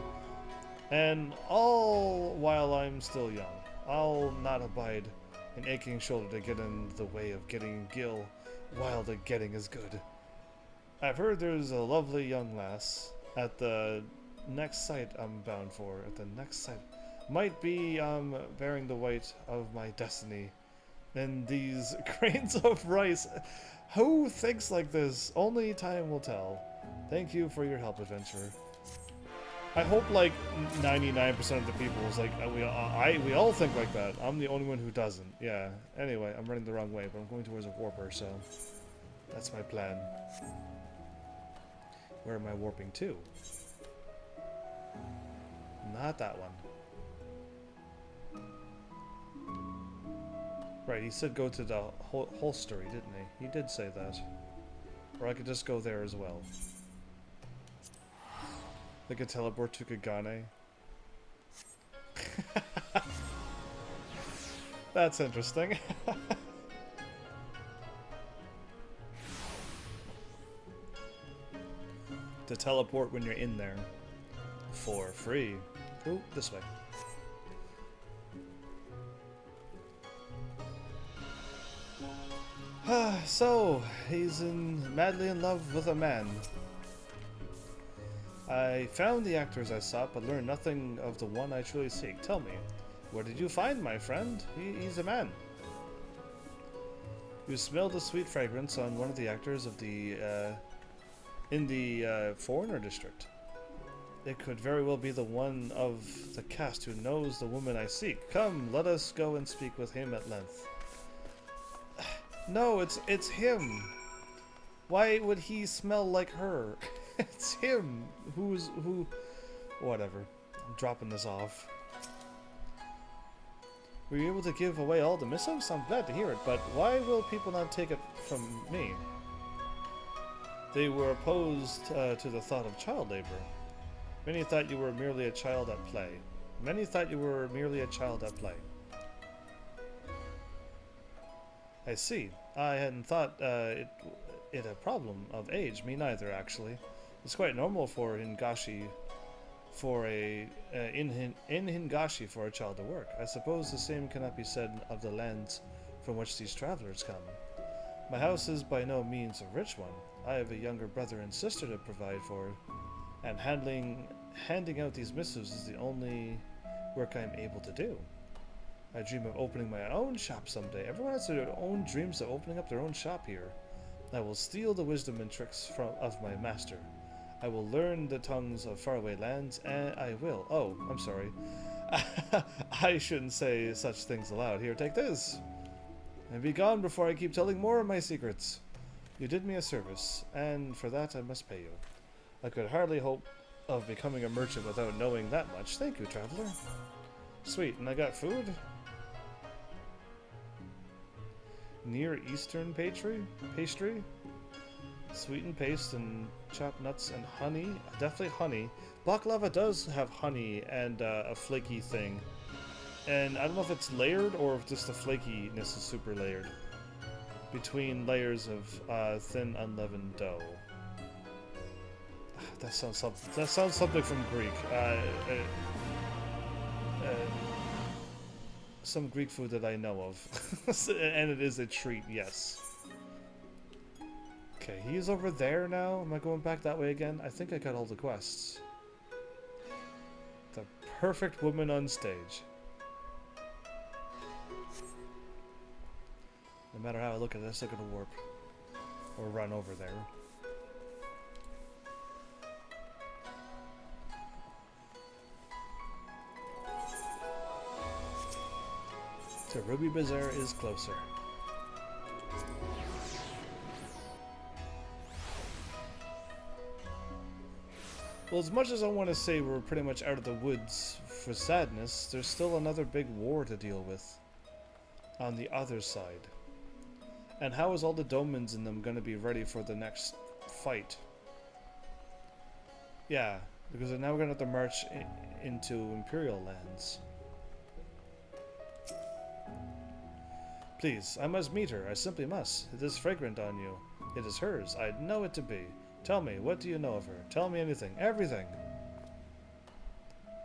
Speaker 1: And all while I'm still young. I'll not abide an aching shoulder to get in the way of getting Gil while the getting is good. I've heard there's a lovely young lass at the next site I'm bound for. At the next site. Might be bearing the weight of my destiny. And these grains of rice. Who thinks like this? Only time will tell. Thank you for your help, adventurer. I hope like 99% of the people is like we all think like that. I'm the only one who doesn't. Yeah. Anyway, I'm running the wrong way, but I'm going towards a warper, so that's my plan. Where am I warping to? Not that one. Right, he said go to the holstery, didn't he? He did say that. Or I could just go there as well. They could teleport to Kagane. That's interesting. To teleport when you're in there. For free. Ooh, this way. So, he's madly in love with a man. I found the actors I sought, but learned nothing of the one I truly seek. Tell me, where did you find my friend? He's a man. You smelled the sweet fragrance on one of the actors of in the foreigner district. It could very well be the one of the cast who knows the woman I seek. Come, let us go and speak with him at length. No, it's him. Why would he smell like her? It's him. Who? Whatever. I'm dropping this off. Were you able to give away all the missives? I'm glad to hear it, but why will people not take it from me? They were opposed to the thought of child labor. Many thought you were merely a child at play. Many thought you were merely a child at play. I see. I hadn't thought it a problem of age. Me neither, actually. It's quite normal for Hingashi for in Hingashi for a child to work. I suppose the same cannot be said of the lands from which these travelers come. My house is by no means a rich one. I have a younger brother and sister to provide for, and handing out these missives is the only work I am able to do. I dream of opening my own shop someday. Everyone has their own dreams of opening up their own shop here. I will steal the wisdom and tricks of my master. I will learn the tongues of faraway lands, and I will. Oh, I'm sorry. I shouldn't say such things aloud. Here, take this. And be gone before I keep telling more of my secrets. You did me a service, and for that I must pay you. I could hardly hope of becoming a merchant without knowing that much. Thank you, traveler. Sweet, and I got food? Near Eastern pastry? Sweetened paste and chopped nuts and honey. Definitely honey. Baklava does have honey and a flaky thing. And I don't know if it's layered or if just the flakiness is super layered. Between layers of thin unleavened dough. That sounds something from Greek. some Greek food that I know of. And it is a treat, yes. Okay, he's over there now. Am I going back that way again? I think I got all the quests. The perfect woman on stage. No matter how I look at this, I'm gonna warp. Or run over there. So Ruby Bazaar is closer. Well, as much as I want to say we're pretty much out of the woods for sadness, there's still another big war to deal with on the other side. And how is all the Domans in them going to be ready for the next fight? Yeah, because now we're going to have to march into Imperial lands. Please, I must meet her. I simply must. It is fragrant on you. It is hers. I know it to be. Tell me, what do you know of her? Tell me anything. Everything.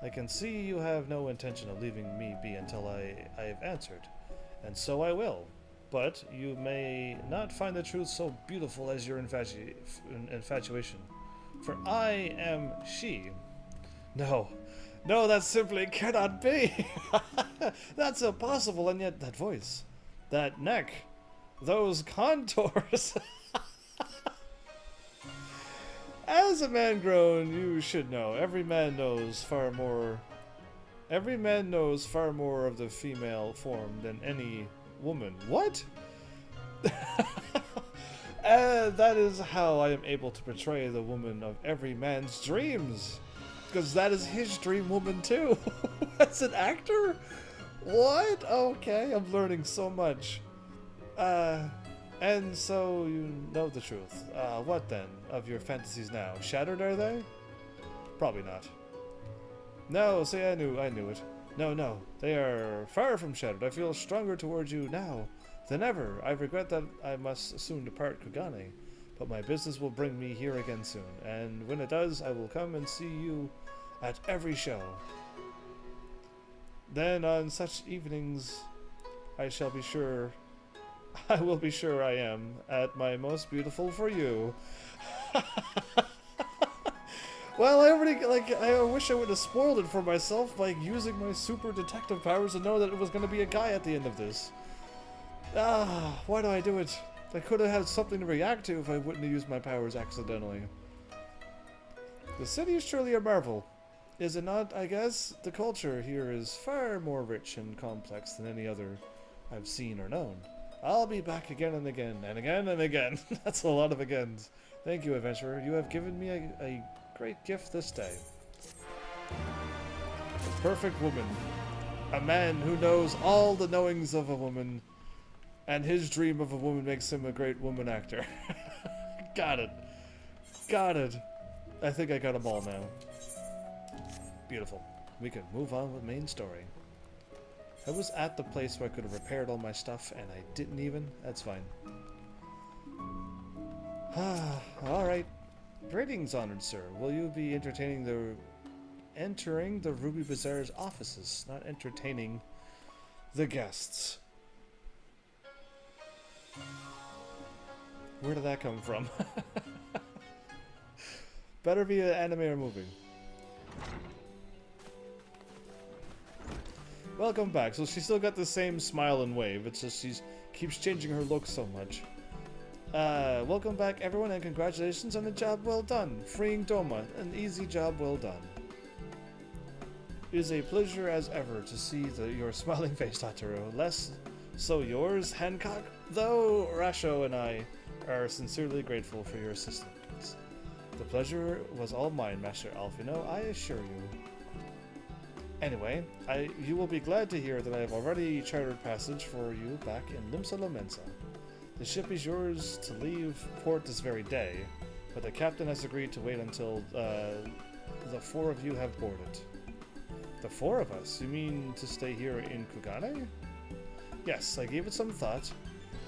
Speaker 1: I can see you have no intention of leaving me be until I have answered. And so I will. But you may not find the truth so beautiful as your infatuation. For I am she. No. No, that simply cannot be. That's impossible, and yet that voice. That neck. Those contours. As a man grown, you should know. Every man knows far more of the female form than any woman. What? That is how I am able to portray the woman of every man's dreams. Because that is his dream woman too. As an actor? What? Okay, I'm learning so much. And so you know the truth. What then of your fantasies now? Shattered, are they? Probably not. No, see, I knew it. No, they are far from shattered. I feel stronger towards you now than ever. I regret that I must soon depart Kugane, but my business will bring me here again soon, and when it does, I will come and see you at every show. Then on such evenings, I will be sure I am at my most beautiful for you. Well, I wish I would have spoiled it for myself by using my super detective powers to know that it was going to be a guy at the end of this. Why do I do it? I could have had something to react to if I wouldn't have used my powers accidentally. The city is truly a marvel. Is it not, I guess? The culture here is far more rich and complex than any other I've seen or known. I'll be back again and again, and again and again. That's a lot of agains. Thank you, adventurer. You have given me a great gift this day. The perfect woman. A man who knows all the knowings of a woman, and his dream of a woman makes him a great woman actor. Got it. Got it. I think I got them all now. Beautiful. We can move on with main story. I was at the place where I could have repaired all my stuff, and I didn't even. That's fine. Alright. Greetings, honored sir. Will you be entering the Ruby Bazaar's offices, not entertaining the guests? Where did that come from? Better be an anime or movie. Welcome back. So she still got the same smile and wave. It's just she keeps changing her look so much. Welcome back, everyone, and congratulations on a job well done. Freeing Doma. An easy job well done. It is a pleasure as ever to see your smiling face, Tataru. Less so yours, Hancock, though Rasho and I are sincerely grateful for your assistance. The pleasure was all mine, Master Alfino, I assure you. Anyway, you will be glad to hear that I have already chartered passage for you back in Limsa Lomensa. The ship is yours to leave port this very day, but the captain has agreed to wait until the four of you have boarded. The four of us? You mean to stay here in Kugane? Yes, I gave it some thought,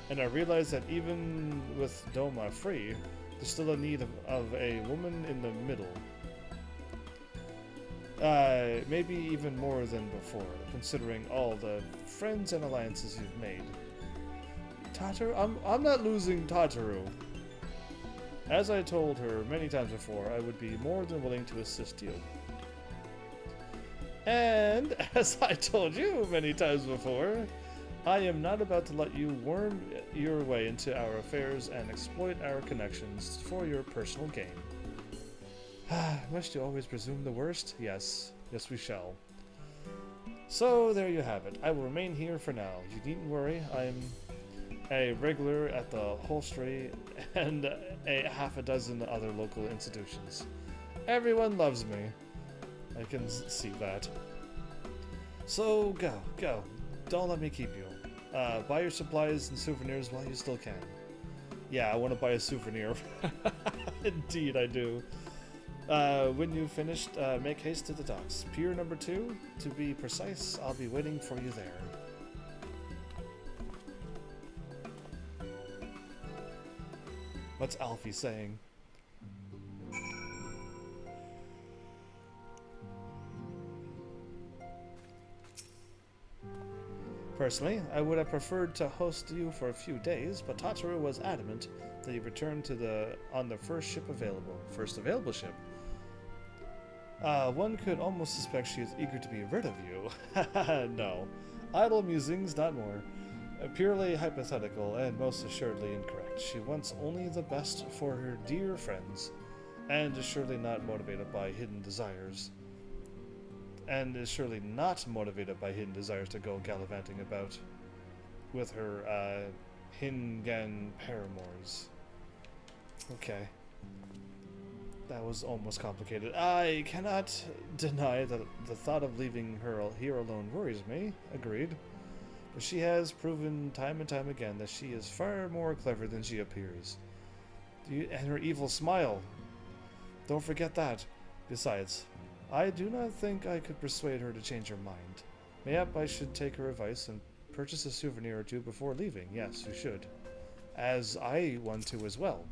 Speaker 1: and I realized that even with Doma free, there's still a need of a woman in the middle. Maybe even more than before, considering all the friends and alliances you've made. Tataru? I'm not losing Tataru. As I told her many times before, I would be more than willing to assist you. And, as I told you many times before, I am not about to let you worm your way into our affairs and exploit our connections for your personal gain. Must you always presume the worst? Yes. Yes, we shall. So, there you have it. I will remain here for now. You needn't worry. I'm a regular at the Holstery and a half a dozen other local institutions. Everyone loves me. I can see that. So, go. Don't let me keep you. Buy your supplies and souvenirs while you still can. Yeah, I want to buy a souvenir. Indeed, I do. When you've finished, make haste to the docks. Pier number 2, to be precise. I'll be waiting for you there. What's Alfie saying? Personally, I would have preferred to host you for a few days, but Tataru was adamant that you return on the first ship available. First available ship. One could almost suspect she is eager to be rid of you. No. Idle musings, not more. Purely hypothetical and most assuredly incorrect. She wants only the best for her dear friends, and is surely not motivated by hidden desires. To go gallivanting about with her Hingan paramours. Okay. That was almost complicated. I cannot deny that the thought of leaving her here alone worries me. Agreed. But she has proven time and time again that she is far more clever than she appears. And her evil smile. Don't forget that. Besides, I do not think I could persuade her to change her mind. Mayhap I should take her advice and purchase a souvenir or two before leaving. Yes, you should. As I want to as well.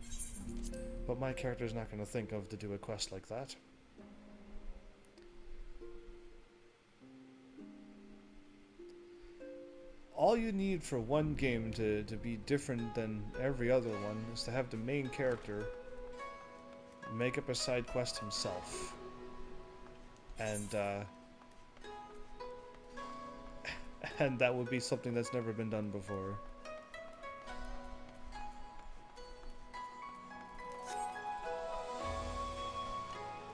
Speaker 1: But my character's not going to think of to do a quest like that. All you need for one game to be different than every other one is to have the main character make up a side quest himself. And that would be something that's never been done before.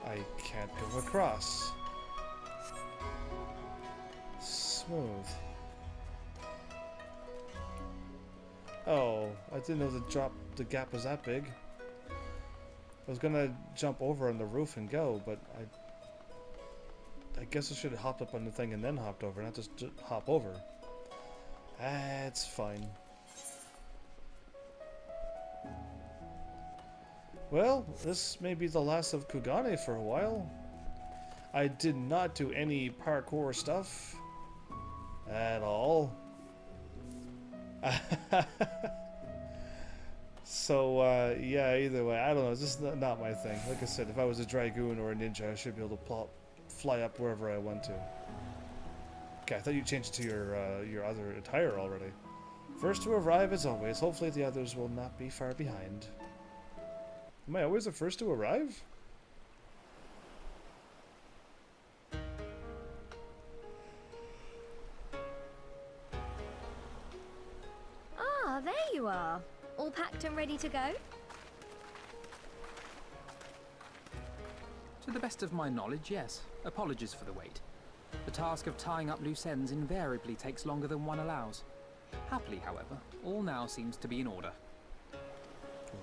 Speaker 1: I can't go across. Smooth. Oh, I didn't know the gap was that big. I was gonna jump over on the roof and go, but I guess I should have hopped up on the thing and then hopped over, not just hop over. That's fine. Well, this may be the last of Kugane for a while. I did not do any parkour stuff at all. So, yeah, either way, I don't know, it's just not my thing. Like I said, if I was a Dragoon or a ninja, I should be able to fly up wherever I want to. Okay, I thought you changed it to your other attire already. First to arrive as always. Hopefully the others will not be far behind. Am I always the first to arrive?
Speaker 14: Ah, there you are. All packed and ready to go?
Speaker 6: To the best of my knowledge, yes. Apologies for the wait. The task of tying up loose ends invariably takes longer than one allows. Happily, however, all now seems to be in order.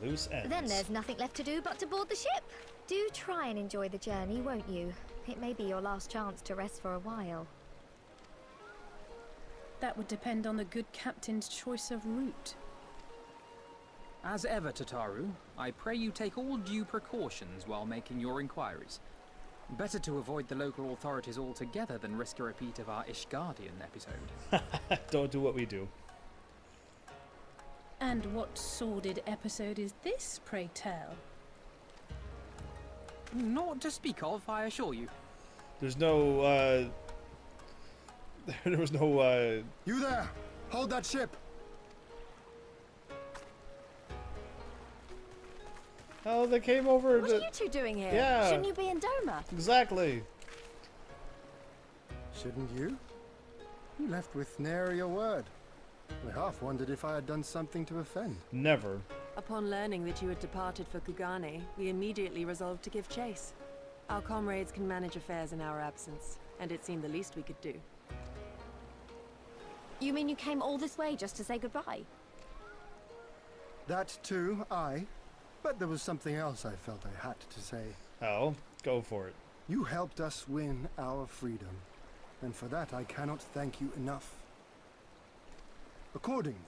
Speaker 1: Loose ends.
Speaker 14: Then there's nothing left to do but to board the ship. Do try and enjoy the journey, won't you? It may be your last chance to rest for a while.
Speaker 2: That would depend on the good captain's choice of route.
Speaker 6: As ever, Tataru, I pray you take all due precautions while making your inquiries. Better to avoid the local authorities altogether than risk a repeat of our Ishgardian episode.
Speaker 1: Don't do what we do.
Speaker 2: And what sordid episode is this, pray tell?
Speaker 6: Naught to speak of, I assure you.
Speaker 1: There's no, there was no,
Speaker 4: You there! Hold that ship!
Speaker 1: Oh, they came over
Speaker 7: What are you two doing here?
Speaker 1: Yeah.
Speaker 7: Shouldn't you be in Doma?
Speaker 1: Exactly.
Speaker 4: Shouldn't you? You left with nary a word. I half wondered if I had done something to offend.
Speaker 1: Never.
Speaker 15: Upon learning that you had departed for Kugane, we immediately resolved to give chase. Our comrades can manage affairs in our absence, and it seemed the least we could do.
Speaker 7: You mean you came all this way just to say goodbye?
Speaker 4: That too, aye. But there was something else I felt I had to say.
Speaker 1: Oh, go for it.
Speaker 4: You helped us win our freedom, and for that I cannot thank you enough. Accordingly,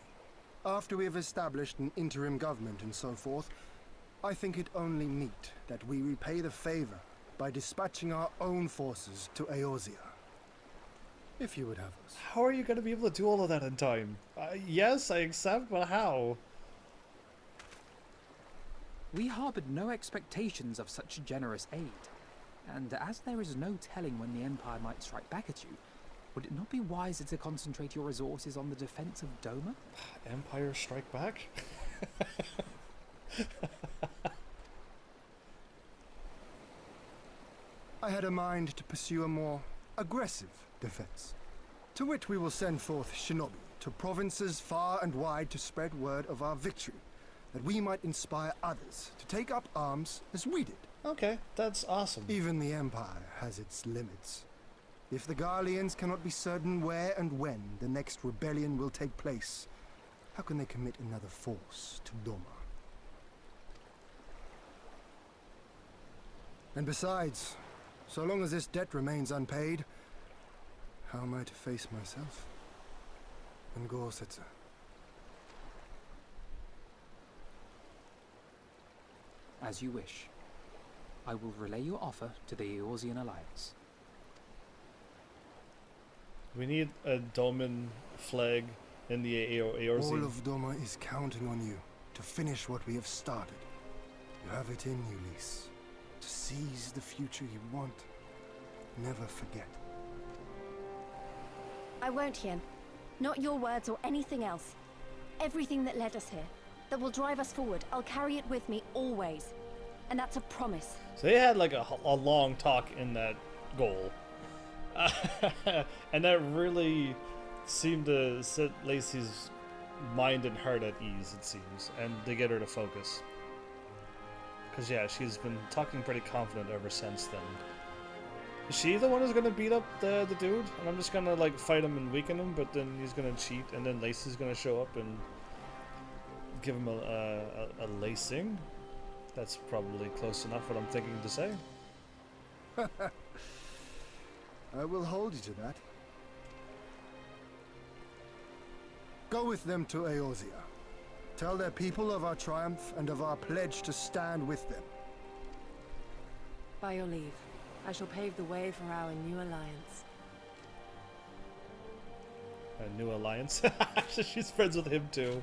Speaker 4: after we have established an interim government and so forth, I think it only meet that we repay the favor by dispatching our own forces to Eorzea. If you would have us.
Speaker 1: How are you going to be able to do all of that in time? Yes, I accept, but how?
Speaker 6: We harbored no expectations of such generous aid, and as there is no telling when the Empire might strike back at you, would it not be wiser to concentrate your resources on the defense of Doma?
Speaker 1: Empire strike back?
Speaker 4: I had a mind to pursue a more aggressive defense, to which we will send forth shinobi to provinces far and wide to spread word of our victory, that we might inspire others to take up arms as we did.
Speaker 1: Okay, that's awesome.
Speaker 4: Even the Empire has its limits. If the Garleans cannot be certain where and when the next rebellion will take place, how can they commit another force to Doma? And besides, so long as this debt remains unpaid, how am I to face myself and Gorsetzer?
Speaker 6: As you wish. I will relay your offer to the Eorzean Alliance.
Speaker 1: We need a Doman flag in the Eorzea.
Speaker 4: All of Doma is counting on you to finish what we have started. You have it in you, Lys. To seize the future you want. Never forget.
Speaker 7: I won't, Hien. Not your words or anything else. Everything that led us here, that will drive us forward, I'll carry it with me always. And that's a promise.
Speaker 1: So they had like a long talk in that goal. And that really seemed to set Lacey's mind and heart at ease, it seems, and to get her to focus. Because, yeah, she's been talking pretty confident ever since then. Is she the one who's going to beat up the dude? And I'm just going to, like, fight him and weaken him, but then he's going to cheat, and then Lacey's going to show up and give him a lacing? That's probably close enough what I'm thinking to say.
Speaker 4: I will hold you to that. Go with them to Eorzea. Tell their people of our triumph and of our pledge to stand with them.
Speaker 15: By your leave, I shall pave the way for our new alliance.
Speaker 1: A new alliance? She's friends with him too.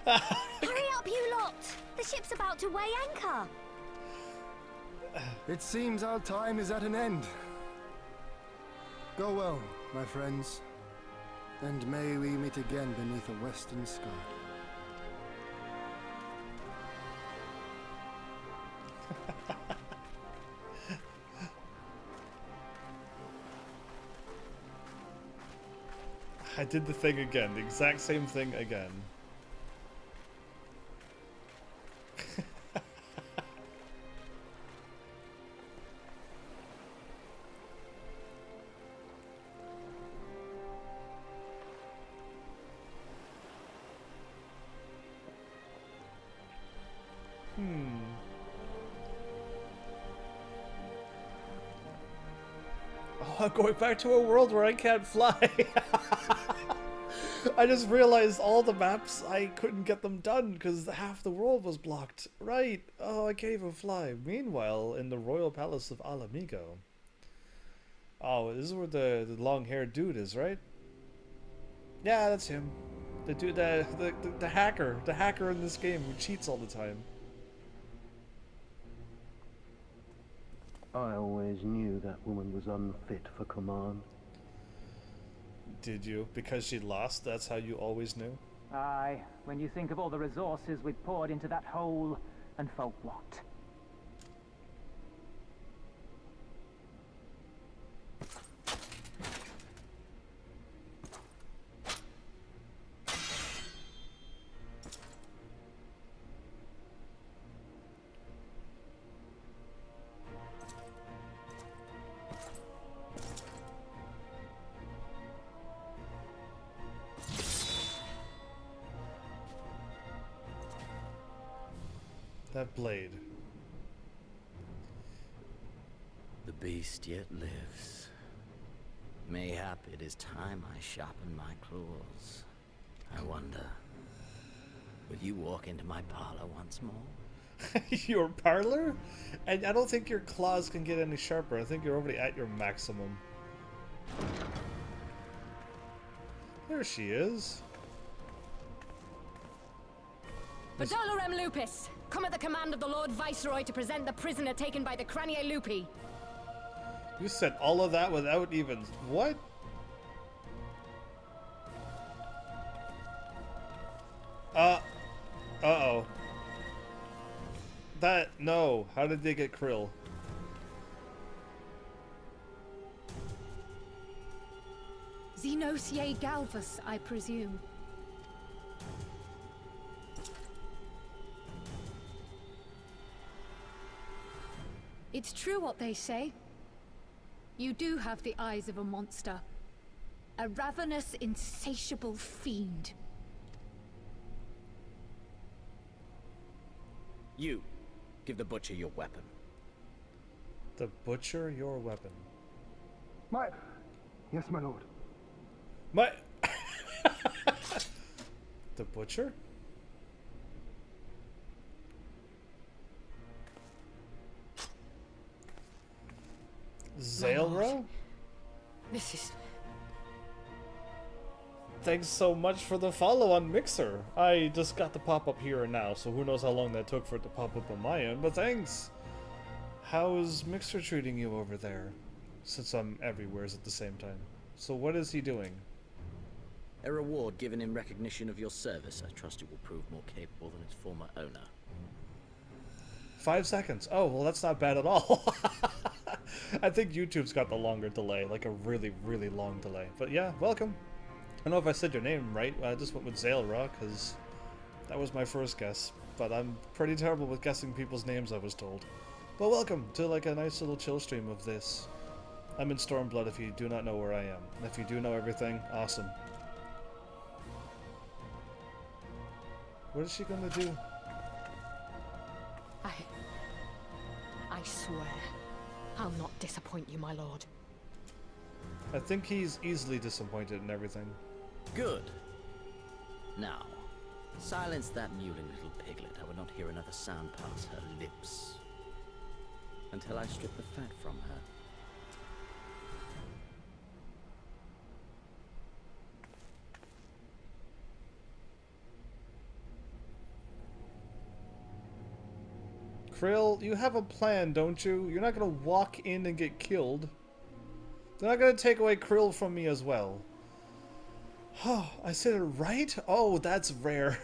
Speaker 14: Hurry up, you lot! The ship's about to weigh anchor!
Speaker 4: It seems our time is at an end. Go well, my friends, and may we meet again beneath a western sky.
Speaker 1: I did the thing again, the exact same thing again. Oh, I'm going back to a world where I can't fly. I just realized all the maps, I couldn't get them done because half the world was blocked. Right. Oh, I can't even fly. Meanwhile, in the royal palace of Alamigo. Oh, this is where the long-haired dude is, right? Yeah, that's him. The dude, the hacker. The hacker in this game who cheats all the time.
Speaker 10: I always knew that woman was unfit for command.
Speaker 1: Did you? Because she lost, that's how you always knew?
Speaker 9: Aye, when you think of all the resources we've poured into that hole, and folk what?
Speaker 1: That blade.
Speaker 16: The beast yet lives. Mayhap it is time I sharpen my claws. I wonder, will you walk into my parlor once more?
Speaker 1: Your parlor? And I don't think your claws can get any sharper. I think you're already at your maximum. There she is.
Speaker 2: Badolorem Lupus, come at the command of the Lord Viceroy to present the prisoner taken by the Cranie Lupi.
Speaker 1: You said all of that without even... What? Uh-oh. That... No. How did they get Krill?
Speaker 2: Xenosier Galvus, I presume. It's true what they say. You do have the eyes of a monster. A ravenous, insatiable fiend.
Speaker 16: You, give the butcher your weapon.
Speaker 1: The butcher your weapon.
Speaker 4: Yes, my lord.
Speaker 1: The butcher? Zaelra?
Speaker 2: This is...
Speaker 1: Thanks so much for the follow on Mixer. I just got the pop-up here and now, so who knows how long that took for it to pop up on my end, but thanks! How's Mixer treating you over there? Since I'm everywhere at the same time. So what is he doing?
Speaker 16: A reward given in recognition of your service. I trust it will prove more capable than its former owner.
Speaker 1: 5 seconds. Oh, well that's not bad at all. I think YouTube's got the longer delay, like a really, really long delay. But yeah, welcome. I don't know if I said your name right. I just went with Zaelra, because that was my first guess. But I'm pretty terrible with guessing people's names, I was told. But welcome to like a nice little chill stream of this. I'm in Stormblood if you do not know where I am. And if you do know everything, awesome. What is she gonna do?
Speaker 2: I swear, I'll not disappoint you, my lord.
Speaker 1: I think he's easily disappointed in everything.
Speaker 16: Good. Now, silence that mewling little piglet. I will not hear another sound pass her lips. Until I strip the fat from her.
Speaker 1: Krill, you have a plan, don't you? You're not gonna walk in and get killed. They're not gonna take away Krill from me as well. Oh, I said it right? Oh, that's rare.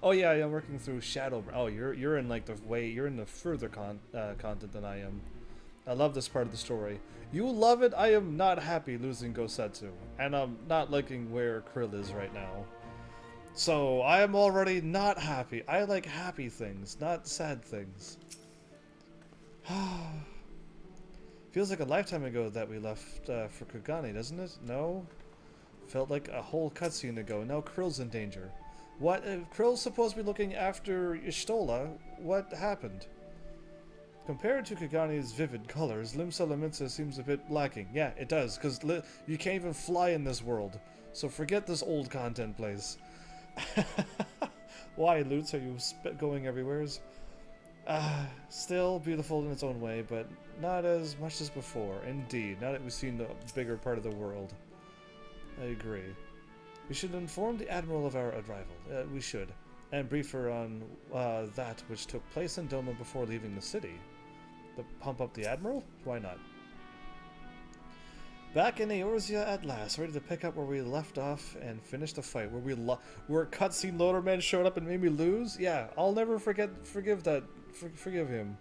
Speaker 1: Oh yeah, I'm working through Shadow. Oh, you're in like you're in the further content than I am. I love this part of the story. You love it? I am not happy losing Gosetsu. And I'm not liking where Krill is right now. So, I am already not happy. I like happy things, not sad things. Feels like a lifetime ago that we left for Kugane, doesn't it? No? Felt like a whole cutscene ago. Now Krill's in danger. What? If Krill's supposed to be looking after Y'shtola, what happened? Compared to Kagane's vivid colors, Limsa Lominsa seems a bit lacking. Yeah, it does, because you can't even fly in this world. So forget this old content place. Why, Lutz, are you going everywheres? Still beautiful in its own way, but not as much as before. Indeed, now that we've seen the bigger part of the world. I agree. We should inform the Admiral of our arrival. We should. And brief her on that which took place in Doma before leaving the city. To pump up the Admiral? Why not? Back in Eorzea at last, ready to pick up where we left off and finish the fight. Where cutscene loader man showed up and made me lose? Yeah, I'll never forgive him.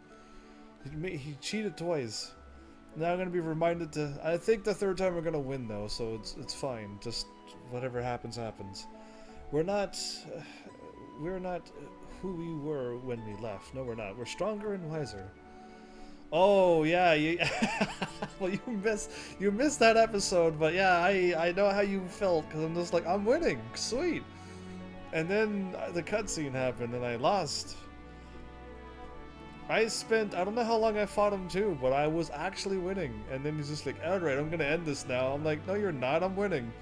Speaker 1: He cheated twice. Now I'm gonna be reminded to. I think the third time we're gonna win though, so it's fine. Just whatever happens, happens. We're not who we were when we left. No, we're not. We're stronger and wiser. Oh yeah, well you missed that episode, but yeah, I know how you felt because I'm just like I'm winning, sweet, and then the cutscene happened and I lost. I don't know how long I fought him too, but I was actually winning, and then he's just like, alright, I'm gonna end this now. I'm like, no you're not, I'm winning.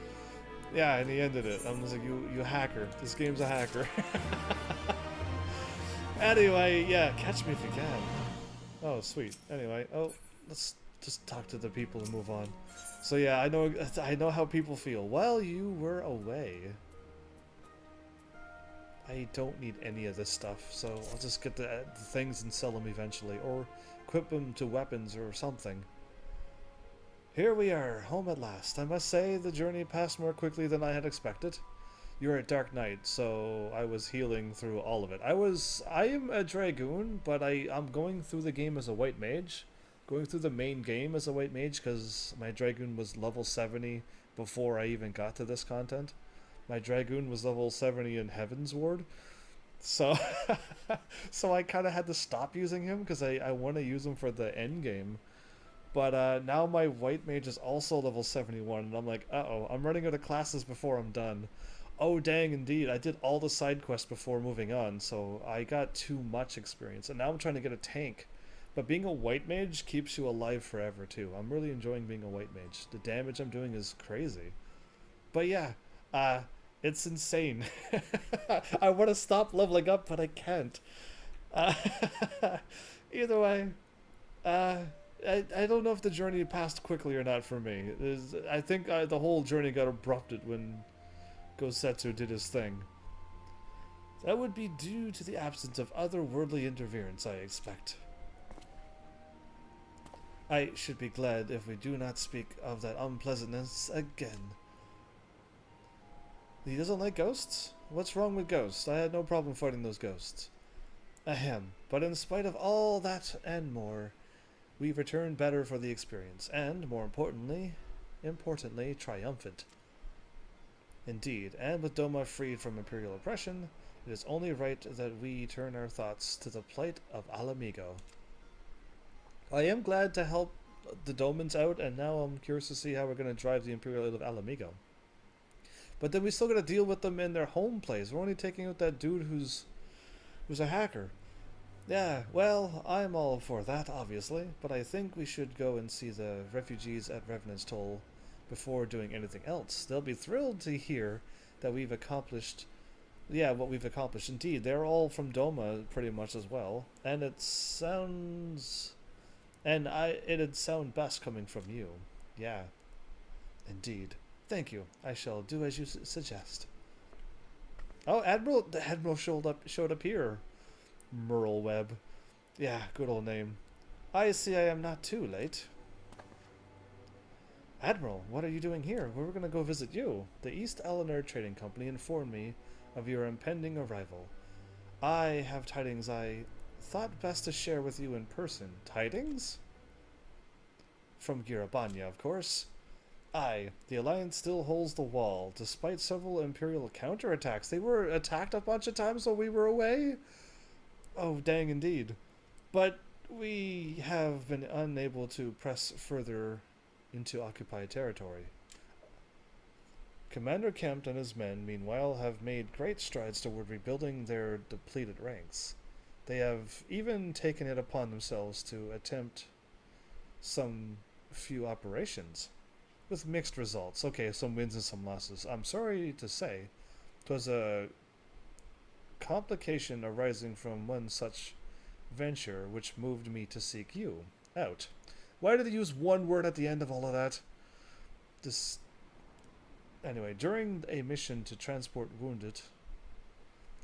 Speaker 1: Yeah, and he ended it. I'm just like, you hacker. This game's a hacker. Anyway, yeah, catch me if you can. Oh, sweet. Anyway, let's just talk to the people and move on. So yeah, I know how people feel. While you were away. I don't need any of this stuff, so I'll just get the things and sell them eventually, or equip them to weapons or something. Here we are, home at last. I must say, the journey passed more quickly than I had expected. You're at Dark Knight, so I was healing through all of it. I am a Dragoon, but I'm going through the game as a White Mage. Going through the main game as a White Mage, because my Dragoon was level 70 before I even got to this content. My Dragoon was level 70 in Heaven's Ward. So, so I kind of had to stop using him, because I want to use him for the end game. But now my White Mage is also level 71, and I'm like, uh-oh, I'm running out of classes before I'm done. Oh dang, indeed, I did all the side quests before moving on, so I got too much experience, and now I'm trying to get a tank. But being a White Mage keeps you alive forever too. I'm really enjoying being a White Mage. The damage I'm doing is crazy. But yeah, it's insane. I want to stop leveling up, but I can't. Either way, I don't know if the journey passed quickly or not for me. I think the whole journey got abrupted when Gosetsu did his thing. That would be due to the absence of otherworldly interference, I expect. I should be glad if we do not speak of that unpleasantness again. He doesn't like ghosts? What's wrong with ghosts? I had no problem fighting those ghosts. Ahem. But in spite of all that and more, we returned better for the experience, and, more importantly, triumphant. Indeed, and with Doma freed from Imperial oppression, it is only right that we turn our thoughts to the plight of Alamigo. I am glad to help the Domans out, and now I'm curious to see how we're going to drive the Imperial out of Alamigo. But then we still got to deal with them in their home place. We're only taking out that dude who's a hacker. Yeah, well, I'm all for that, obviously, but I think we should go and see the refugees at Revenant's Toll before doing anything else. They'll be thrilled to hear that we've accomplished, what we've accomplished. Indeed, they're all from Doma pretty much as well, and it'd sound best coming from you. Yeah, indeed. Thank you. I shall do as you suggest. Oh, the Admiral showed up here. Merle Webb. Yeah, good old name. I see I am not too late. Admiral, what are you doing here? We were going to go visit you. The East Eleanor Trading Company informed me of your impending arrival. I have tidings I thought best to share with you in person. Tidings? From Girabanya, of course. Aye, the Alliance still holds the wall, despite several Imperial counterattacks. They were attacked a bunch of times while we were away? Oh, dang indeed. But we have been unable to press further into occupied territory. Commander Kempt and his men, meanwhile, have made great strides toward rebuilding their depleted ranks. They have even taken it upon themselves to attempt some few operations, with mixed results. Okay, some wins and some losses. I'm sorry to say, 'twas a complication arising from one such venture which moved me to seek you out. Why did they use one word at the end of all of that? Anyway, during a mission to transport wounded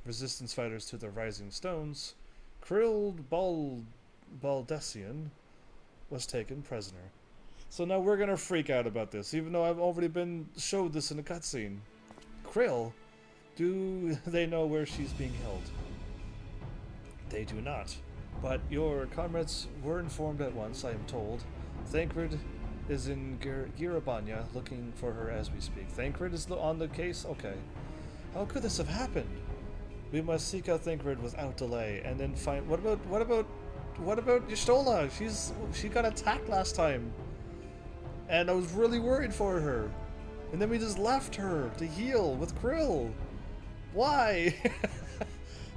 Speaker 1: resistance fighters to the Rising Stones, Krill Baldessian was taken prisoner. So now we're gonna freak out about this, even though I've already been showed this in a cutscene. Krill, do they know where she's being held? They do not. But your comrades were informed at once, I am told. Thancred is in Girabanya looking for her as we speak. Thancred is on the case? Okay. How could this have happened? We must seek out Thancred without delay, and then find... What about Y'shtola? She got attacked last time. And I was really worried for her. And then we just left her to heal with Krill. Why?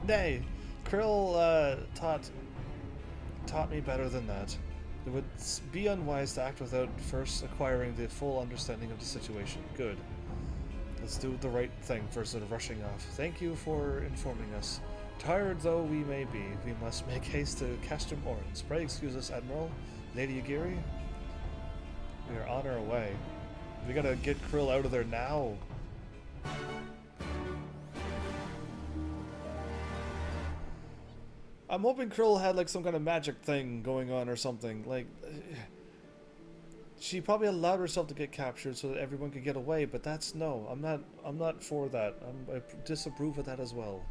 Speaker 1: Nay, Krill taught me better than that. It would be unwise to act without first acquiring the full understanding of the situation. Good. Let's do the right thing first instead of rushing off. Thank you for informing us. Tired though we may be, we must make haste to Castrum Orans. Pray excuse us, Admiral. Lady Agiri? We are on our way. We gotta get Krill out of there now. I'm hoping Krill had like some kind of magic thing going on or something. Like, she probably allowed herself to get captured so that everyone could get away, but that's no. I'm not for that. I disapprove of that as well.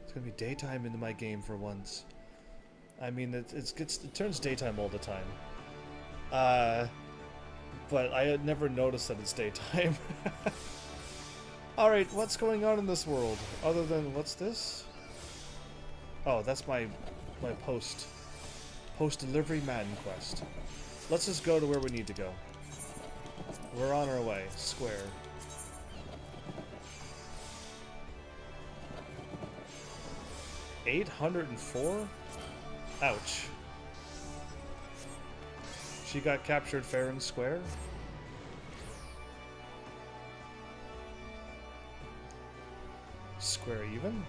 Speaker 1: It's gonna be daytime in my game for once. I mean, it turns daytime all the time. But I had never noticed that it's daytime. Alright, what's going on in this world? Other than, what's this? Oh, that's my post-delivery man quest. Let's just go to where we need to go. We're on our way. Square. $804? Ouch. She got captured fair and square? Square even?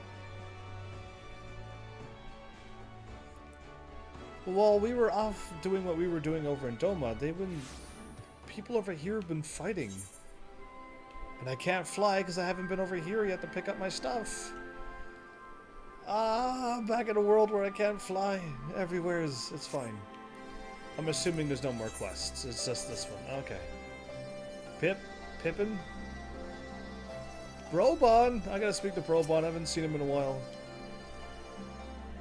Speaker 1: While we were off doing what we were doing over in Doma, people over here have been fighting. And I can't fly because I haven't been over here yet to pick up my stuff. I'm back in a world where I can't fly. It's fine. I'm assuming there's no more quests. It's just this one. Okay. Pippin? Brobon! I gotta speak to Brobon. I haven't seen him in a while.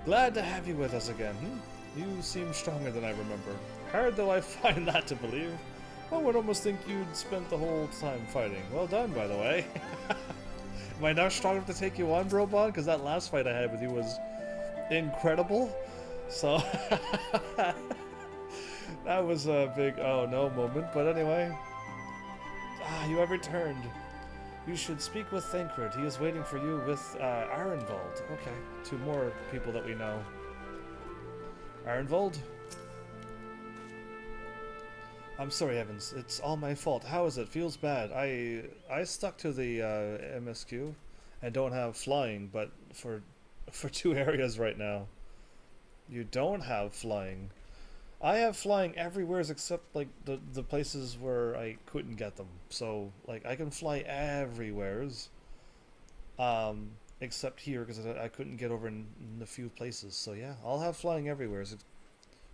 Speaker 1: Glad to have you with us again. You seem stronger than I remember. Hard though I find that to believe. One would almost think you'd spent the whole time fighting. Well done, by the way. Am I now strong enough to take you on, Brobon? Because that last fight I had with you was incredible. So... that was a big oh no moment. But anyway... you have returned. You should speak with Thancred. He is waiting for you with Arenvald. Okay, 2 more people that we know. Arenvald? I'm sorry, Evans. It's all my fault. How is it? Feels bad. I stuck to the MSQ and don't have flying, but for 2 areas right now. You don't have flying. I have flying everywhere except like the places where I couldn't get them. So like I can fly everywheres, except here because I couldn't get over in a few places. So yeah, I'll have flying everywhere,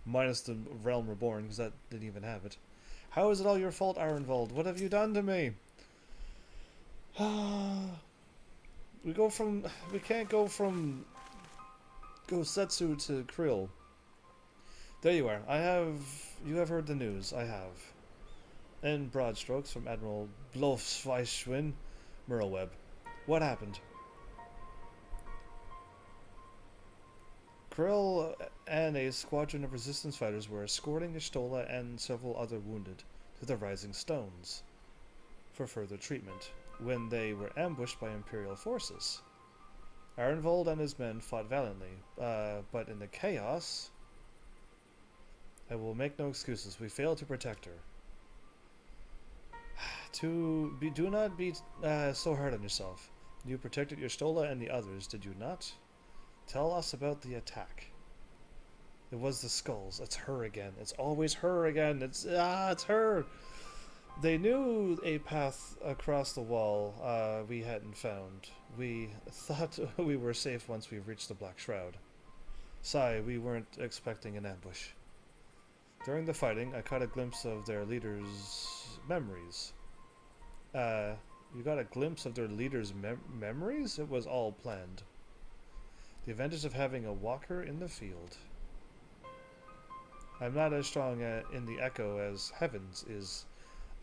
Speaker 1: minus the Realm Reborn because that didn't even have it. How is it all your fault, Arenvald? What have you done to me? We can't go from Gosetsu to Krill. There you are. You have heard the news. I have. In broad strokes from Admiral Blofsweisschwin, Merlweb. What happened? Krill and a squadron of resistance fighters were escorting Y'shtola and several other wounded to the Rising Stones for further treatment when they were ambushed by Imperial forces. Arenvald and his men fought valiantly, but in the chaos... I will make no excuses. We failed to protect her. Do not be so hard on yourself. You protected Y'shtola and the others, did you not? Tell us about the attack. It was the skulls. It's her again. It's always her again. It's her. They knew a path across the wall we hadn't found. We thought we were safe once we reached the Black Shroud. Sigh, we weren't expecting an ambush. During the fighting, I caught a glimpse of their leader's memories. You got a glimpse of their leader's memories? It was all planned. The advantage of having a walker in the field. I'm not as strong in the Echo as Heavens is,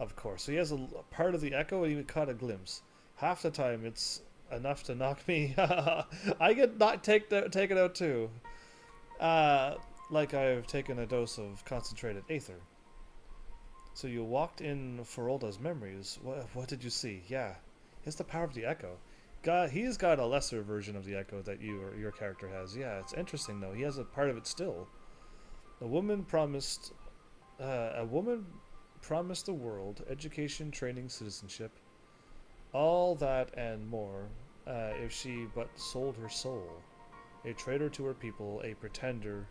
Speaker 1: of course. So he has a part of the Echo and he caught a glimpse. Half the time it's enough to knock me. I get taken out too. Like I've taken a dose of concentrated aether. So you walked in Ferolda's memories. What did you see? Yeah, it's the power of the Echo. He's got a lesser version of the Echo that your character has. Yeah, it's interesting though. He has a part of it still. A woman promised the world education, training, citizenship, all that and more, if she but sold her soul. A traitor to her people, a pretender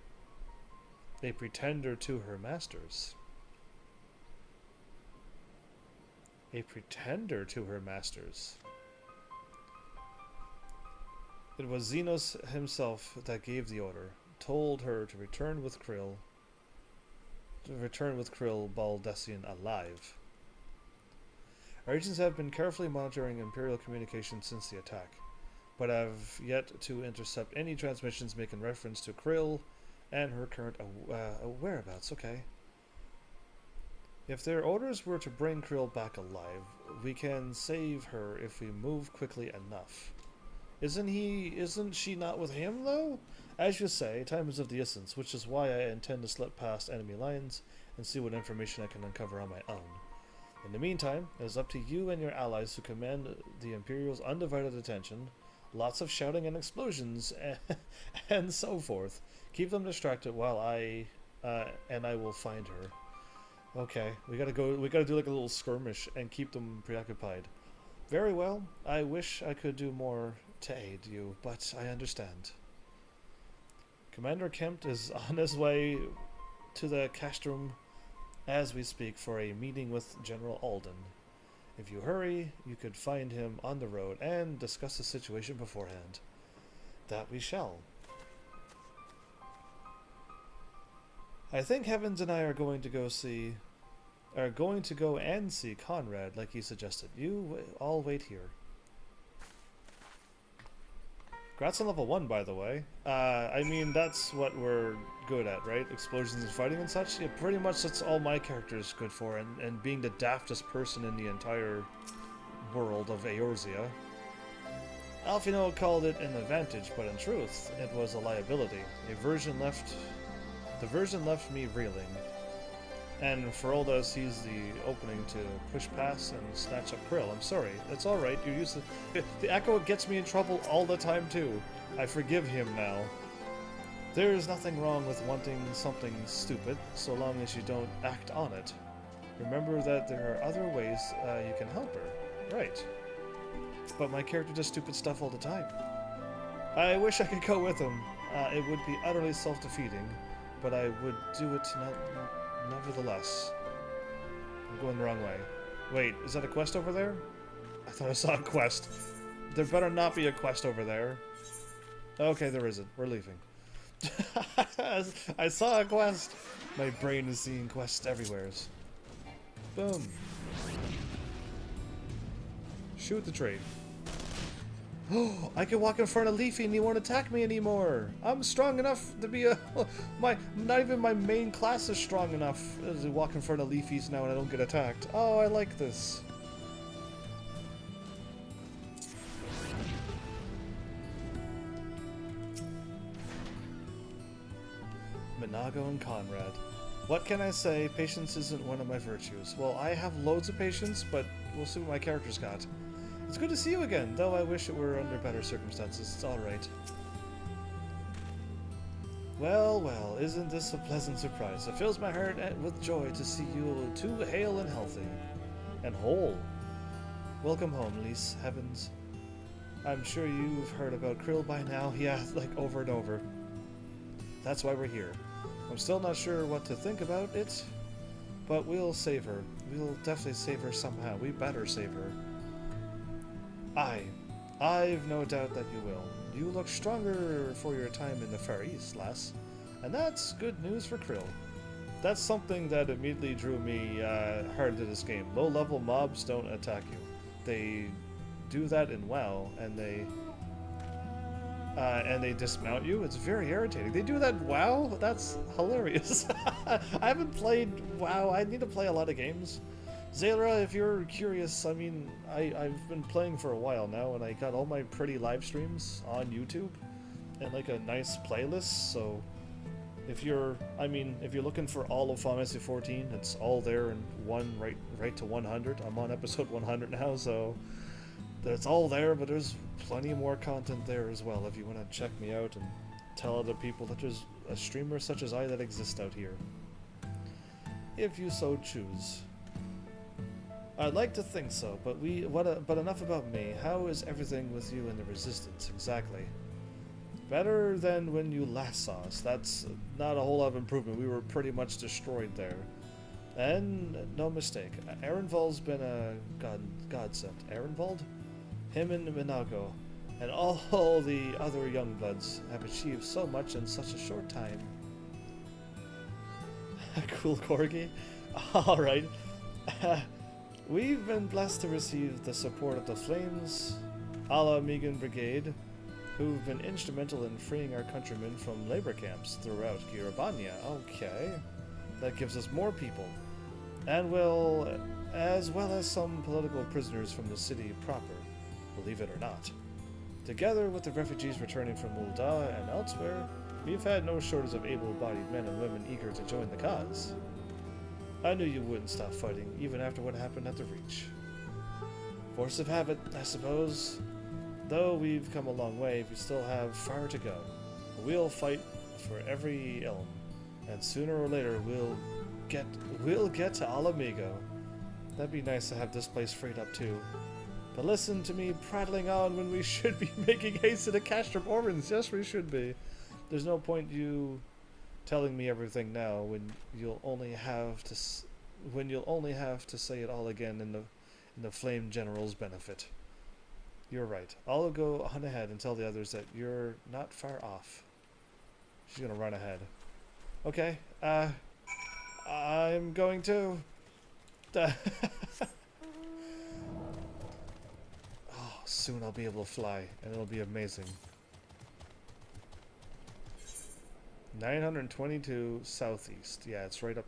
Speaker 1: to her masters. A pretender to her masters. It was Xenos himself that gave the order, told her to return with Krill Baldessian alive. Our agents have been carefully monitoring Imperial communications since the attack, but have yet to intercept any transmissions making reference to Krill and her current whereabouts. Okay. If their orders were to bring Krill back alive, we can save her if we move quickly enough. Isn't she not with him, though? As you say, time is of the essence, which is why I intend to slip past enemy lines and see what information I can uncover on my own. In the meantime, it is up to you and your allies who command the Imperial's undivided attention. Lots of shouting and explosions and so forth. Keep them distracted while I will find her. Okay, we gotta do like a little skirmish and keep them preoccupied. Very well, I wish I could do more to aid you, but I understand. Commander Kempt is on his way to the castrum as we speak for a meeting with General Alden. If you hurry, you could find him on the road and discuss the situation beforehand. That we shall. I think Heavens and I are going to go and see Conrad, like he suggested. You all wait here. Congrats on level 1, by the way. I mean, that's what we're good at, right? Explosions and fighting and such. Yeah, pretty much that's all my character is good for, and being the daftest person in the entire world of Eorzea. Alfino called it an advantage, but in truth, it was a liability. The version left me reeling. And Ferolda sees the opening to push past and snatch up Krill. I'm sorry. It's alright. You're used to... The Echo gets me in trouble all the time, too. I forgive him now. There is nothing wrong with wanting something stupid, so long as you don't act on it. Remember that there are other ways you can help her. Right. But my character does stupid stuff all the time. I wish I could go with him. It would be utterly self-defeating, but I would do it nevertheless. I'm going the wrong way. Wait, is that a quest over there? I thought I saw a quest. There better not be a quest over there. Okay, there isn't. We're leaving. I saw a quest. My brain is seeing quests everywhere. Boom. Shoot the tree. Oh, I can walk in front of Leafy and he won't attack me anymore. I'm strong enough to be not even my main class is strong enough to walk in front of Leafy's now and I don't get attacked. Oh, I like this. Minago and Conrad. What can I say? Patience isn't one of my virtues. Well, I have loads of patience, but we'll see what my character's got. It's good to see you again, though I wish it were under better circumstances. It's alright. Well, well, isn't this a pleasant surprise? It fills my heart with joy to see you two hale and healthy. And whole. Welcome home, Lise. Heavens. I'm sure you've heard about Krill by now. Yeah, like over and over. That's why we're here. I'm still not sure what to think about it, but we'll save her. we'll definitely save her somehow. We better save her. I've no doubt that you will. You look stronger for your time in the Far East, lass. And that's good news for Krill. That's something that immediately drew me hard to this game. Low-level mobs don't attack you. They do that in WoW, and they dismount you. It's very irritating. They do that in WoW? That's hilarious. I haven't played WoW. I need to play a lot of games. Zayra, if you're curious, I mean, I've been playing for a while now, and I got all my pretty live streams on YouTube and like a nice playlist, so if you're looking for all of Final Fantasy 14, it's all there in one, right to 100. I'm on episode 100 now, so it's all there, but there's plenty more content there as well if you want to check me out and tell other people that there's a streamer such as I that exists out here. If you so choose. I'd like to think so, but but enough about me. How is everything with you and the Resistance, exactly? Better than when you last saw us. That's not a whole lot of improvement. We were pretty much destroyed there. And no mistake, Ehrenwald's been a godsend. Ehrenwald? Him and Minago, and all the other young bloods have achieved so much in such a short time. Cool corgi? Alright. We've been blessed to receive the support of the Flames, a la Megan Brigade, who've been instrumental in freeing our countrymen from labor camps throughout Girabania. Okay. That gives us more people. And as well as some political prisoners from the city proper, believe it or not. Together with the refugees returning from Ul'dah and elsewhere, we've had no shortage of able-bodied men and women eager to join the cause. I knew you wouldn't stop fighting, even after what happened at the Reach. Force of habit, I suppose. Though we've come a long way, we still have far to go. We'll fight for every elm, and sooner or later we'll get to Alamigo. That'd be nice to have this place freed up too. But listen to me prattling on when we should be making haste to the Castrop Orphans. Yes, we should be. There's no point you telling me everything now when you'll only have to say it all again in the Flame General's benefit. You're right. I'll go on ahead and tell the others that you're not far off. She's gonna run ahead. Okay. I'm going to. Soon I'll be able to fly, and it'll be amazing. 922 southeast. Yeah, it's right up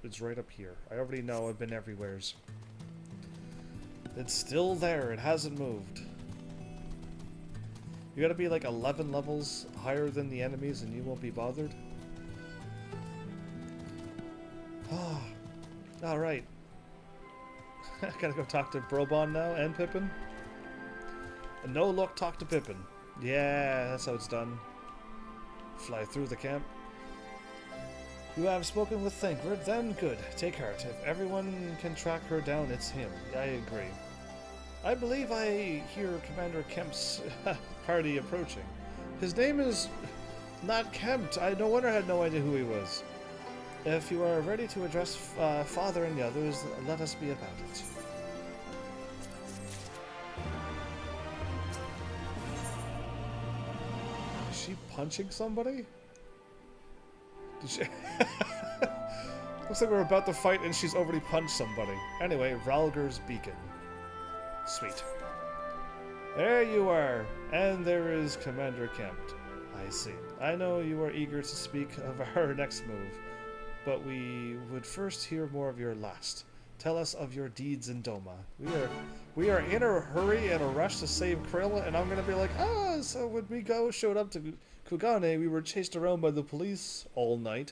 Speaker 1: here. I already know, I've been everywheres. It's still there, it hasn't moved. You gotta be like 11 levels higher than the enemies and you won't be bothered. Alright. I gotta go talk to Brobon now, and Pippin. And no luck, talk to Pippin. Yeah, that's how it's done. Fly through the camp. You have spoken with Thancred, then good. Take heart. If everyone can track her down, it's him. I agree. I believe I hear Commander Kemp's party approaching. His name is not Kemp. No wonder I had no idea who he was. If you are ready to address Father and the others, let us be about it. Is she punching somebody? Did she... Looks like we're about to fight and she's already punched somebody. Anyway, Ralger's Beacon. Sweet. There you are, and there is Commander Kemp. I see. I know you are eager to speak of our next move, but we would first hear more of your last. Tell us of your deeds in Doma. We are in a hurry and a rush to save Krill, and I'm gonna be like, so when we showed up to Kugane, we were chased around by the police all night.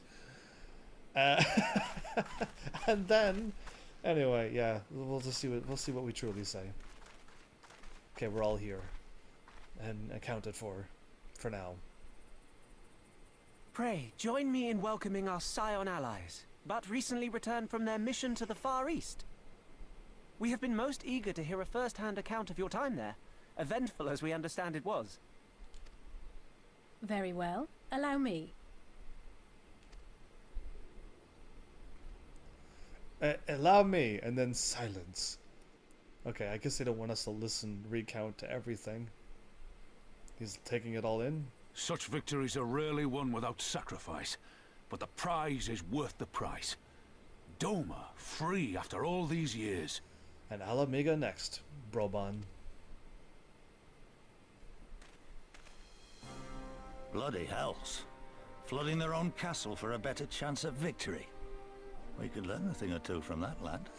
Speaker 1: And then, anyway, yeah, we'll see what we truly say. Okay, we're all here and accounted for now.
Speaker 9: Pray, join me in welcoming our Scion allies, but recently returned from their mission to the Far East. We have been most eager to hear a first-hand account of your time there, eventful as we understand it was.
Speaker 8: Very well. Allow me.
Speaker 1: Allow me, and then silence. Okay, I guess they don't want us to listen, recount to everything. He's taking it all in.
Speaker 17: Such victories are rarely won without sacrifice, but the prize is worth the price. Doma, free after all these years.
Speaker 1: And Alamiga next, Broban.
Speaker 18: Bloody hells. Flooding their own castle for a better chance at victory. We could learn a thing or two from that lad.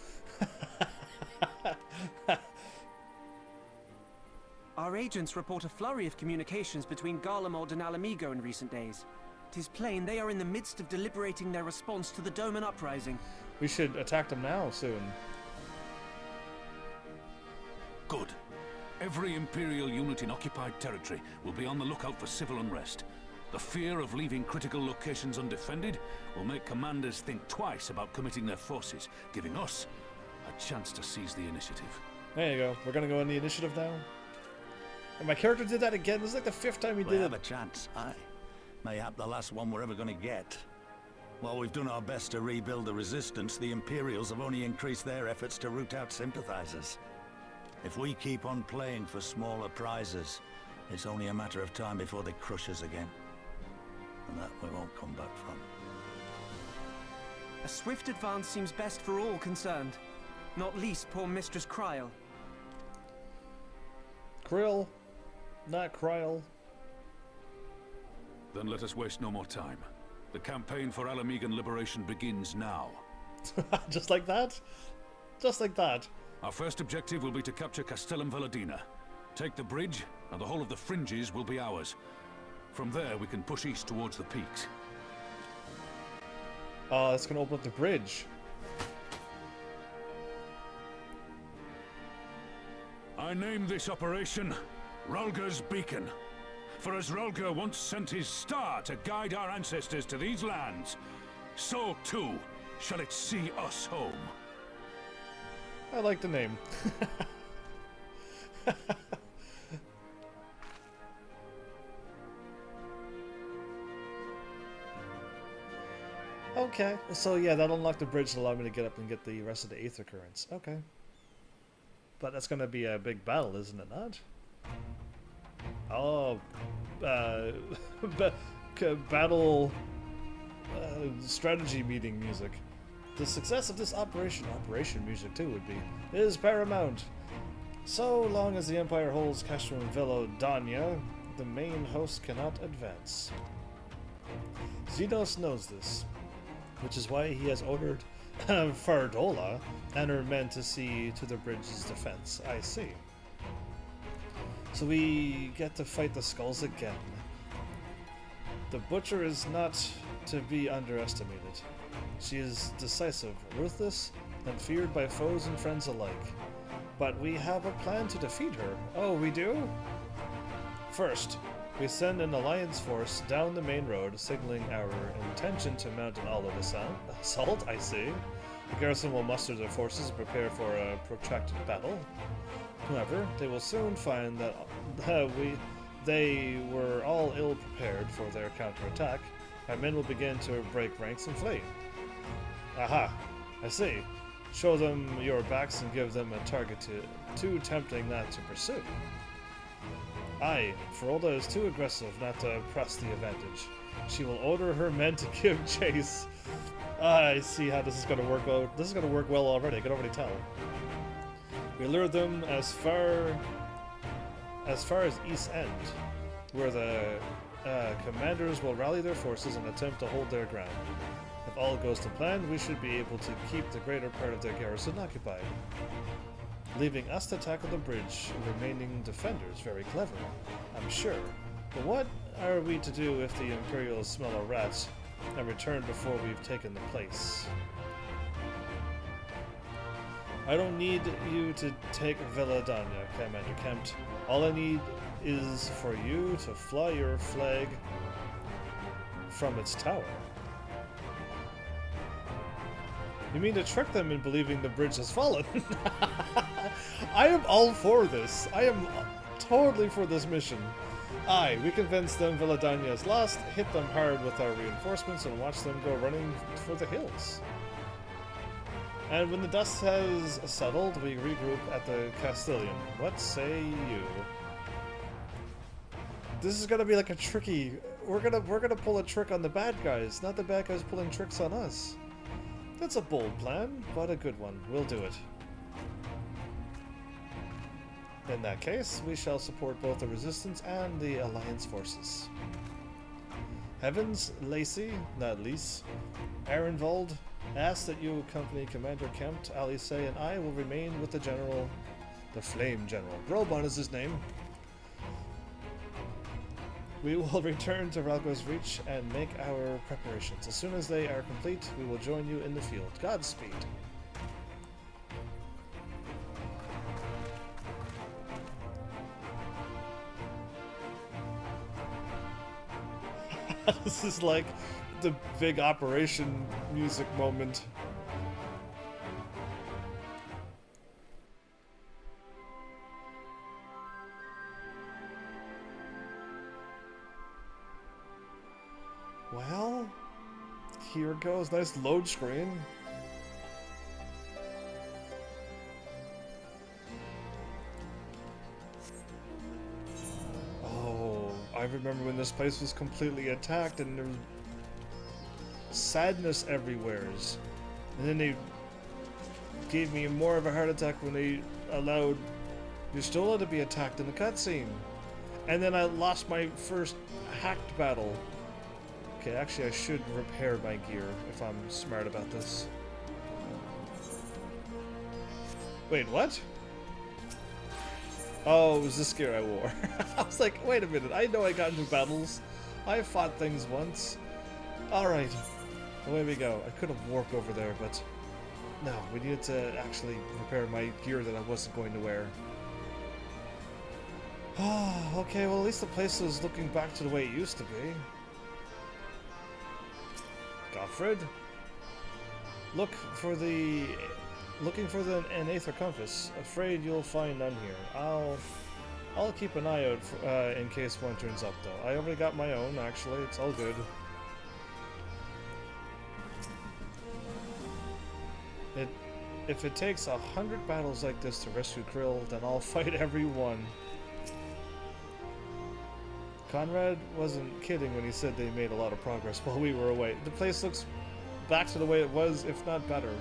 Speaker 9: Our agents report a flurry of communications between Garlemald and Alamigo in recent days. 'Tis plain they are in the midst of deliberating their response to the Doman uprising.
Speaker 1: We should attack them now, soon.
Speaker 17: Good. Every Imperial unit in occupied territory will be on the lookout for civil unrest. The fear of leaving critical locations undefended will make commanders think twice about committing their forces, giving us a chance to seize the initiative.
Speaker 1: There you go. We're gonna go on the initiative now. And my character did that again. This is like the 5th time he did it.
Speaker 18: We have a chance, aye. Mayhap the last one we're ever going to get. While we've done our best to rebuild the resistance, the Imperials have only increased their efforts to root out sympathizers. If we keep on playing for smaller prizes, it's only a matter of time before they crush us again. And that we won't come back from.
Speaker 9: A swift advance seems best for all concerned. Not least poor Mistress Kryl.
Speaker 1: Krill, not Kryl.
Speaker 17: Then let us waste no more time. The campaign for Alamigan liberation begins now.
Speaker 1: Just like that? Just like that.
Speaker 17: Our first objective will be to capture Castellum Valadina. Take the bridge, and the whole of the fringes will be ours. From there, we can push east towards the peaks.
Speaker 1: Oh, that's gonna open up the bridge.
Speaker 17: I name this operation Rulga's Beacon. For as Rulga once sent his star to guide our ancestors to these lands, so too shall it see us home.
Speaker 1: I like the name. Okay, so yeah, that'll unlock the bridge to allow me to get up and get the rest of the Aether Currents. Okay. But that's gonna be a big battle, isn't it not? Oh, battle strategy meeting music. The success of this operation music too would be, is paramount. So long as the Empire holds Castrum Velodania, the main host cannot advance. Xenos knows this, which is why he has ordered Fardola and her men to see to the bridge's defense. I see. So we get to fight the skulls again. The Butcher is not to be underestimated. She is decisive, ruthless, and feared by foes and friends alike. But we have a plan to defeat her. Oh, we do? First, we send an alliance force down the main road, signaling our intention to mount an all-out assault, I see. The garrison will muster their forces and prepare for a protracted battle. However, they will soon find that they were all ill-prepared for their counterattack. Our men will begin to break ranks and flee. Aha, I see. Show them your backs and give them a target too tempting not to pursue. Aye, Ferolda is too aggressive not to press the advantage. She will order her men to give chase. I see how this is going to work out. This is going to work well already, I can already tell. We lure them as far as East End, where the commanders will rally their forces and attempt to hold their ground. If all goes to plan, we should be able to keep the greater part of their garrison occupied, leaving us to tackle the bridge, remaining defenders. Very clever, I'm sure. But what are we to do if the Imperials smell our rats and return before we've taken the place? I don't need you to take Veladania, Commander Kempt. All I need is for you to fly your flag from its tower. You mean to trick them in believing the bridge has fallen? I am all for this. I am totally for this mission. Aye, we convince them Veladania is lost, hit them hard with our reinforcements, and watch them go running for the hills. And when the dust has settled, we regroup at the Castilian. What say you? This is gonna be like a tricky. We're gonna pull a trick on the bad guys, not the bad guys pulling tricks on us. That's a bold plan, but a good one. We'll do it. In that case, we shall support both the Resistance and the Alliance forces. Heavens, Lacey, not Lise, Arenvold, ask that you accompany Commander Kempt, Alice, and I will remain with the General, the Flame General. Brobon is his name. We will return to Ralgo's Reach and make our preparations. As soon as they are complete, we will join you in the field. Godspeed. This is like the big operation music moment. Well, here goes. Nice load screen. Oh, I remember when this place was completely attacked and there was sadness everywheres. And then they gave me more of a heart attack when they allowed Yustola to be attacked in the cutscene. And then I lost my first hacked battle. Okay, actually I should repair my gear if I'm smart about this. Wait, what? Oh, it was this gear I wore. I was like, wait a minute, I know I got into battles. I fought things once. Alright, away we go. I could have warped over there, but no, we needed to actually repair my gear that I wasn't going to wear. Okay, well at least the place is looking back to the way it used to be. Gottfried? Looking for an Aether Compass. Afraid you'll find none here. I'll keep an eye out for, in case one turns up though. I already got my own actually, it's all good. If it takes 100 battles like this to rescue Krill, then I'll fight every one. Conrad wasn't kidding when he said they made a lot of progress while we were away. The place looks back to the way it was, if not better.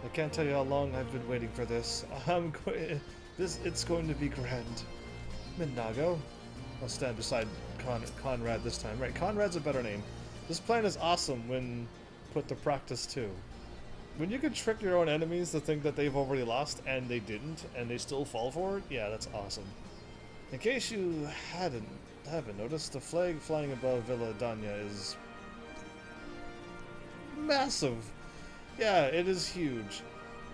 Speaker 1: I can't tell you how long I've been waiting for this. It's going to be grand. Minago. I'll stand beside Conrad this time. Right, Conrad's a better name. This plan is awesome when put to practice too. When you can trick your own enemies to think that they've already lost and they didn't, and they still fall for it, yeah, that's awesome. In case you haven't noticed, the flag flying above Villa Danya is massive. Yeah, it is huge.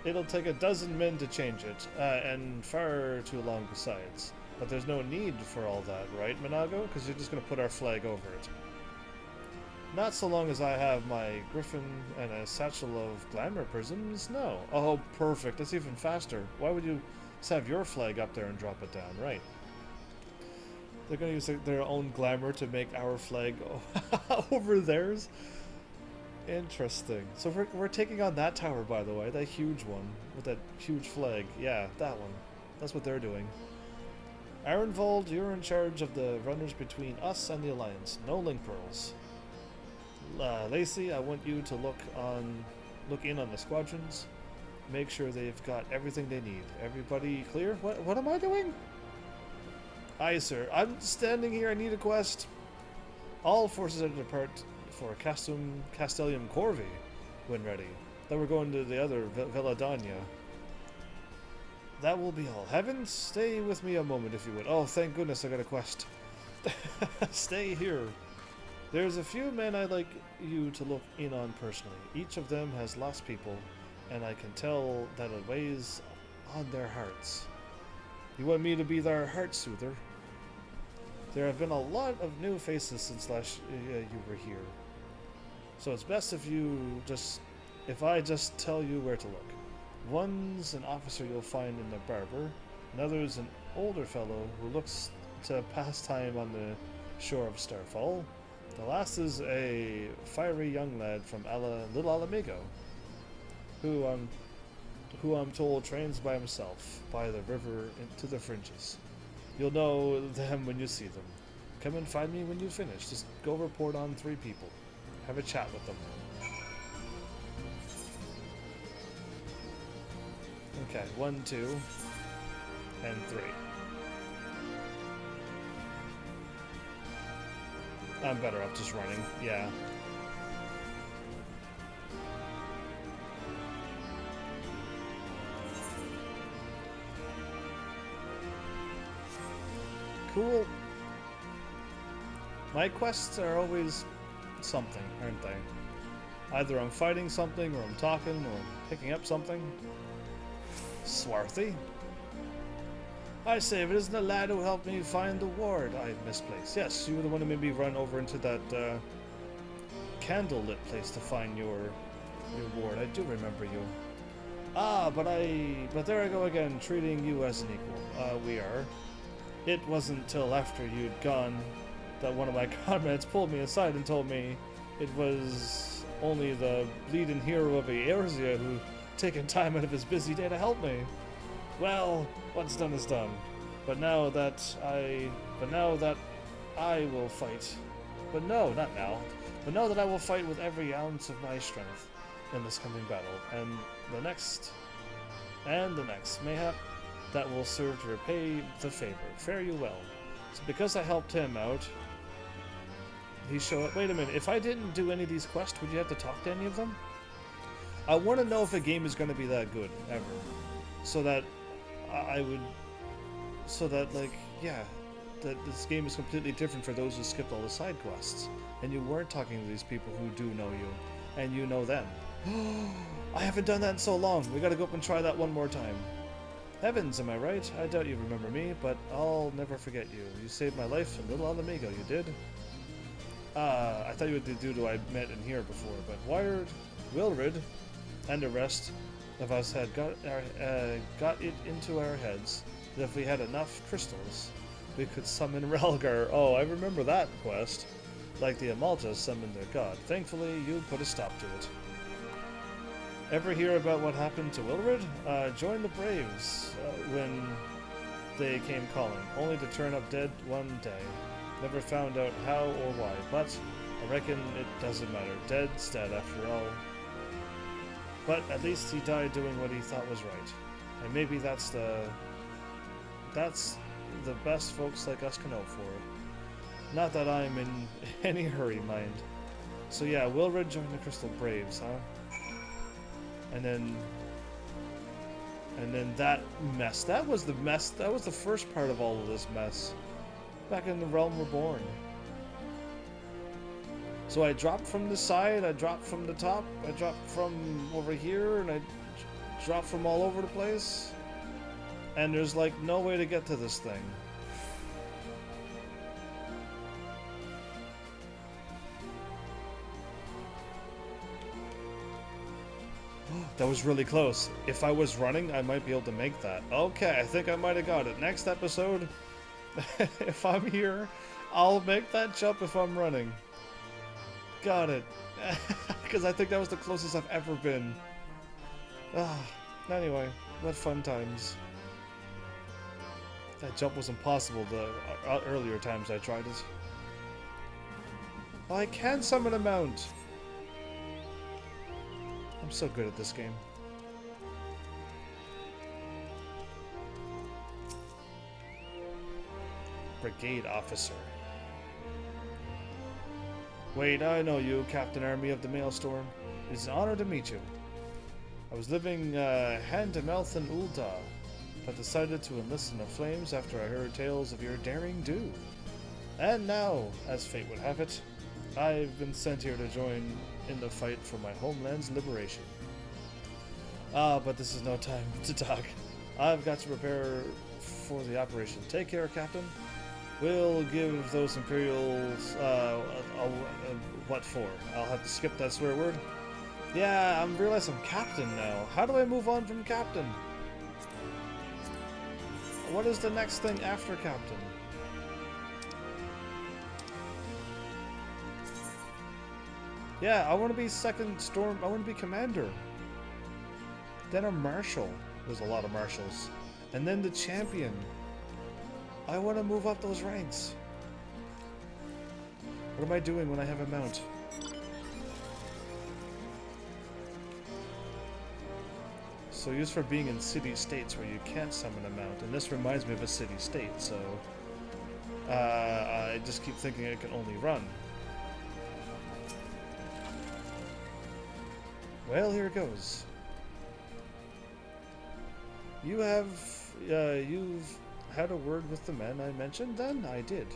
Speaker 1: It'll take a dozen men to change it, and far too long besides. But there's no need for all that, right, Minago? Because you're just going to put our flag over it. Not so long as I have my griffin and a satchel of glamour prisms, no. Oh, perfect. That's even faster. Why would you just have your flag up there and drop it down, right? They're going to use their own glamour to make our flag over theirs. Interesting. So we're taking on that tower, by the way, that huge one with that huge flag. Yeah, that one. That's what they're doing. Arenvold, you're in charge of the runners between us and the Alliance. No link pearls. Lacey, I want you to look in on the squadrons. Make sure they've got everything they need. Everybody clear? What am I doing? Aye, sir. I'm standing here. I need a quest. All forces are to depart for Castellum Corvi when ready. Then we're going to the other Villa Danya. That will be all. Heavens, stay with me a moment if you would. Oh, thank goodness I got a quest. Stay here. There's a few men I'd like you to look in on personally. Each of them has lost people, and I can tell that it weighs on their hearts. You want me to be their heart soother? There have been a lot of new faces since last you were here. So it's best if I just tell you where to look. One's an officer you'll find in the barber. Another's an older fellow who looks to pass time on the shore of Starfall. The last is a fiery young lad from Little Alamigo. who I'm told trains by himself by the river into the fringes. You'll know them when you see them. Come and find me when you finish. Just go report on 3 people. Have a chat with them. Okay, 1, 2, and 3. I'm better off just running, yeah. Cool. My quests are always something, aren't they? Either I'm fighting something, or I'm talking, or picking up something. Swarthy. I say, if it isn't the lad who helped me find the ward I misplaced. Yes, you were the one who made me run over into that candlelit place to find your ward. I do remember you. Ah, but there I go again, treating you as an equal. We are. It wasn't till after you'd gone that one of my comrades pulled me aside and told me it was only the bleeding hero of Eorzea who taken time out of his busy day to help me. Well, what's done is done. But now that I will fight. But no, not now. But know that I will fight with every ounce of my strength in this coming battle, and the next, mayhap, that will serve to repay the favor. Fare you well. So because I helped him out, he showed up. Wait a minute, if I didn't do any of these quests, would you have to talk to any of them? I want to know if a game is going to be that good, ever. So that that this game is completely different for those who skipped all the side quests. And you weren't talking to these people who do know you, and you know them. I haven't done that in so long. We gotta go up and try that one more time. Heavens, am I right? I doubt you remember me, but I'll never forget you. You saved my life in Little Alamigo, you did? I thought you were the dude who I met in here before, but Wired, Wilrid, and the rest of us had got it into our heads that if we had enough crystals, we could summon Relgar. Oh, I remember that quest. Like the Amaltas summoned their god. Thankfully, you put a stop to it. Ever hear about what happened to Wilrid? Joined the Braves when they came calling, only to turn up dead one day. Never found out how or why, but I reckon it doesn't matter. Dead's dead after all. But at least he died doing what he thought was right. And maybe that's the best folks like us can hope for. Not that I'm in any hurry, mind. So yeah, Wilrid joined the Crystal Braves, huh? And then that mess. That was the mess. That was the first part of all of this mess. Back in the Realm Reborn. So I dropped from the side, I dropped from the top, I dropped from over here, and I dropped from all over the place. And there's like no way to get to this thing. That was really close. If I was running, I might be able to make that. Okay, I think I might have got it. Next episode, if I'm here, I'll make that jump if I'm running. Got it. Because I think that was the closest I've ever been. Anyway, what fun times. That jump was impossible the earlier times I tried it. Oh, I can summon a mount. I'm so good at this game. Brigade Officer. Wait, I know you, Captain Army of the Maelstrom. It is an honor to meet you. I was living hand-to-mouth in Ul'dah, but decided to enlist in the flames after I heard tales of your daring do. And now, as fate would have it, I've been sent here to join in the fight for my homeland's liberation. But this is no time to talk. I've got to prepare for the operation. Take care, Captain. We'll give those Imperials, what for? I'll have to skip that swear word. Yeah, I'm realizing I'm Captain now. How do I move on from Captain? What is the next thing after Captain? Yeah, I want to be second storm. I want to be commander. Then a marshal. There's a lot of marshals. And then the champion. I want to move up those ranks. What am I doing when I have a mount? So used for being in city-states where you can't summon a mount. And this reminds me of a city-state, so... I just keep thinking I can only run. Well, here it goes. You've had a word with the men I mentioned then? I did.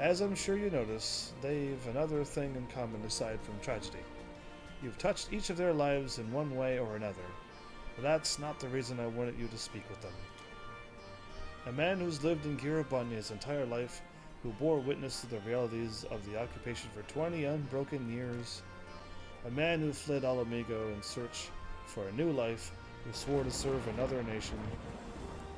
Speaker 1: As I'm sure you notice, they've another thing in common aside from tragedy. You've touched each of their lives in one way or another. But that's not the reason I wanted you to speak with them. A man who's lived in Girabanya his entire life, who bore witness to the realities of the occupation for 20 unbroken years. A man who fled Alamigo in search for a new life, who swore to serve another nation.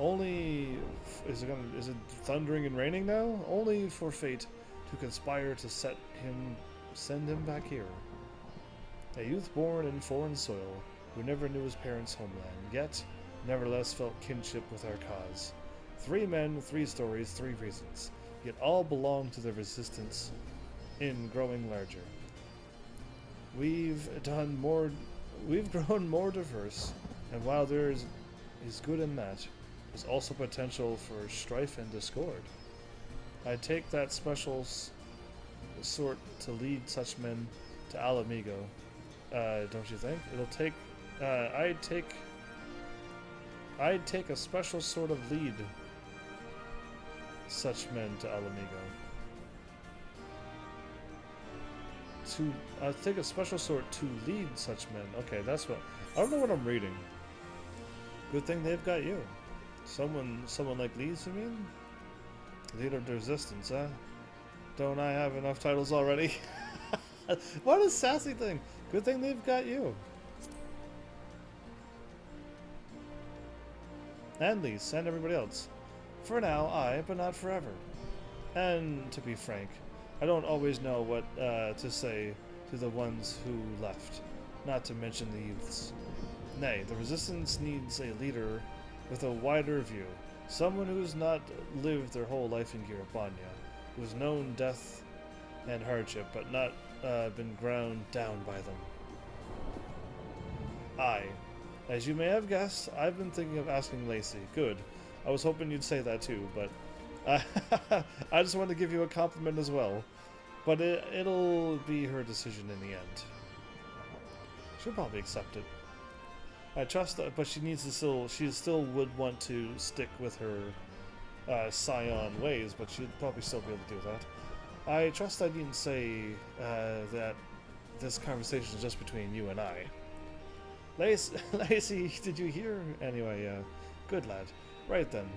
Speaker 1: Only... Is it thundering and raining now? Only for fate to conspire to send him back here. A youth born in foreign soil, who never knew his parents' homeland, yet nevertheless felt kinship with our cause. 3 men, 3 stories, 3 reasons, yet all belong to the resistance in growing larger. We've grown more diverse, and while there is good in that, there's also potential for strife and discord. I take that special sort to lead such men to Alamigo. Don't you think? It'll take, I'd take a special sort of lead such men to Alamigo. I take a special sort to lead such men. Okay, that's what, I don't know what I'm reading. Good thing they've got you. Someone like Lee's, you mean? Leader of the Resistance, huh? Don't I have enough titles already? What a sassy thing. Good thing they've got you. And Lise, and everybody else. For now, but not forever. And to be frank, I don't always know what to say to the ones who left, not to mention the youths. Nay, the Resistance needs a leader with a wider view, someone who's not lived their whole life in Girabanya, who's known death and hardship, but not been ground down by them. As you may have guessed, I've been thinking of asking Lacey. Good. I was hoping you'd say that too, but I just wanted to give you a compliment as well. But it'll be her decision in the end. She'll probably accept it. I trust that, but she still would want to stick with her Scion ways, but she'd probably still be able to do that. I trust I didn't say that this conversation is just between you and I. Lacey, did you hear? Anyway, good lad. Right then,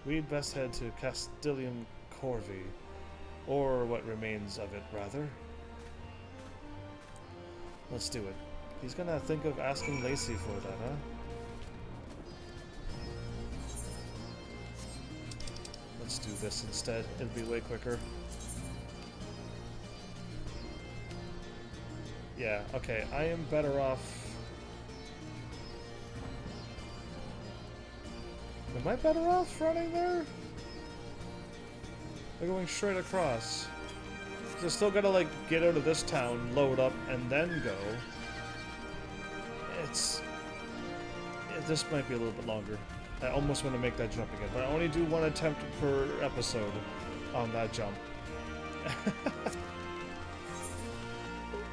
Speaker 1: we'd best head to Castellium Corvi, or what remains of it, rather. Let's do it. He's gonna think of asking Lacey for that, huh? Let's do this instead. It'll be way quicker. Yeah, okay, I am better off... Am I better off running there? They're going straight across. So still gotta, like, get out of this town, load up, and then go. This might be a little bit longer. I almost want to make that jump again, but I only do 1 attempt per episode on that jump.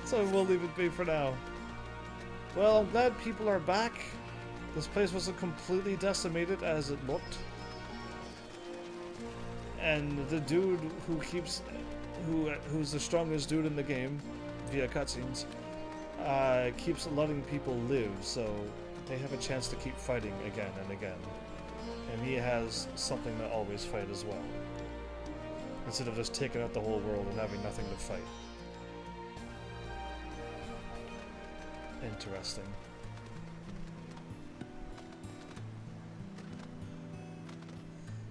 Speaker 1: So we'll leave it be for now. Well, I'm glad people are back. This place wasn't completely decimated as it looked. And the dude who's the strongest dude in the game via cutscenes keeps letting people live, so they have a chance to keep fighting again and again. And he has something to always fight as well, instead of just taking out the whole world and having nothing to fight. Interesting.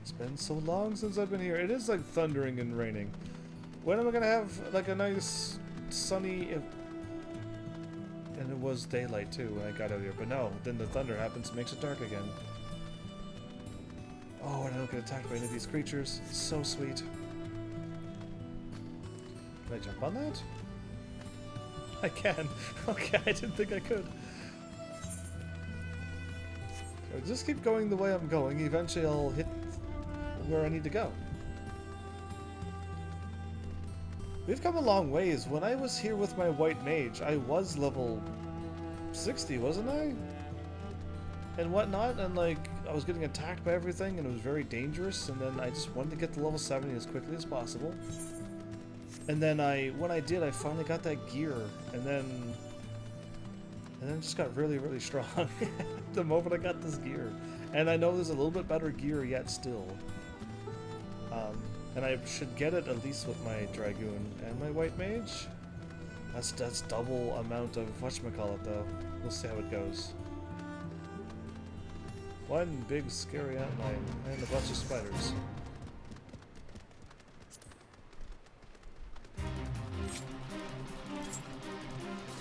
Speaker 1: It's been so long since I've been here. It is like thundering and raining. When am I gonna have like a nice sunny and it was daylight too when I got out here. But no, then the thunder happens, makes it dark again. Oh, and I don't get attacked by any of these creatures. It's so sweet. Can I jump on that? I can. Okay, I didn't think I could. So just keep going the way I'm going. Eventually I'll hit where I need to go. We've come a long ways. When I was here with my white mage, I was level 60, wasn't I? And whatnot, and like, I was getting attacked by everything, and it was very dangerous, and then I just wanted to get to level 70 as quickly as possible. And then when I did, I finally got that gear, and then just got really, really strong the moment I got this gear. And I know there's a little bit better gear yet still. And I should get it at least with my Dragoon and my White Mage. That's double amount of whatchamacallit though. We'll see how it goes. One big scary antlion and a bunch of spiders.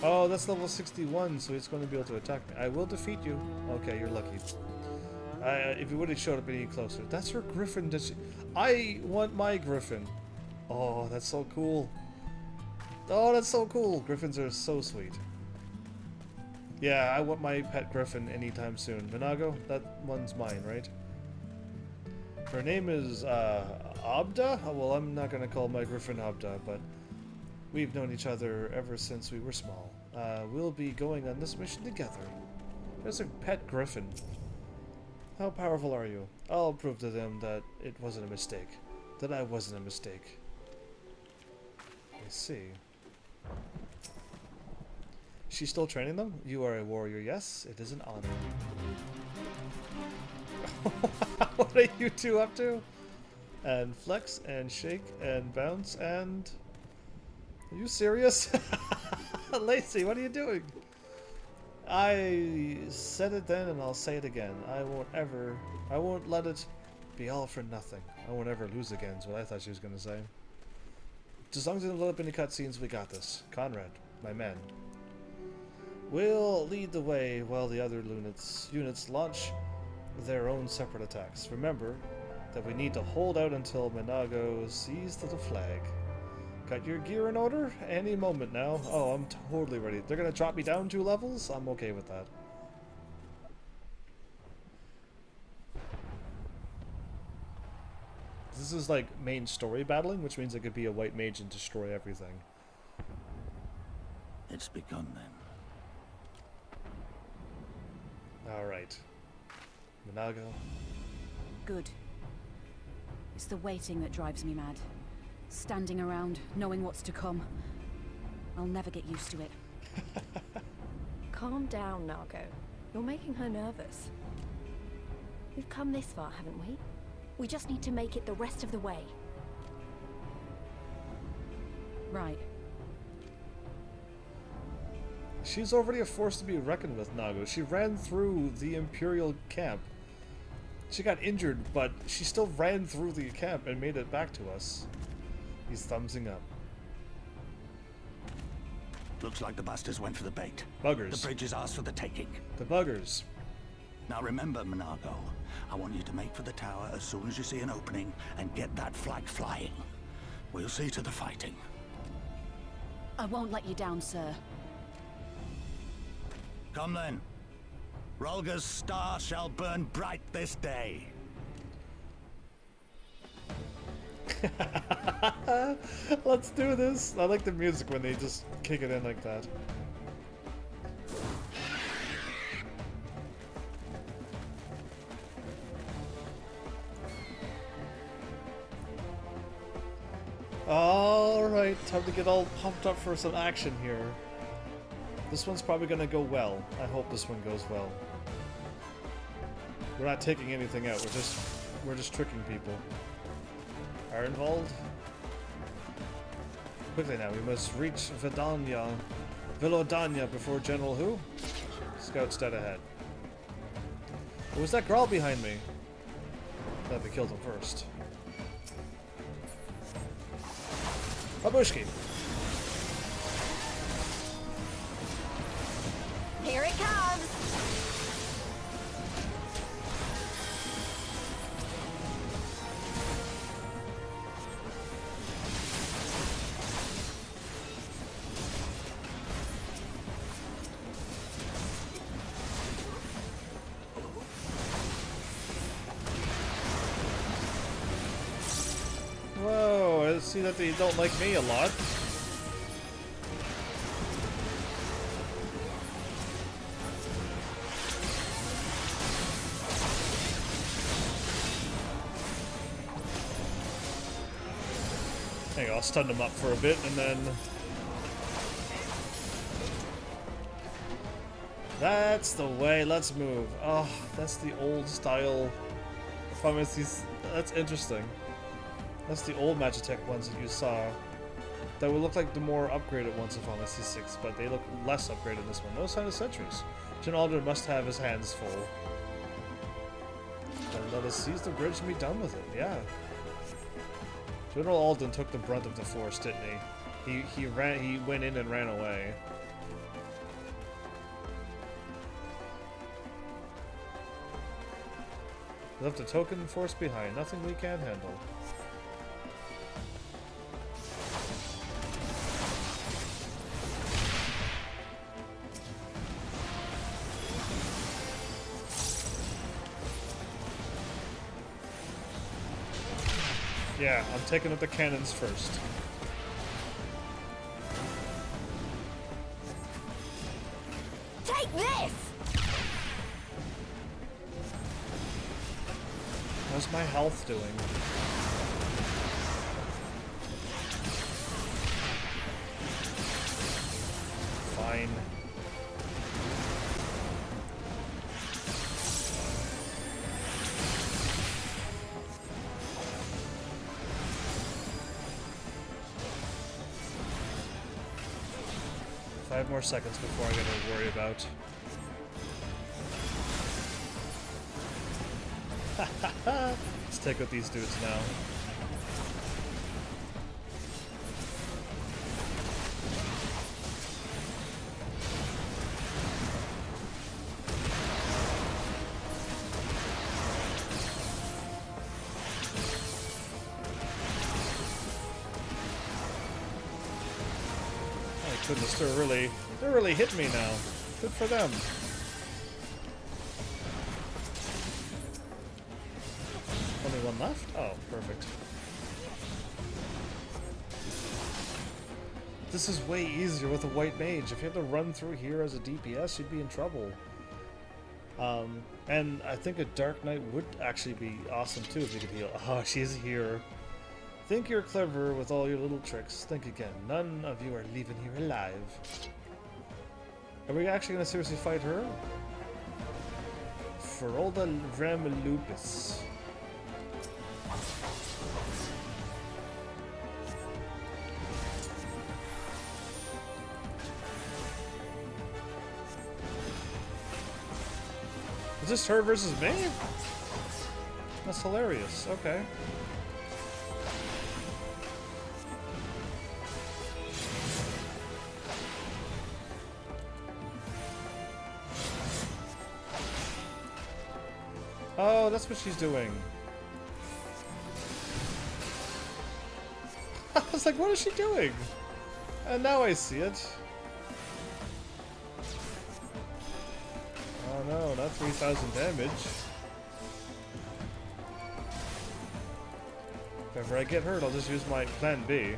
Speaker 1: Oh, that's level 61, so he's going to be able to attack me. I will defeat you. Okay, you're lucky. If you would have showed up any closer. That's her griffin. I want my griffin. Oh, that's so cool. Oh, that's so cool. Griffins are so sweet. Yeah, I want my pet griffin anytime soon. Minago, that one's mine, right? Her name is Abda? Oh, well, I'm not going to call my griffin Abda, but we've known each other ever since we were small. We'll be going on this mission together. There's a pet griffin. How powerful are you? I'll prove to them that it wasn't a mistake. That I wasn't a mistake. I see. She's still training them? You are a warrior, yes? It is an honor. What are you two up to? And flex, and shake, and bounce, and... Are you serious? Lacey, what are you doing? I said it then and I'll say it again. I won't let it be all for nothing. I won't ever lose again is what I thought she was going to say. As long as they don't load up any cutscenes, we got this. Conrad, my man. We'll lead the way while the other units launch their own separate attacks. Remember that we need to hold out until Minago sees to the flag. Got your gear in order? Any moment now. Oh, I'm totally ready. They're gonna drop me down 2 levels? I'm okay with that. This is like main story battling, which means I could be a white mage and destroy everything.
Speaker 18: It's begun then.
Speaker 1: Alright. Minago.
Speaker 19: Good. It's the waiting that drives me mad. Standing around, knowing what's to come. I'll never get used to it.
Speaker 7: Calm down, Nago. You're making her nervous. We've come this far, haven't we? We just need to make it the rest of the way.
Speaker 19: Right.
Speaker 1: She's already a force to be reckoned with, Nago. She ran through the Imperial camp. She got injured, but she still ran through the camp and made it back to us. He's thumbsing up.
Speaker 18: Looks like the bastards went for the bait.
Speaker 1: Buggers.
Speaker 18: The bridge is ours for the taking.
Speaker 1: The buggers.
Speaker 18: Now remember, Minago, I want you to make for the tower as soon as you see an opening and get that flag flying. We'll see to the fighting.
Speaker 19: I won't let you down, sir.
Speaker 18: Come then. Rolga's star shall burn bright this day.
Speaker 1: Let's do this. I like the music when they just kick it in like that. Alright, time to get all pumped up for some action here. This one's probably gonna go well. I hope this one goes well. We're not taking anything out, we're just tricking people. Ironvold? Quickly now, we must reach Vilodanya before General who? Scouts dead ahead. What was that Grawl behind me? Glad we killed him first. Babushki! see that they don't like me a lot. Hang on, I'll stun them up for a bit and then... That's the way, let's move. Oh, that's the old style pharmacies. That's interesting. That's the old Magitech ones that you saw. That would look like the more upgraded ones in Final Fantasy 6, but they look less upgraded in this one. No sign of sentries. Jin Alder must have his hands full. Then let us seize the bridge and be done with it, yeah. General Alden took the brunt of the force, didn't he? He went in and ran away. Left a token force behind, nothing we can't handle. Yeah, I'm taking up the cannons first.
Speaker 12: Take this!
Speaker 1: How's my health doing? Fine. Five more seconds before I gotta worry about. Let's take out these dudes now. Oh goodness, they're really hitting me now. Good for them. Only one left? Oh, perfect. This is way easier with a white mage. If you had to run through here as a DPS, you'd be in trouble. And I think a Dark Knight would actually be awesome too if you could heal. Oh, she's here. Think you're clever with all your little tricks. Think again. None of you are leaving here alive. Are we actually going to seriously fight her? Ferolda Remlupus. Is this her versus me? That's hilarious. Okay. Oh, that's what she's doing. I was like, what is she doing? And now I see it. Oh no, not 3,000 damage. If ever I get hurt, I'll just use my plan B.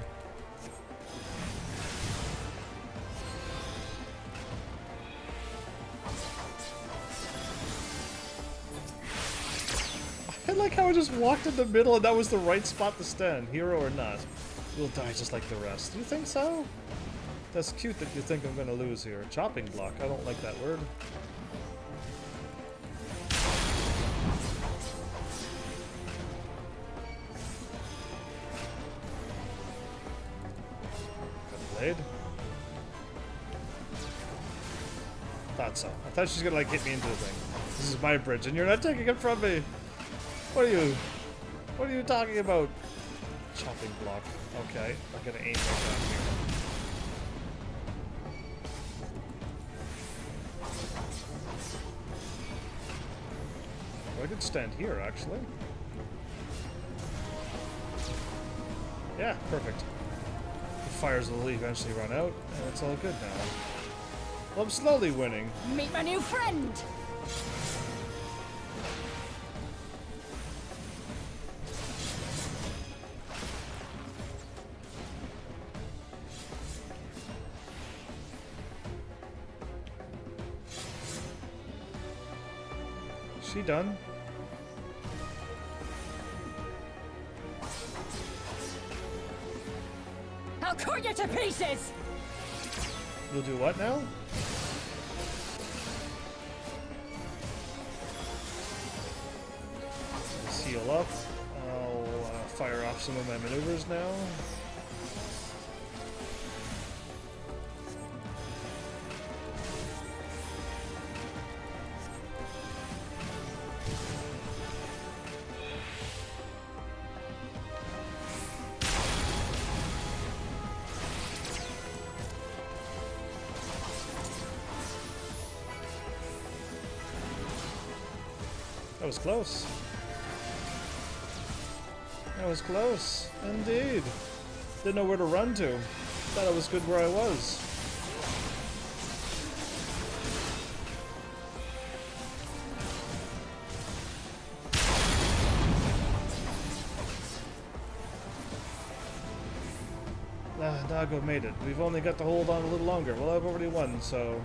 Speaker 1: I like how I just walked in the middle and that was the right spot to stand, hero or not. You'll die just like the rest. Do you think so? That's cute that you think I'm gonna lose here. Chopping block, I don't like that word. Blade? Thought so. I thought she was gonna like hit me into the thing. This is my bridge and you're not taking it from me! What are you talking about? Chopping block. Okay, I'm gonna aim right down here. Well, I could stand here, actually. Yeah, perfect. The fires will eventually run out, and it's all good now. Well, I'm slowly winning.
Speaker 12: Meet my new friend!
Speaker 1: She done?
Speaker 12: I'll cut you to pieces!
Speaker 1: You'll do what now? Seal up. I'll fire off some of my maneuvers now. That was close. That was close, indeed. Didn't know where to run to. Thought I was good where I was. Nago made it. We've only got to hold on a little longer. Well, I've already won, so...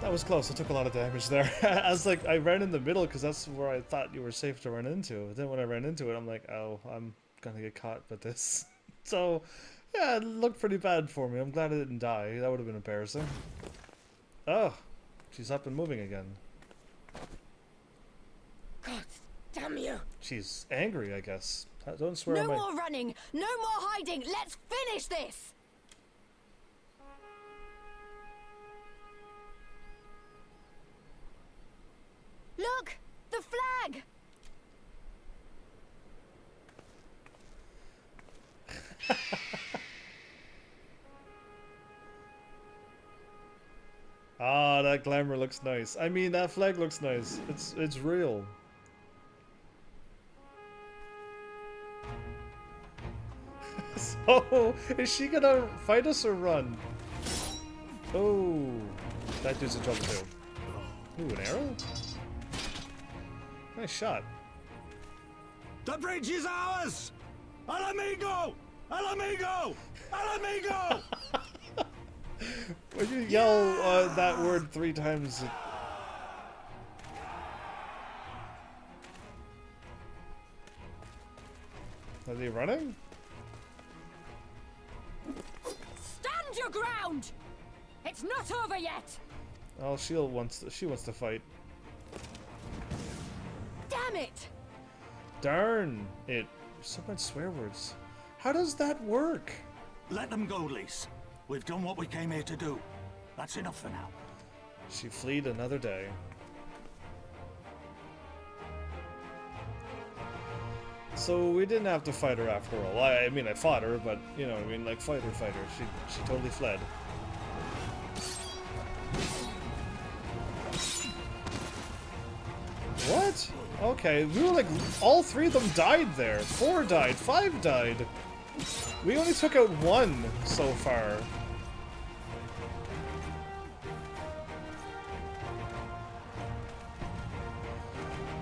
Speaker 1: That was close. I took a lot of damage there. I was like, I ran in the middle because that's where I thought you were safe to run into. But then when I ran into it, I'm like, oh, I'm gonna get caught with this. So, yeah, it looked pretty bad for me. I'm glad I didn't die. That would have been embarrassing. Oh, she's up and moving again.
Speaker 12: God damn you!
Speaker 1: She's angry, I guess. Don't swear
Speaker 12: No
Speaker 1: on my...
Speaker 12: more running! No more hiding! Let's finish this! Look! The flag!
Speaker 1: Ah, that glamour looks nice. I mean, that flag looks nice. It's real. So, is she gonna fight us or run? Oh, that dude's in trouble too. Ooh, an arrow? Nice shot.
Speaker 18: The bridge is ours! Al amigo! Al amigo! Al amigo!
Speaker 1: When you yell that word 3 times... Are they running?
Speaker 12: Stand your ground! It's not over yet!
Speaker 1: Oh, she wants to fight.
Speaker 12: Damn it!
Speaker 1: Darn it. So much swear words. How does that work?
Speaker 18: Let them go, Lise. We've done what we came here to do. That's enough for now.
Speaker 1: She fled another day. So we didn't have to fight her after all. I mean, I fought her, but you know what I mean, like fight her. She totally fled. What? Okay, we were like, all 3 of them died there. 4 died, 5 died. We only took out 1 so far.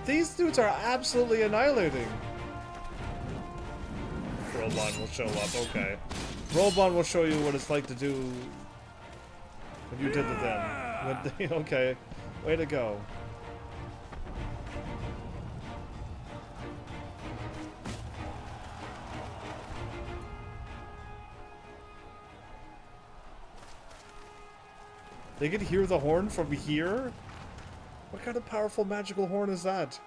Speaker 1: These dudes are absolutely annihilating. Robon will show up, okay. Robon will show you what it's like to do what you did to them. Okay, way to go. They can hear the horn from here? What kind of powerful magical horn is that?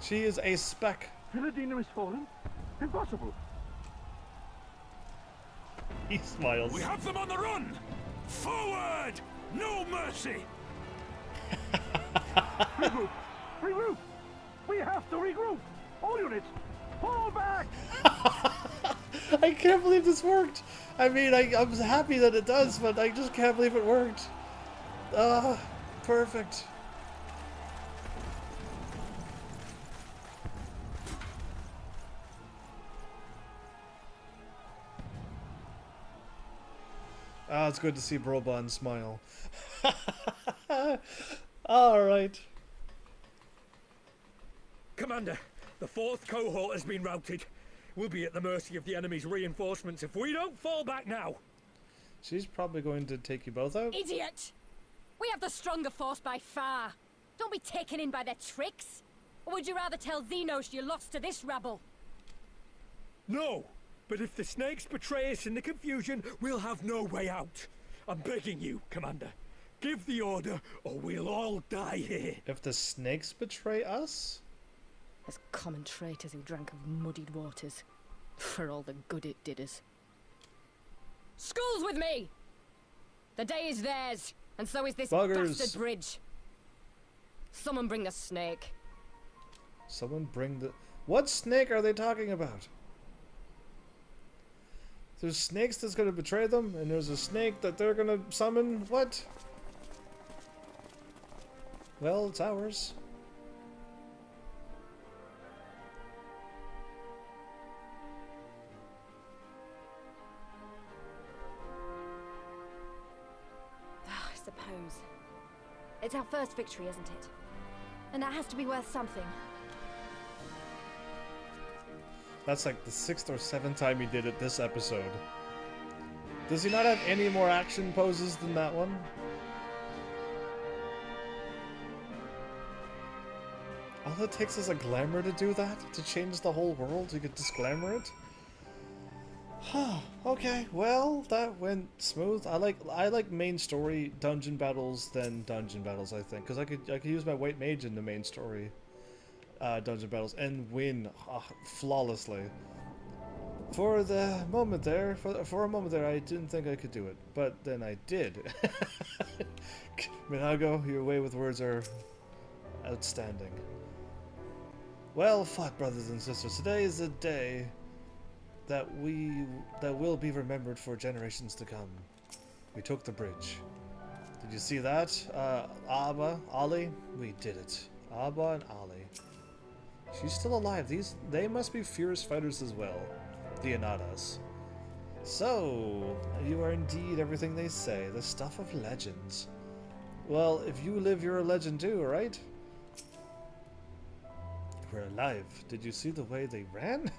Speaker 1: She is a speck.
Speaker 17: Philadina is fallen? Impossible.
Speaker 1: He smiles.
Speaker 17: We have them on the run! Forward! No mercy! Regroup! Regroup! We have to regroup! All units, fall back!
Speaker 1: I can't believe this worked! I mean, I'm happy that it does, but I just can't believe it worked. Ah, perfect. Ah, it's good to see Brobon smile. Alright.
Speaker 20: Commander, the 4th cohort has been routed. We'll be at the mercy of the enemy's reinforcements if we don't fall back now.
Speaker 1: She's probably going to take you both out?
Speaker 12: Idiot! We have the stronger force by far. Don't be taken in by their tricks. Or would you rather tell Xenos you lost to this rabble?
Speaker 20: No, but if the snakes betray us in the confusion, we'll have no way out. I'm begging you, Commander. Give the order, or we'll all die here.
Speaker 1: If the snakes betray us?
Speaker 2: As common traitors who drank of muddied waters. For all the good it did us.
Speaker 12: School's with me! The day is theirs, and so is this
Speaker 1: Buggers.
Speaker 12: bastard bridge. Someone bring the snake.
Speaker 1: Someone bring the... What snake are they talking about? There's snakes that's gonna betray them, and there's a snake that they're gonna summon? What? Well, it's ours.
Speaker 7: I suppose. It's our first victory, isn't it? And that has to be worth something.
Speaker 1: That's like the 6th or 7th time he did it this episode. Does he not have any more action poses than that one? All it takes is a glamour to do that? To change the whole world? You could just glamour it? Okay, well, that went smooth. I like main story dungeon battles than dungeon battles, I think. Because I could use my white mage in the main story dungeon battles and win flawlessly. For the moment there, for a moment there, I didn't think I could do it, but then I did. Minago, your way with words are outstanding. Well fought, brothers and sisters. Today is a day that will be remembered for generations to come. We took the bridge. Did you see that? Abba, Ollie, we did it. Abba and Ollie. She's still alive. They must be fierce fighters as well. The Anadas. So, you are indeed everything they say, the stuff of legends. Well, if you live, you're a legend too, right? We're alive. Did you see the way they ran?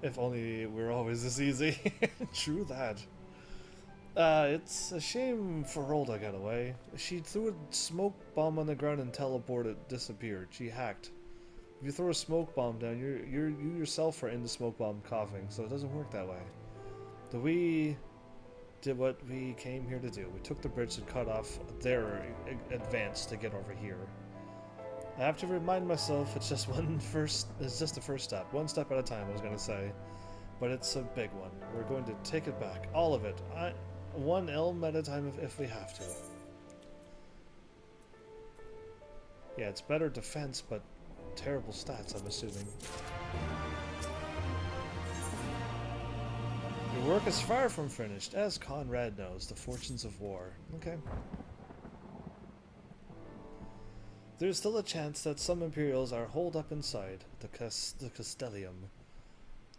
Speaker 1: If only it were always this easy. True that. It's a shame Ferolda got away. She threw a smoke bomb on the ground and teleported, disappeared. She hacked. If you throw a smoke bomb down, you yourself are in the smoke bomb coughing, so it doesn't work that way. We did what we came here to do. We took the bridge and cut off their advance to get over here. I have to remind myself it's just the first step. One step at a time, I was going to say. But it's a big one. We're going to take it back. All of it. One elm at a time if we have to. Yeah, it's better defense, but terrible stats, I'm assuming. Your work is far from finished. As Conrad knows, the fortunes of war. Okay. There's still a chance that some Imperials are holed up inside the Castellium.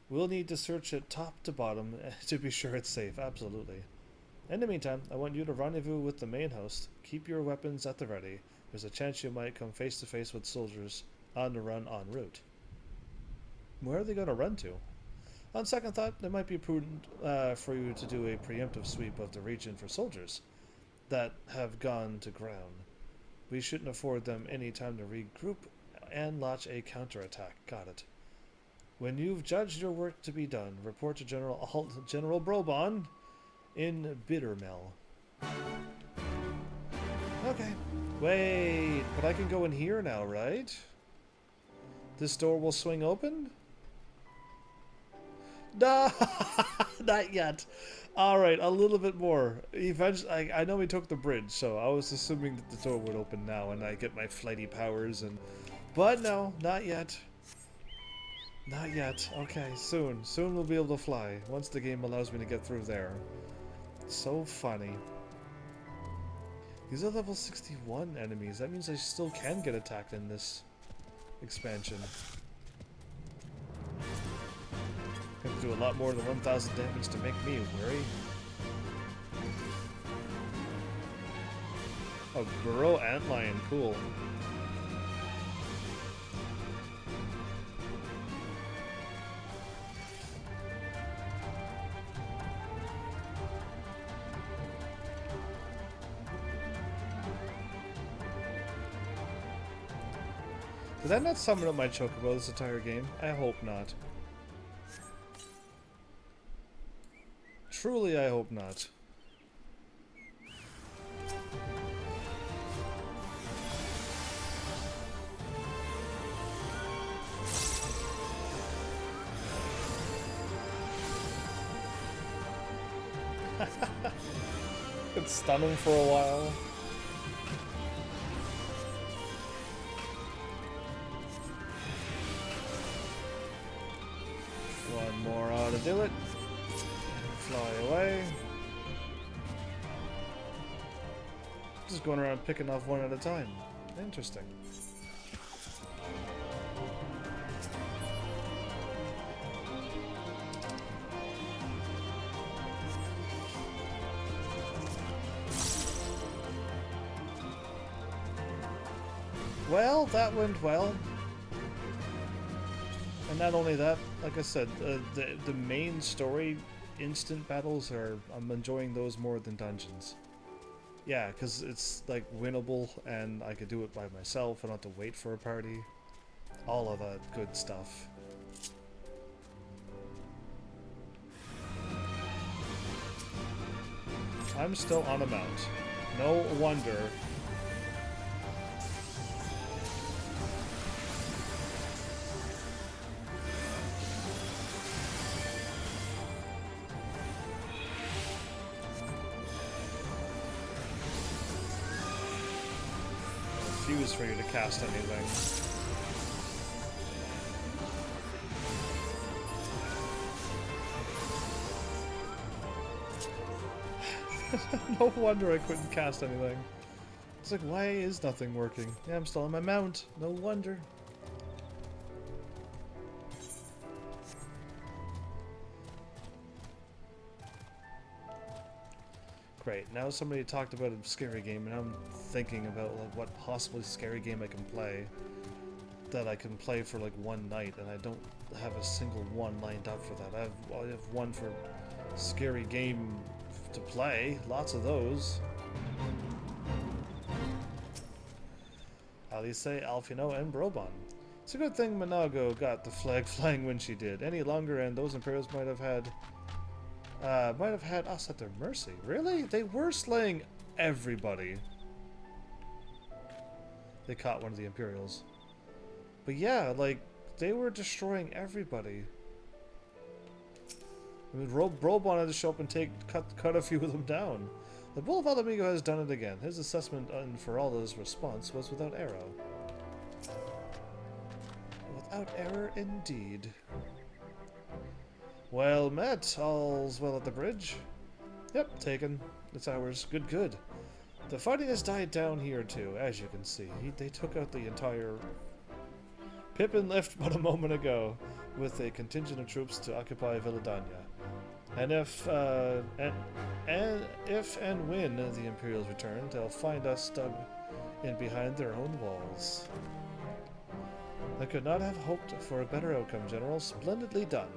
Speaker 1: We'll need to search it top to bottom to be sure it's safe, absolutely. In the meantime, I want you to rendezvous with the main host. Keep your weapons at the ready. There's a chance you might come face to face with soldiers on the run en route. Where are they going to run to? On second thought, it might be prudent for you to do a preemptive sweep of the region for soldiers that have gone to ground. We shouldn't afford them any time to regroup and launch a counterattack. Got it. When you've judged your work to be done, report to General Brobon in Bittermel. Okay. Wait, but I can go in here now, right? This door will swing open? No, not yet. Alright, a little bit more. Eventually, I know we took the bridge, so I was assuming that the door would open now and I get my flighty powers and... But no, not yet. Not yet. Okay, soon. Soon we'll be able to fly, once the game allows me to get through there. So funny. These are level 61 enemies. That means I still can get attacked in this expansion. Have to do a lot more than 1,000 damage to make me weary. Oh, Burrow Antlion, cool. Did I not summon up my chocobo this entire game? I hope not. Truly, I hope not. Could stun him for a while. One more ought to do it. And fly away. Just going around picking off one at a time. Interesting. Well, that went well. And not only that, like I said, the main story instant battles I'm enjoying those more than dungeons. Yeah, because it's like winnable and I could do it by myself. I don't have to wait for a party. All of that good stuff. I'm still on a mount. No wonder. Refuse for you to cast anything. No wonder I couldn't cast anything. It's like, why is nothing working? Yeah, I'm still on my mount. No wonder. Great. Now somebody talked about a scary game, and I'm thinking about like what possibly scary game I can play that I can play for like one night, and I don't have a single one lined up for that. I have one for scary game to play. Lots of those. Alice, Alfino, and Brobon. It's a good thing Monago got the flag flying when she did. Any longer, and those Imperials might have had us at their mercy. Really? They were slaying everybody. They caught one of the Imperials. But yeah, like, they were destroying everybody. I mean, Brobon had to show up and cut a few of them down. The Bull of Alamigo has done it again. His assessment on Feralda's response was without error. Without error, indeed. Well met. All's well at the bridge. Yep, taken. It's ours. Good, good. The fighting has died down here too, as you can see. They took out the entire... Pippin left but a moment ago with a contingent of troops to occupy Villadanya. And if and when the Imperials return, they'll find us dug in behind their own walls. I could not have hoped for a better outcome, General. Splendidly done.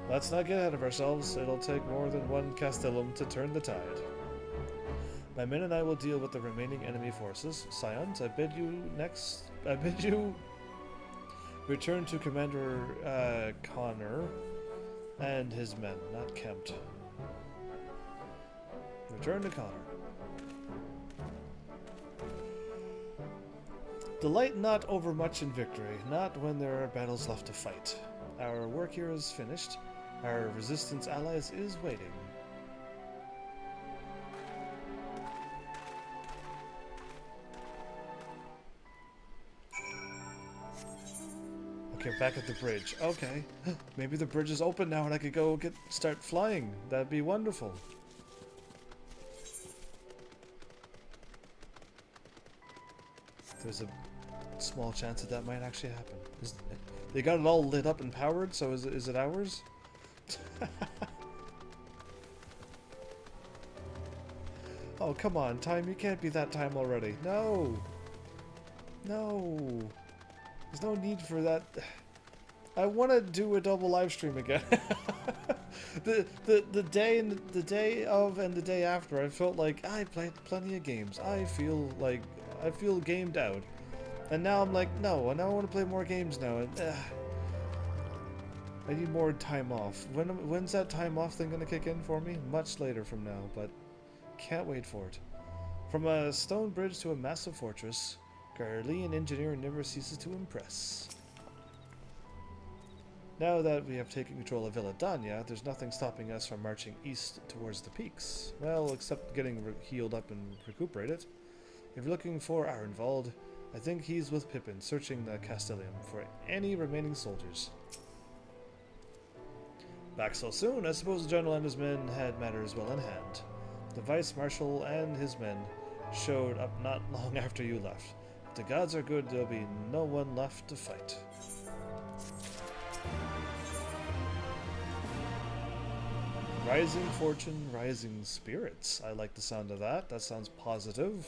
Speaker 1: Let's not get ahead of ourselves. It'll take more than one Castellum to turn the tide. My men and I will deal with the remaining enemy forces. Scions, I bid you return to Commander Connor and his men, not Kempt. Return to Connor. Delight not overmuch in victory, not when there are battles left to fight. Our work here is finished. Our resistance allies is waiting. Okay, back at the bridge. Okay. Maybe the bridge is open now and I could go start flying. That'd be wonderful. There's a small chance that might actually happen. They got it all lit up and powered, so is it ours? Oh, come on, time. You can't be that time already. No. No. There's no need for that. I want to do a double live stream again. the day of and the day after, I felt like I played plenty of games. I feel gamed out. And now I'm like, no, now I want to play more games now. And, I need more time off. When's that time off thing gonna kick in for me? Much later from now, but can't wait for it. From a stone bridge to a massive fortress, Garlean engineering never ceases to impress. Now that we have taken control of Villadanya, there's nothing stopping us from marching east towards the peaks. Well, except getting healed up and recuperated. If you're looking for Arenvald, I think he's with Pippin, searching the Castellium for any remaining soldiers. Back so soon, I suppose the general and his men had matters well in hand. The vice marshal and his men showed up not long after you left. If the gods are good, there'll be no one left to fight. Rising fortune, rising spirits. I like the sound of that. That sounds positive.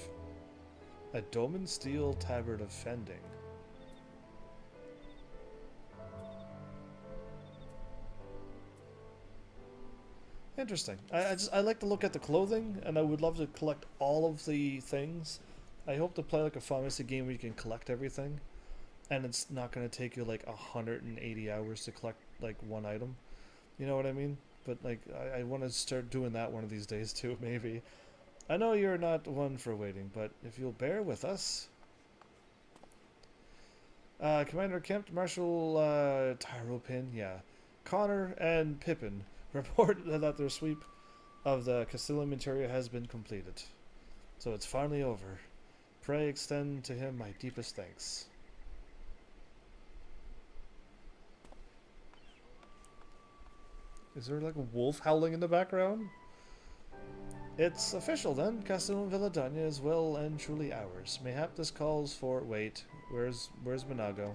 Speaker 1: A Doman steel tabard of fending. Interesting. I like to look at the clothing, and I would love to collect all of the things. I hope to play like a fantasy game where you can collect everything, and it's not going to take you like 180 hours to collect like one item. You know what I mean? But like, I want to start doing that one of these days too, maybe. I know you're not one for waiting, but if you'll bear with us. Commander Kemp, Marshal Tyropin, yeah. Connor and Pippin report that their sweep of the Castellium interior has been completed. So it's finally over. Pray extend to him my deepest thanks. Is there like a wolf howling in the background? It's official then. Castellium Villadanya is well and truly ours. Mayhap this calls for... Wait, where's Minago?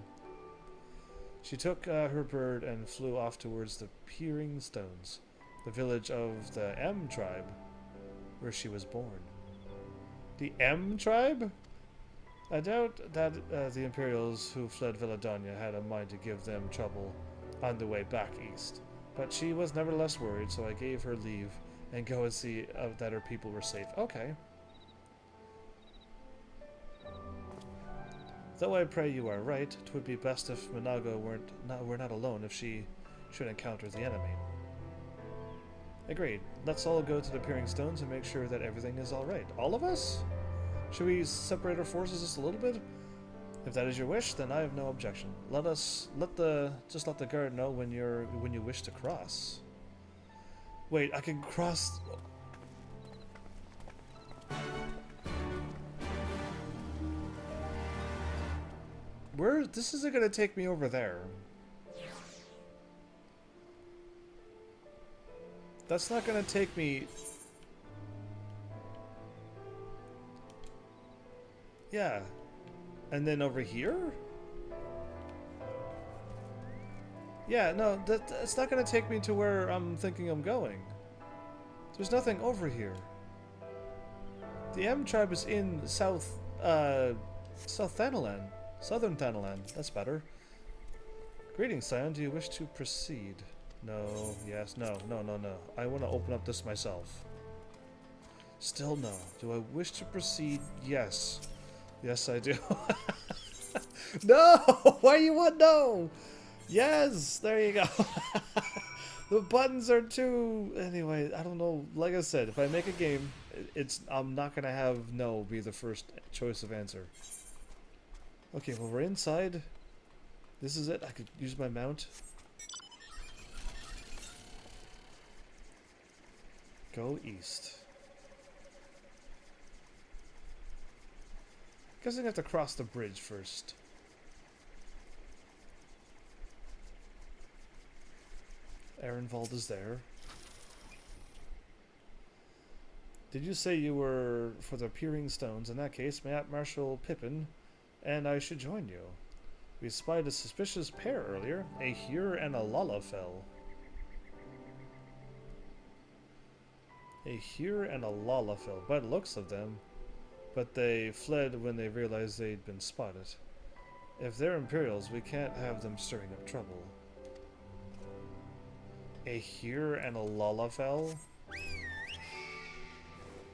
Speaker 1: She took her bird and flew off towards the Peering Stones, the village of the M tribe, where she was born. The M tribe? I doubt that the Imperials who fled Villadanya had a mind to give them trouble on the way back east. But she was nevertheless worried, so I gave her leave and go and see that her people were safe. Okay. Though I pray you are right, 'twould be best if Minago were not alone if she should encounter the enemy. Agreed. Let's all go to the Peering Stones and make sure that everything is alright. All of us? Should we separate our forces just a little bit? If that is your wish, then I have no objection. Just let the guard know when you wish to cross. Wait, I can cross. Where? This isn't gonna take me over there. That's not gonna take me. Yeah. And then over here? Yeah, no, that's not gonna take me to where I'm thinking I'm going. There's nothing over here. The M tribe is in South Thanalan. Southern Thanalan. That's better. Greetings, Scion. Do you wish to proceed? No. Yes. No. No. No. No. I want to open up this myself. Still no. Do I wish to proceed? Yes. Yes, I do. No! Why you want no? Yes! There you go. The buttons are too... Anyway, I don't know. Like I said, if I make a game, I'm not going to have no be the first choice of answer. Okay, well, we're inside. This is it. I could use my mount. Go east. Guess I have to cross the bridge first. Arenvald is there. Did you say you were for the Peering Stones? In that case, Marshal Pippin and I should join you. We spied a suspicious pair earlier, a Heer and a Lalafell. A Heer and a Lalafell, by the looks of them, but they fled when they realized they'd been spotted. If they're Imperials, we can't have them stirring up trouble. A Heer and a Lalafell?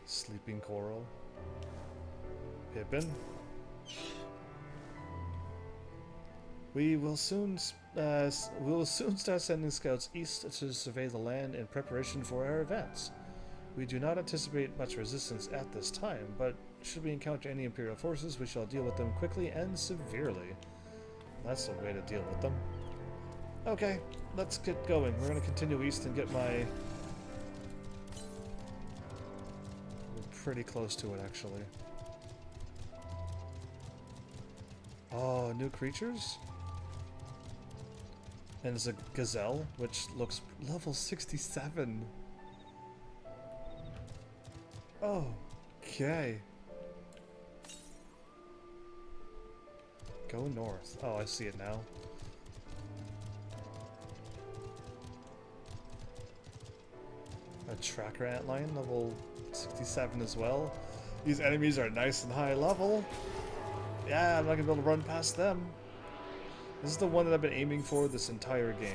Speaker 1: Sleeping Coral? Pippin? We will soon start sending scouts east to survey the land in preparation for our events. We do not anticipate much resistance at this time, but should we encounter any Imperial forces, we shall deal with them quickly and severely. That's a way to deal with them. Okay, let's get going. We're going to continue east and get my... We're pretty close to it, actually. Oh, new creatures? And it's a gazelle, which looks level 67. Oh, okay. Go north. Oh, I see it now. A tracker antlion, level 67 as well. These enemies are nice and high level. Yeah, I'm not gonna be able to run past them. This is the one that I've been aiming for this entire game.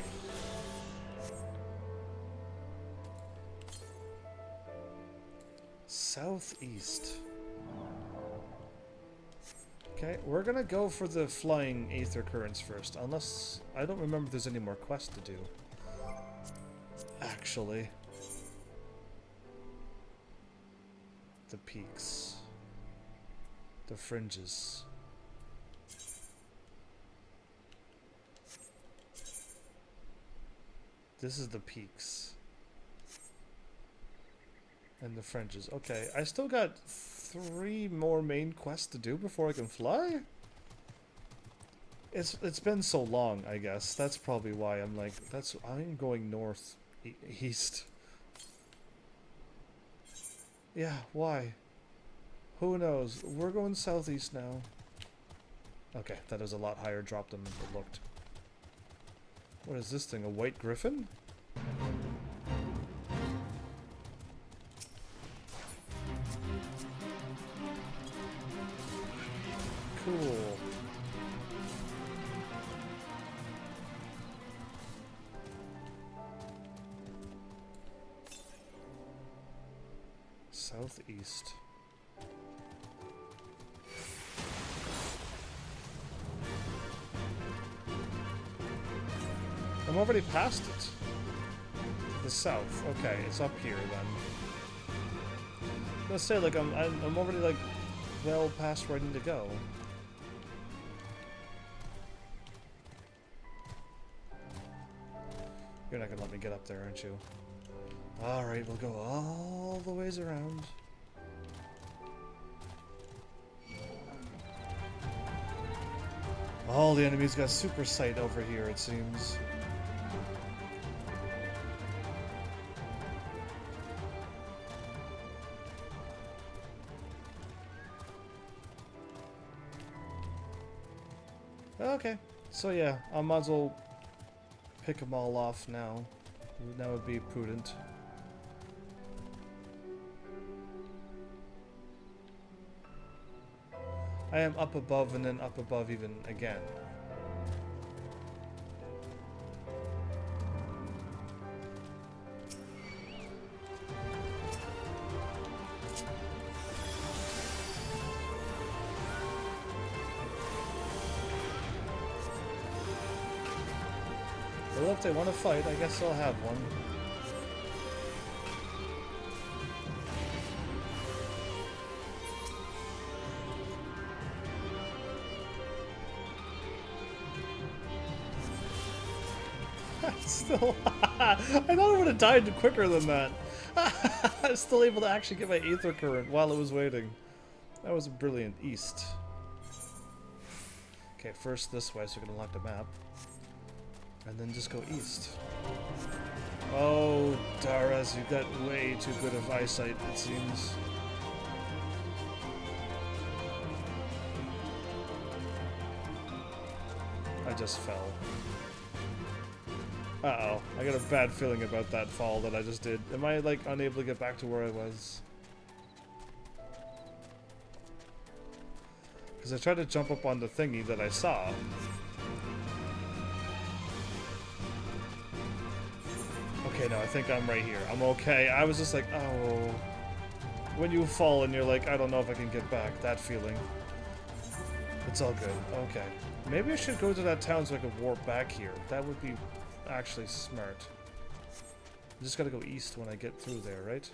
Speaker 1: Southeast. Okay, we're gonna go for the flying aether currents first, unless I don't remember if there's any more quests to do. Actually. The peaks. The fringes. This is the peaks. And the fringes. Okay, I still got 3 more main quests to do before I can fly? It's been so long, I guess. That's probably why I'm like, I'm going north, east. Yeah, why? Who knows? We're going southeast now. Okay, that is a lot higher drop than it looked. What is this thing? A white griffin? Cool. Southeast. I'm already past it. The south. Okay, it's up here then. Let's say like I'm already like well past where I need to go. You're not gonna let me get up there, aren't you? Alright, we'll go all the ways around. All the enemies got super sight over here, it seems. Okay, so yeah, I might as well pick them all off now. That would be prudent. I am up above and then up above even again. Well, if they want to fight, I guess I'll have one. Still, I thought I would have died quicker than that. I was still able to actually get my aether current while it was waiting. That was brilliant. East. Okay, first this way so we can unlock the map. And then just go east. Oh, Daras, you've got way too good of eyesight, it seems. I just fell. Uh-oh. I got a bad feeling about that fall that I just did. Am I, like, unable to get back to where I was? Because I tried to jump up on the thingy that I saw. Okay, no, I think I'm right here. I'm okay. I was just like, oh. When you fall and you're like, I don't know if I can get back. That feeling. It's all good. Okay. Maybe I should go to that town so I can warp back here. That would be actually smart. I just gotta go east when I get through there, right?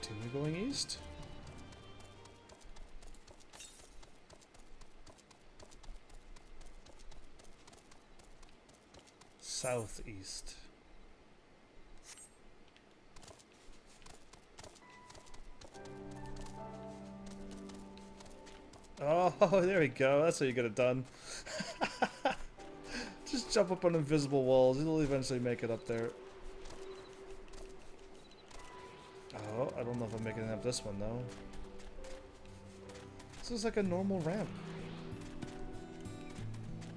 Speaker 1: Continue going east. Southeast. Oh, there we go. That's how you get it done. Just jump up on invisible walls. You'll eventually make it up there. Oh, I don't know if I'm making it up this one, though. This is like a normal ramp.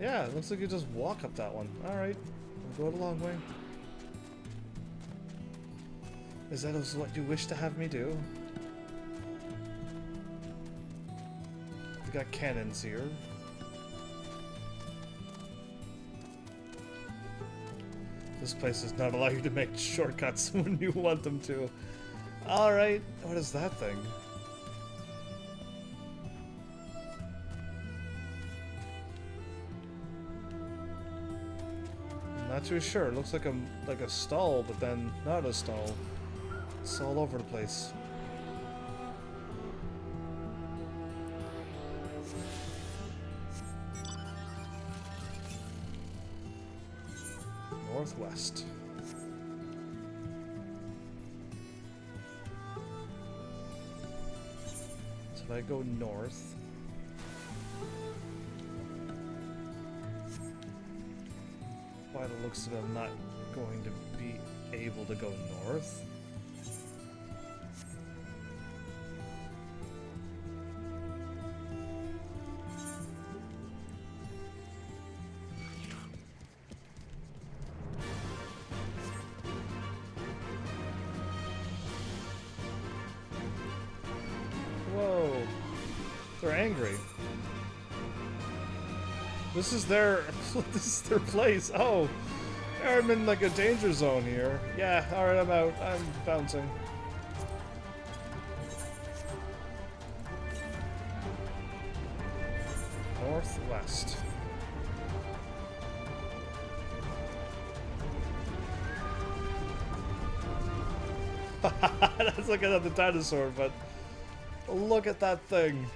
Speaker 1: Yeah, it looks like you just walk up that one. Alright, we'll go the long way. Is that what you wish to have me do? We got cannons here. This place does not allow you to make shortcuts when you want them to. Alright, what is that thing? Not too sure. It looks like a stall, but then not a stall. It's all over the place. Northwest. So if I go north. By the looks of it, I'm not going to be able to go north. Whoa, they're angry. This is their place. Oh, I'm in like a danger zone here. Yeah, alright, I'm out. I'm bouncing. Northwest. That's like another dinosaur, but look at that thing.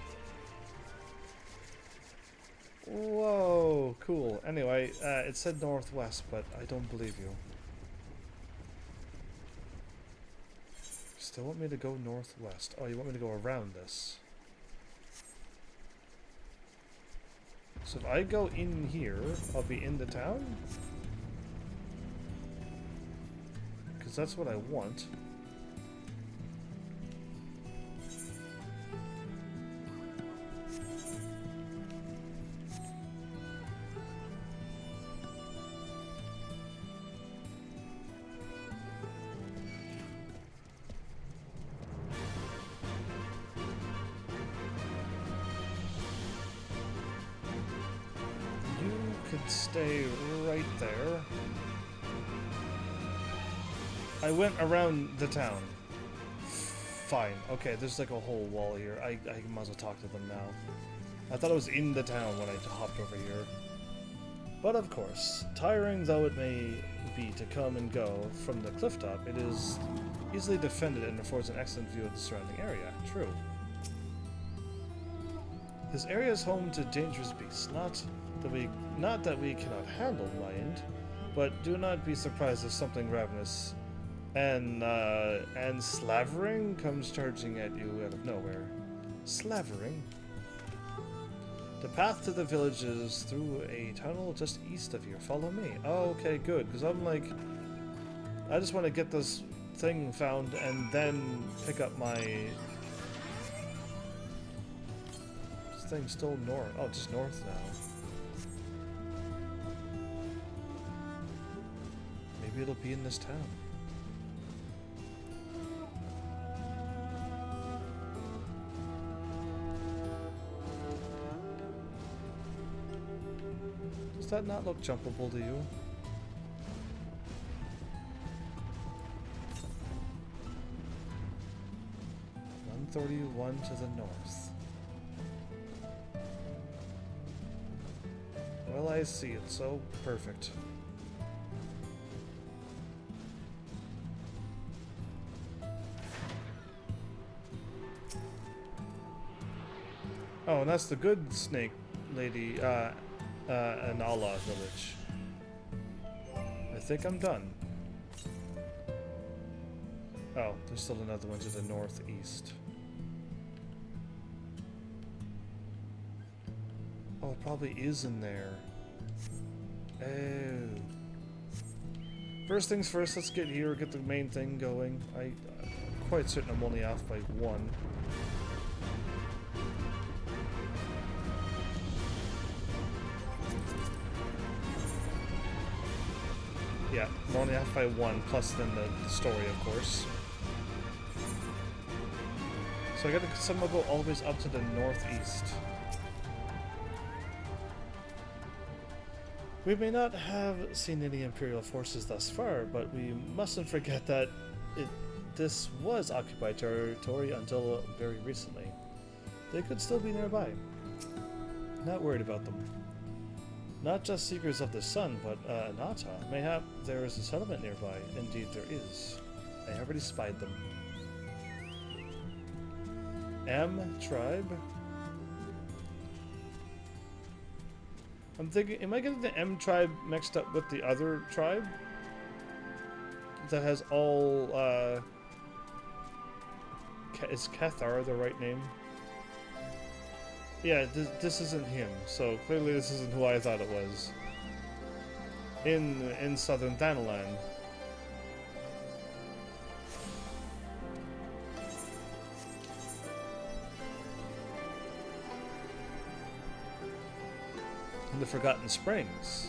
Speaker 1: Whoa, cool. Anyway, it said northwest, but I don't believe you. Still want me to go northwest? Oh, you want me to go around this? So if I go in here, I'll be in the town? Because that's what I want. Stay right there. I went around the town. Fine. Okay, there's like a whole wall here. I might as well talk to them now. I thought I was in the town when I hopped over here. But of course, tiring though it may be to come and go from the cliff top, it is easily defended and affords an excellent view of the surrounding area. True. This area is home to dangerous beasts, not that we cannot handle, mind, but do not be surprised if something ravenous and slavering comes charging at you out of nowhere. Slavering? The path to the village is through a tunnel just east of here. Follow me. Oh, okay, good, because I'm like, I just want to get this thing found and then pick up my... This thing's still north. Oh, just north now. Maybe it'll be in this town. Does that not look jumpable to you? (131) to the north. Well, I see it, so perfect. Oh, and that's the good snake lady, Anala village. I think I'm done. Oh, there's still another one to the northeast. Oh, it probably is in there. Oh. First things first, let's get here, get the main thing going. I'm quite certain I'm only off by 1. Yeah, I'm only off by 1, plus then the story, of course. So I gotta somehow go all the way up to the northeast. We may not have seen any Imperial forces thus far, but we mustn't forget that this was occupied territory until very recently. They could still be nearby. Not worried about them. Not just Seekers of the Sun, but Nata. Mayhap there is a settlement nearby. Indeed there is. I already spied them. M tribe? I'm thinking, am I getting the M tribe mixed up with the other tribe? That has all, is Cathar the right name? Yeah, this isn't him, so clearly this isn't who I thought it was. In southern Thanalan. In the Forgotten Springs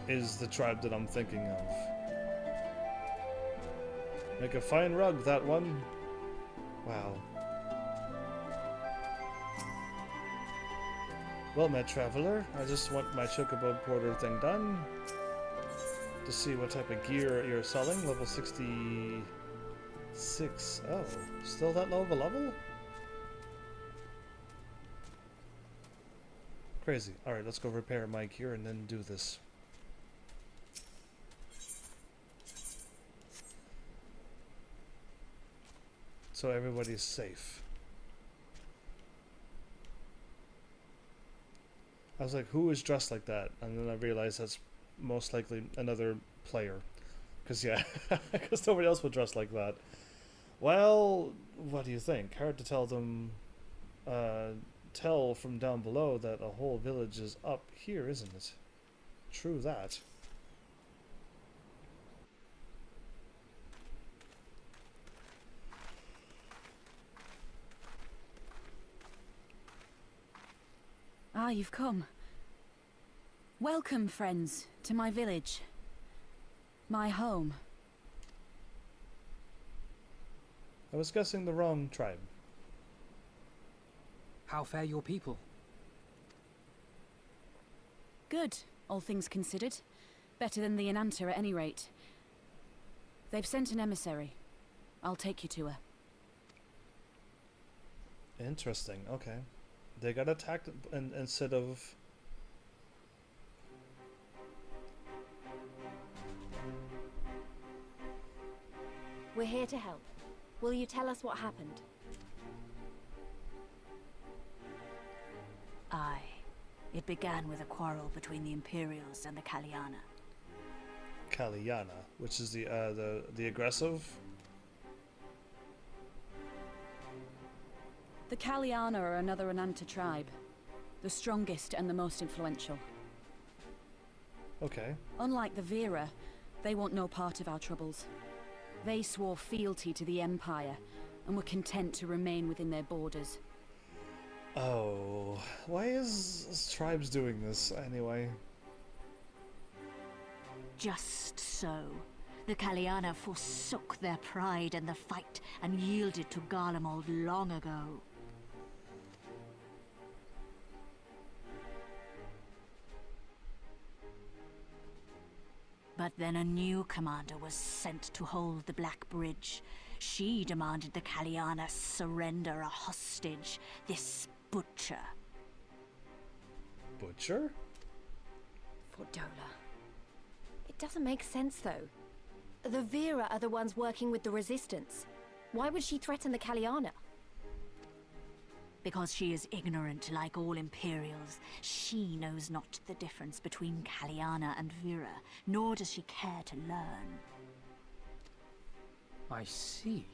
Speaker 1: is the tribe that I'm thinking of. Make a fine rug, that one. Wow. Well met, traveler. I just want my chocobo porter thing done. To see what type of gear you're selling. Level 66. Oh, still that low of a level? Crazy. Alright, let's go repair my gear and then do this. So everybody's safe. I was like, who is dressed like that? And then I realized that's most likely another player. Because, yeah, because nobody else would dress like that. Well, what do you think? Hard to tell them, tell from down below that a whole village is up here, isn't it? True that.
Speaker 19: Ah, you've come. Welcome, friends, to my village. My home.
Speaker 1: I was guessing the wrong tribe.
Speaker 6: How fare your people?
Speaker 19: Good, all things considered. Better than the Ananta at any rate. They've sent an emissary. I'll take you to her.
Speaker 1: Interesting, okay. They got attacked instead of...
Speaker 7: We're here to help. Will you tell us what happened?
Speaker 21: Aye. It began with a quarrel between the Imperials and the Kaliana.
Speaker 1: Kaliana, which is the aggressive?
Speaker 19: The Kaliana are another Ananta tribe. The strongest and the most influential.
Speaker 1: Okay.
Speaker 19: Unlike the Vera, they want no part of our troubles. They swore fealty to the Empire, and were content to remain within their borders.
Speaker 1: Oh, why is tribes doing this anyway?
Speaker 21: Just so. The Kaliana forsook their pride in the fight and yielded to Garlemald long ago. But then a new commander was sent to hold the Black Bridge. She demanded the Kaliana surrender a hostage, this butcher.
Speaker 1: Butcher?
Speaker 7: Fordola. It doesn't make sense, though. The Vera are the ones working with the Resistance. Why would she threaten the Kaliana?
Speaker 21: Because she is ignorant like all Imperials. She knows not the difference between Kaliana and Vera, nor does she care to learn.
Speaker 6: I see.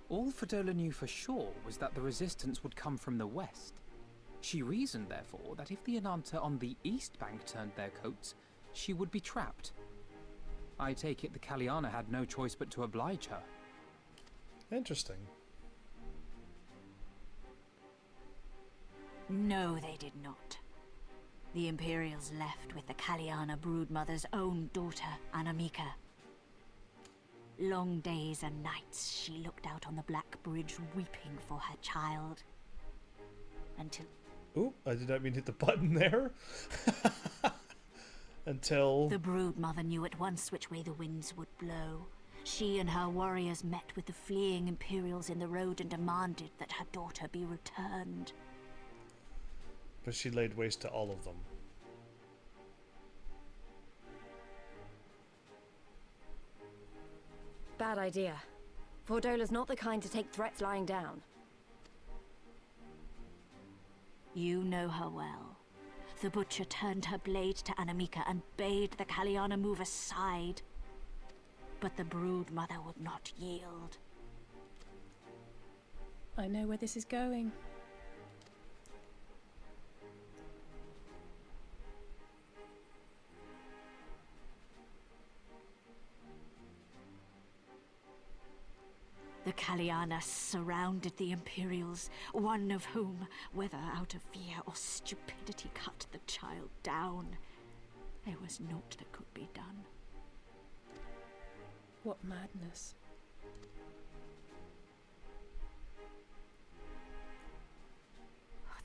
Speaker 6: All Fordola knew for sure was that the resistance would come from the west. She reasoned, therefore, that if the Ananta on the east bank turned their coats, she would be trapped. I take it the Kaliana had no choice but to oblige her.
Speaker 1: Interesting.
Speaker 21: No, they did not. The Imperials left with the Kaliana broodmother's own daughter, Anamika. Long days and nights she looked out on the Black Bridge weeping for her child. Until...
Speaker 1: Ooh, I did not mean to hit the button there. Until...
Speaker 21: The broodmother knew at once which way the winds would blow. She and her warriors met with the fleeing Imperials in the road and demanded that her daughter be returned.
Speaker 1: But she laid waste to all of them.
Speaker 7: Bad idea. Fordola's not the kind to take threats lying down.
Speaker 21: You know her well. The butcher turned her blade to Anamika and bade the Kaliana move aside. But the broodmother would not yield.
Speaker 15: I know where this is going.
Speaker 21: The Kaliana surrounded the Imperials, one of whom, whether out of fear or stupidity, cut the child down. There was naught that could be done.
Speaker 15: What madness.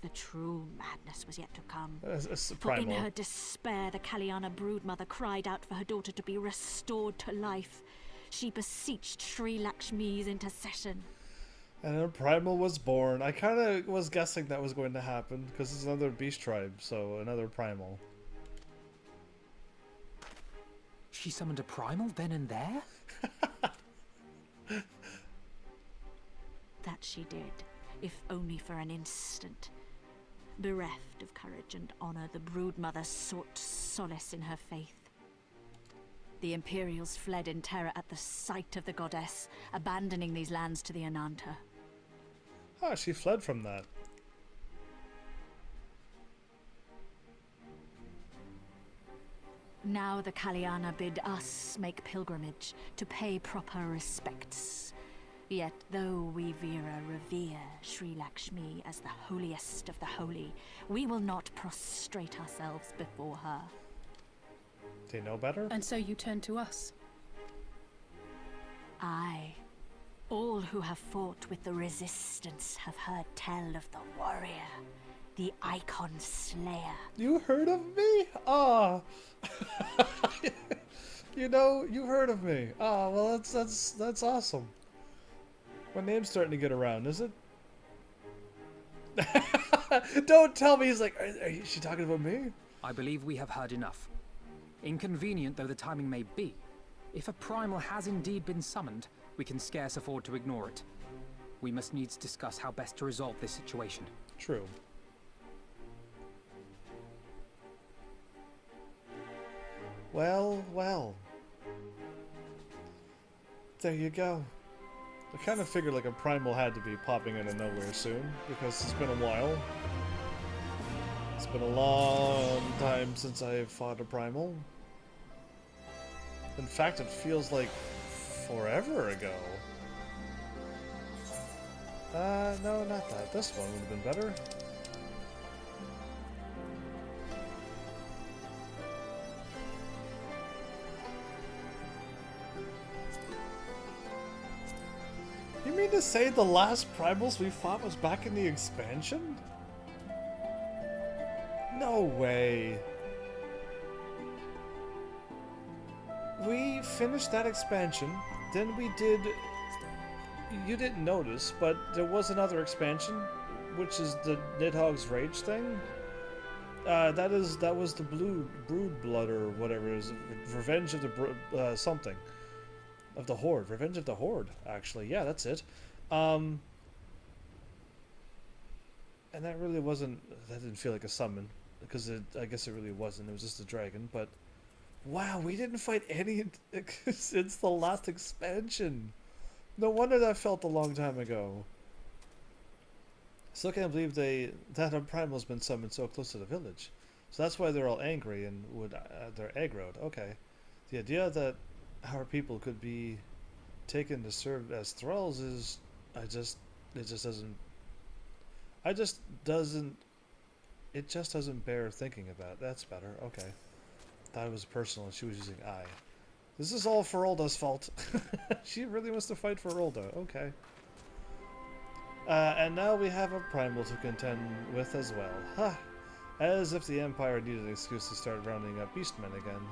Speaker 21: The true madness was yet to come.
Speaker 1: It's
Speaker 21: For in
Speaker 1: Primal.
Speaker 21: her despair, the Kaliana broodmother cried out for her daughter to be restored to life. She beseeched Sri Lakshmi's intercession.
Speaker 1: And a Primal was born. I kind of was guessing that was going to happen, because it's another beast tribe, so another Primal.
Speaker 6: She summoned a Primal then and there?
Speaker 21: That she did, if only for an instant. Bereft of courage and honor, the broodmother sought solace in her faith. The Imperials fled in terror at the sight of the goddess, abandoning these lands to the Ananta.
Speaker 1: Ah, she fled from that.
Speaker 21: Now the Kaliana bid us make pilgrimage to pay proper respects. Yet though we Vera revere Sri Lakshmi as the holiest of the holy, we will not prostrate ourselves before her.
Speaker 1: They know better?
Speaker 15: And so you turn to us.
Speaker 21: Aye. All who have fought with the Resistance have heard tell of the warrior, the Icon Slayer.
Speaker 1: You heard of me? Ah. You know, you heard of me. Ah, well, that's awesome. My name's starting to get around, is it? Don't tell me. He's like, is she talking about me?
Speaker 6: I believe we have heard enough. Inconvenient though the timing may be, if a Primal has indeed been summoned, we can scarce afford to ignore it. We must needs discuss how best to resolve this situation.
Speaker 1: True. Well, well. There you go. I kind of figured like a Primal had to be popping out of nowhere soon, because it's been a while. It's been a long time since I've fought a Primal. In fact, it feels like forever ago. No, not that. This one would have been better. mean to say the last Primals we fought was back in the expansion? No way. We finished that expansion, then we did... You didn't notice, but there was another expansion, which is the Nidhogg's Rage thing. That was the Blue Brood Blood or whatever it is. Revenge of the something. Of the Horde. Revenge of the Horde, actually. Yeah, that's it. And that really wasn't... That didn't feel like a summon. Because I guess it really wasn't. It was just a dragon, but... Wow, we didn't fight any since the last expansion. No wonder that felt a long time ago. Still can't believe that a Primal's been summoned so close to the village. So that's why they're all angry and they're aggroed. Okay. The idea that our people could be taken to serve as thralls is... It just doesn't bear thinking about. That's better. Okay. Thought it was personal and she was using I. This is all Ferolda's fault. She really wants to fight Ferolda. Okay. And now we have a Primal to contend with as well. Huh. As if the Empire needed an excuse to start rounding up beastmen again.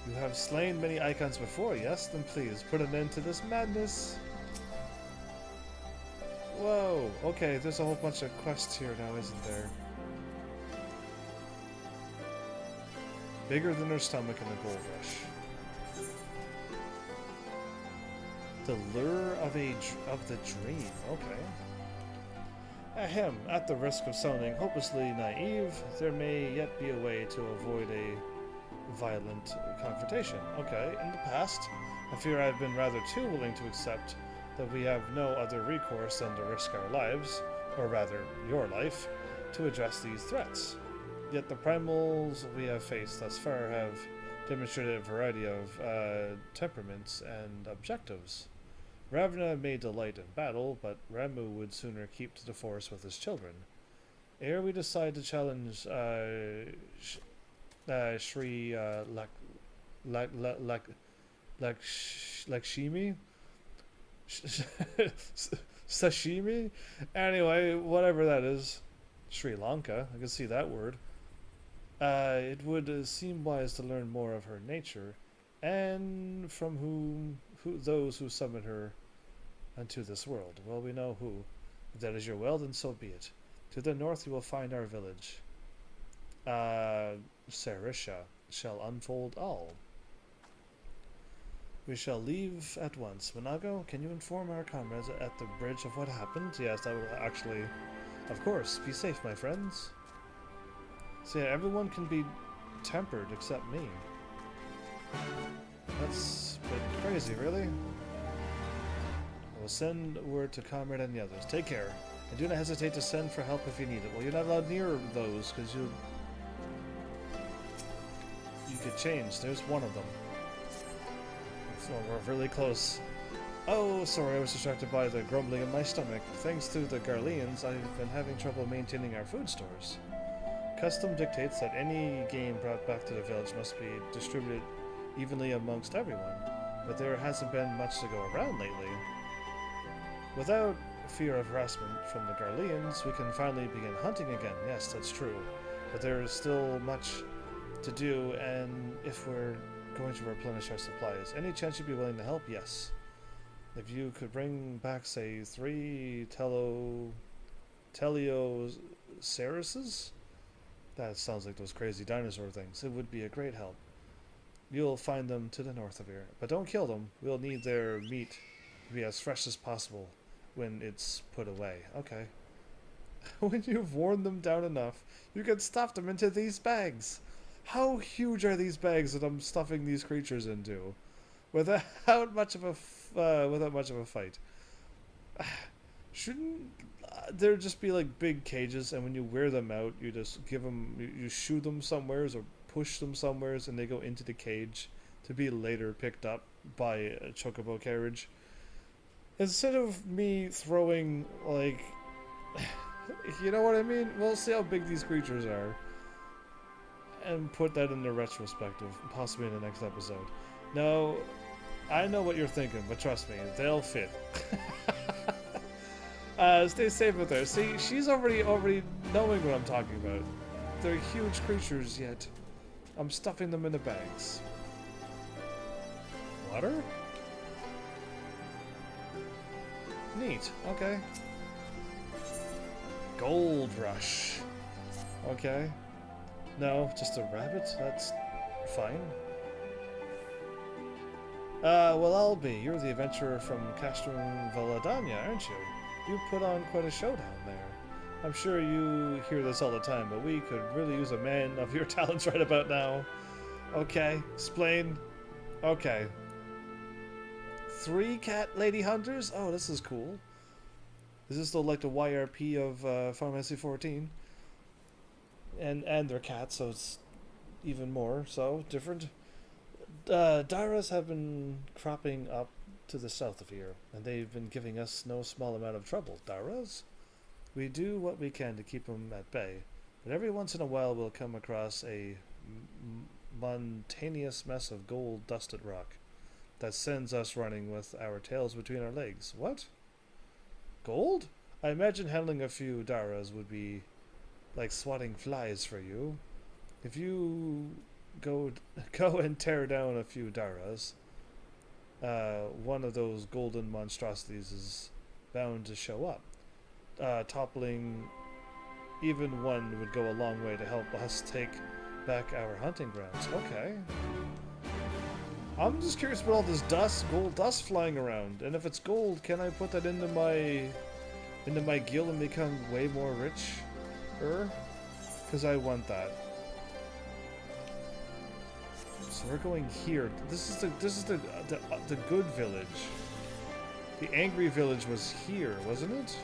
Speaker 1: You have slain many icons before, yes? Then please, put an end to this madness. Whoa. Okay, there's a whole bunch of quests here now, isn't there? Bigger than her stomach in the gold rush. The lure of the dream. Okay. Ahem. At the risk of sounding hopelessly naive, there may yet be a way to avoid a violent confrontation. Okay. In the past, I fear I've been rather too willing to accept that we have no other recourse than to risk our lives, or rather, your life, to address these threats. Yet the Primals we have faced thus far have demonstrated a variety of temperaments and objectives. Ravna may delight in battle, but Ramu would sooner keep to the forest with his children. Ere we decide to challenge Shri Lakshmi? Sashimi? Anyway, whatever that is. Sri Lanka, I can see that word. It would seem wise to learn more of her nature, and from those who summon her unto this world. Well, we know who. If that is your will, then so be it. To the north you will find our village. Sarisha shall unfold all. We shall leave at once. Manago, can you inform our comrades at the bridge of what happened? Yes, that will actually... Of course. Be safe, my friends. So yeah, everyone can be tempered except me. That's a bit crazy, really. I will send word to Comrade and the others. Take care. And do not hesitate to send for help if you need it. Well, you're not allowed near those, because you could change. There's one of them. So we're really close. Oh, sorry, I was distracted by the grumbling in my stomach. Thanks to the Garleans, I've been having trouble maintaining our food stores. Custom dictates that any game brought back to the village must be distributed evenly amongst everyone, but there hasn't been much to go around lately. Without fear of harassment from the Garleans, we can finally begin hunting again. Yes, that's true. But there is still much to do, and if we're going to replenish our supplies. Any chance you'd be willing to help? Yes. If you could bring back, say, 3 Teleosauruses? That sounds like those crazy dinosaur things. It would be a great help. You'll find them to the north of here. But don't kill them. We'll need their meat to be as fresh as possible when it's put away. Okay. When you've worn them down enough, you can stuff them into these bags. How huge are these bags that I'm stuffing these creatures into? Without much of a fight. Shouldn't there just be like big cages, and when you wear them out, you just give them, you shoot them somewheres or push them somewheres, and they go into the cage to be later picked up by a chocobo carriage? Instead of me throwing, like, you know what I mean? We'll see how big these creatures are, and put that into retrospective, possibly in the next episode. Now, I know what you're thinking, but trust me, they'll fit. Stay safe with her. See, she's already knowing what I'm talking about. They're huge creatures, yet I'm stuffing them into bags. Water? Neat. Okay. Gold rush. Okay. No, just a rabbit? That's fine. Well, I'll be. You're the adventurer from Castrum Valladania, aren't you? You put on quite a show down there. I'm sure you hear this all the time, but we could really use a man of your talents right about now. Okay, explain. Okay. 3 cat lady hunters? Oh, this is cool. Is this like the YRP of Final Fantasy 14? And they're cats, so it's even more so different. Dairas have been cropping up to the south of here, and they've been giving us no small amount of trouble. Dairas? We do what we can to keep them at bay, but every once in a while we'll come across a mountainous mess of gold-dusted rock that sends us running with our tails between our legs. What? Gold? I imagine handling a few Dairas would be like swatting flies for you. If you go and tear down a few Dairas, one of those golden monstrosities is bound to show up. Toppling even one would go a long way to help us take back our hunting grounds. Okay. I'm just curious about all this dust, gold dust flying around, and if it's gold, can I put that into my guild and become way more rich? Because I want that. So we're going here. This is the good village. The angry village was here, wasn't it?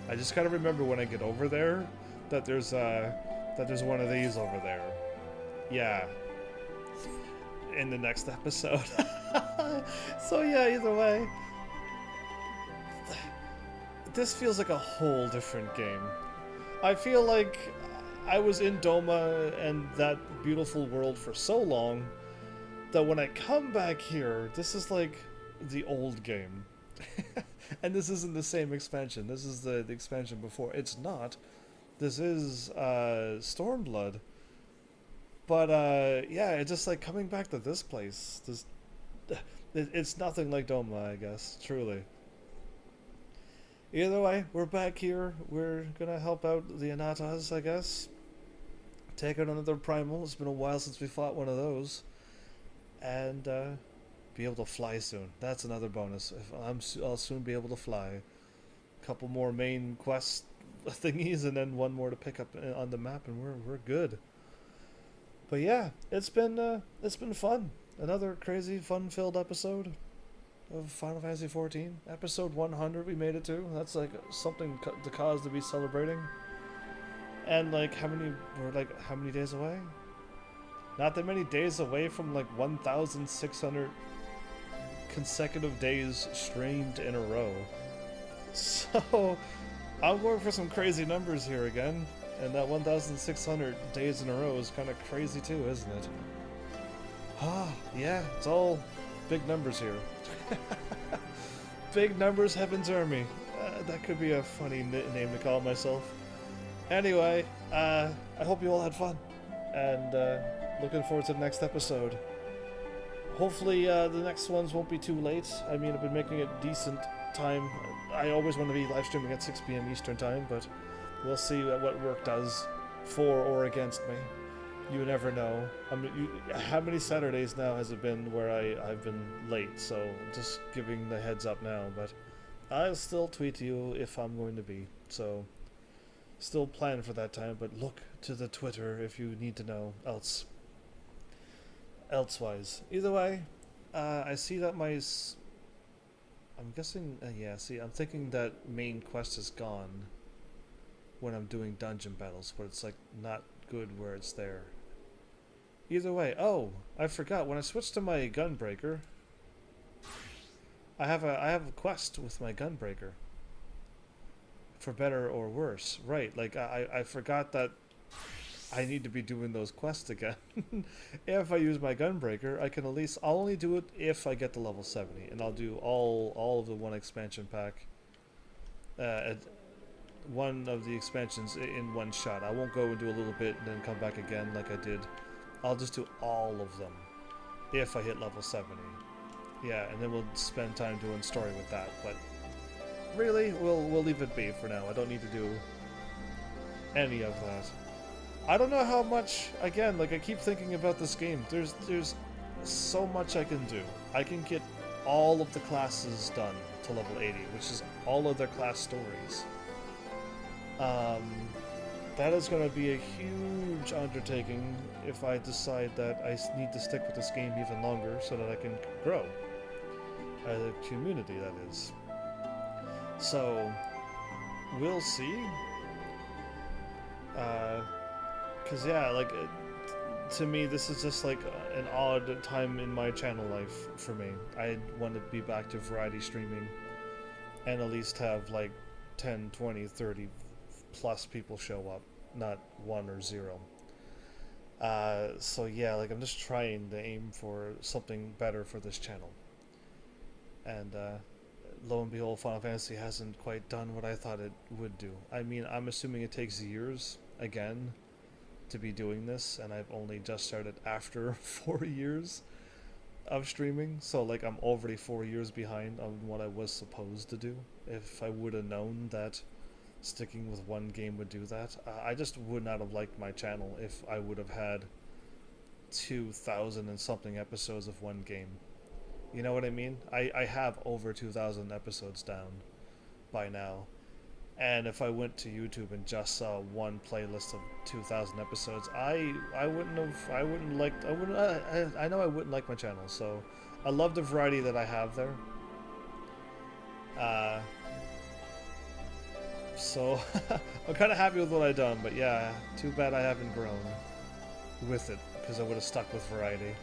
Speaker 1: I just gotta remember when I get over there that there's one of these over there. Yeah. In the next episode. So yeah, either way. This feels like a whole different game. I feel like I was in Doma and that beautiful world for so long that when I come back here, this is like the old game. And this isn't the same expansion. This is the expansion before. It's not. This is Stormblood. But yeah, it's just like coming back to this place. It's nothing like Doma, I guess. Truly. Either way, we're back here. We're gonna help out the Anatas, I guess. Take out another Primal. It's been a while since we fought one of those. And be able to fly soon. That's another bonus. I'll soon be able to fly. A couple more main quest thingies, and then one more to pick up on the map, and we're good. But yeah, it's been fun. Another crazy, fun-filled episode of Final Fantasy 14. Episode 100 we made it to. That's like something the cause to be celebrating. And like how many days away? Not that many days away from like 1,600 consecutive days streamed in a row. So I'm going for some crazy numbers here again. And that 1,600 days in a row is kind of crazy too, isn't it? Ah, yeah, it's all big numbers here. Big numbers, Heaven's Army. That could be a funny name to call myself. Anyway, I hope you all had fun. And looking forward to the next episode. Hopefully the next ones won't be too late. I mean, I've been making it decent time. I always want to be live streaming at 6 p.m. Eastern time, but we'll see what work does for or against me. You never know. I mean, how many Saturdays now has it been where I've been late? So just giving the heads up now. But I'll still tweet to you if I'm going to be. So still plan for that time. But look to the Twitter if you need to know elsewise. Either way, I see that I'm guessing. Yeah. See, I'm thinking that main quest is gone when I'm doing dungeon battles, but it's like not good where it's there. Either way, oh, I forgot, when I switched to my gunbreaker, I have a quest with my gunbreaker. For better or worse. Right, like I forgot that I need to be doing those quests again. If I use my gunbreaker, I can at least, I'll only do it if I get to level 70, and I'll do all of the one expansion pack, one of the expansions in one shot. I won't go and do a little bit and then come back again like I did. I'll just do all of them if I hit level 70. Yeah, and then we'll spend time doing story with that, but really, we'll leave it be for now. I don't need to do any of that. I don't know how much, again, like I keep thinking about this game. There's so much I can do. I can get all of the classes done to level 80, which is all of their class stories. That is going to be a huge undertaking if I decide that I need to stick with this game even longer so that I can grow as a community, that is. So, we'll see. Cause yeah, like, to me this is just like an odd time in my channel life for me. I want to be back to variety streaming and at least have like 10, 20, 30 plus people show up, not 1 or 0. So yeah, like I'm just trying to aim for something better for this channel. And lo and behold, Final Fantasy hasn't quite done what I thought it would do. I mean, I'm assuming it takes years, again, to be doing this, and I've only just started after 4 years of streaming, so like I'm already 4 years behind on what I was supposed to do. If I would have known that sticking with one game would do that, I just would not have liked my channel if I would have had 2,000 and something episodes of one game. You know what I mean? I have over 2,000 episodes down by now. And if I went to YouTube and just saw one playlist of 2,000 episodes, I know I wouldn't like my channel. So I love the variety that I have there. So I'm kind of happy with what I've done, but yeah, too bad I haven't grown with it, because I would have stuck with variety.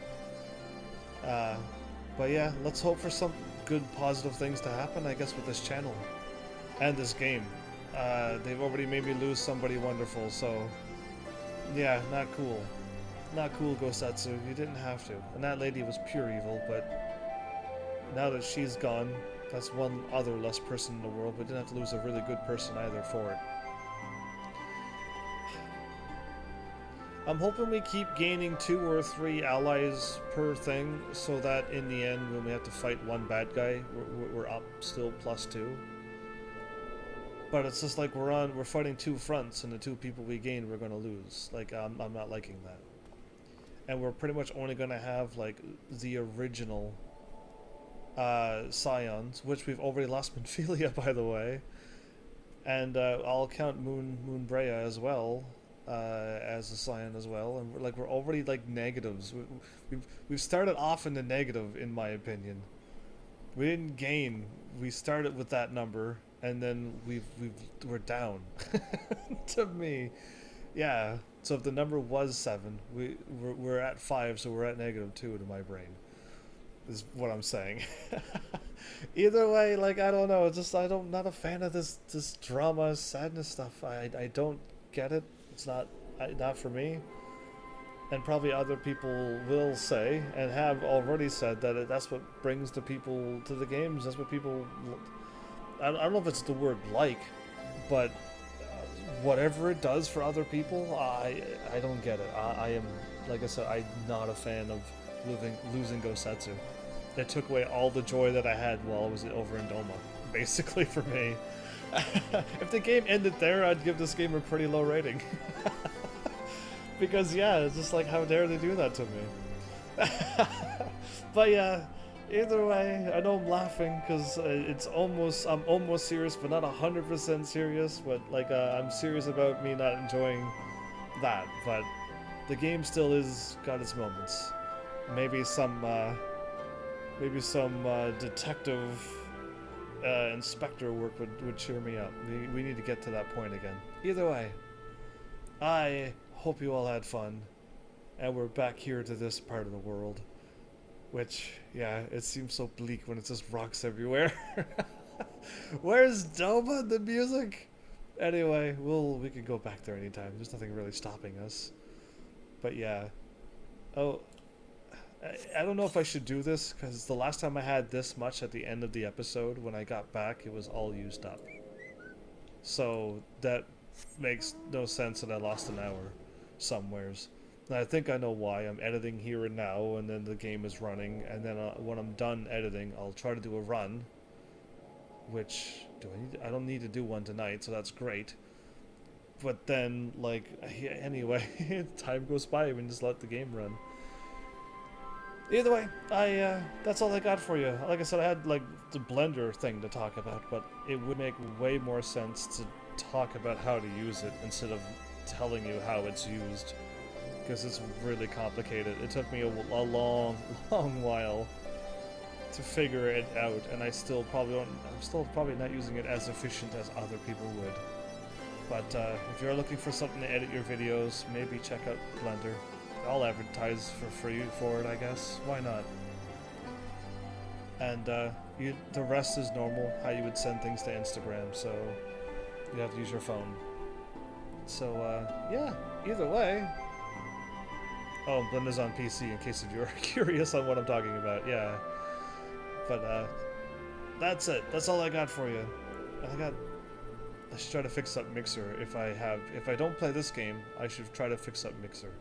Speaker 1: But yeah, let's hope for some good positive things to happen, I guess, with this channel and this game. They've already made me lose somebody wonderful, so yeah, not cool. Not cool, Gosetsu. You didn't have to. And that lady was pure evil, but now that she's gone, that's one other less person in the world, but didn't have to lose a really good person either for it. I'm hoping we keep gaining 2 or 3 allies per thing, so that in the end, when we have to fight one bad guy, we're up still +2. But it's just like we're fighting 2 fronts, and the 2 people we gain, we're gonna lose. Like, I'm not liking that. And we're pretty much only gonna have like the original Scions, which we've already lost Minfilia, by the way. And I'll count Moonbrea as well. As a Scion as well, and we're already like negatives. We've started off in the negative, in my opinion. We didn't gain. We started with that number, and then we're down. To me, yeah. So if the number was 7, we're at 5, so we're at -2 to my brain. Is what I'm saying. Either way, like I don't know. It's just I'm not a fan of this drama, sadness stuff. I don't get it. It's not for me, and probably other people will say and have already said that that's what brings the people to the games. That's what people. I don't know if it's the word like, but whatever it does for other people, I don't get it. I am, like I said, I'm not a fan of losing Gosetsu. It took away all the joy that I had while I was over in Doma, basically, for me. If the game ended there, I'd give this game a pretty low rating. Because yeah, it's just like, how dare they do that to me? But yeah, either way, I know I'm laughing because I'm almost serious, but not 100% serious. But like, I'm serious about me not enjoying that. But the game still is got its moments. Maybe some detective. Inspector work would cheer me up. We need to get to that point again. Either way, I hope you all had fun, and we're back here to this part of the world, which, yeah, it seems so bleak when it's just rocks everywhere. Where's Doma, the music? Anyway, we can go back there anytime. There's nothing really stopping us. But yeah. Oh, I don't know if I should do this, because the last time I had this much at the end of the episode, when I got back, it was all used up. So that makes no sense that I lost an hour somewheres. And I think I know why. I'm editing here and now, and then the game is running, and then when I'm done editing, I'll try to do a run. Which, I don't need to do one tonight, so that's great. But then, like, anyway, time goes by when you just let the game run. Either way, that's all I got for you. Like I said, I had, like, the Blender thing to talk about, but it would make way more sense to talk about how to use it instead of telling you how it's used. Because it's really complicated. It took me a long, long while to figure it out, and I'm still probably not using it as efficient as other people would. But if you're looking for something to edit your videos, maybe check out Blender. I'll advertise for free for it, I guess. Why not? And the rest is normal, how you would send things to Instagram, so you have to use your phone. So yeah, either way. Oh, Blender's on PC, in case if you're curious on what I'm talking about, yeah. But that's it. That's all I got for you. I should try to fix up Mixer. If I don't play this game, I should try to fix up Mixer.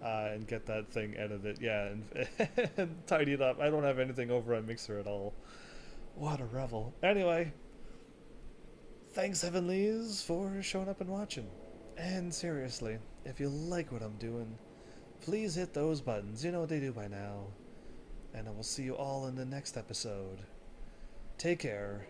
Speaker 1: And get that thing edited, yeah, and tidy it up. I don't have anything over on Mixer at all. What a revel. Anyway, thanks Heavenlies for showing up and watching. And seriously, if you like what I'm doing, please hit those buttons. You know what they do by now. And I will see you all in the next episode. Take care.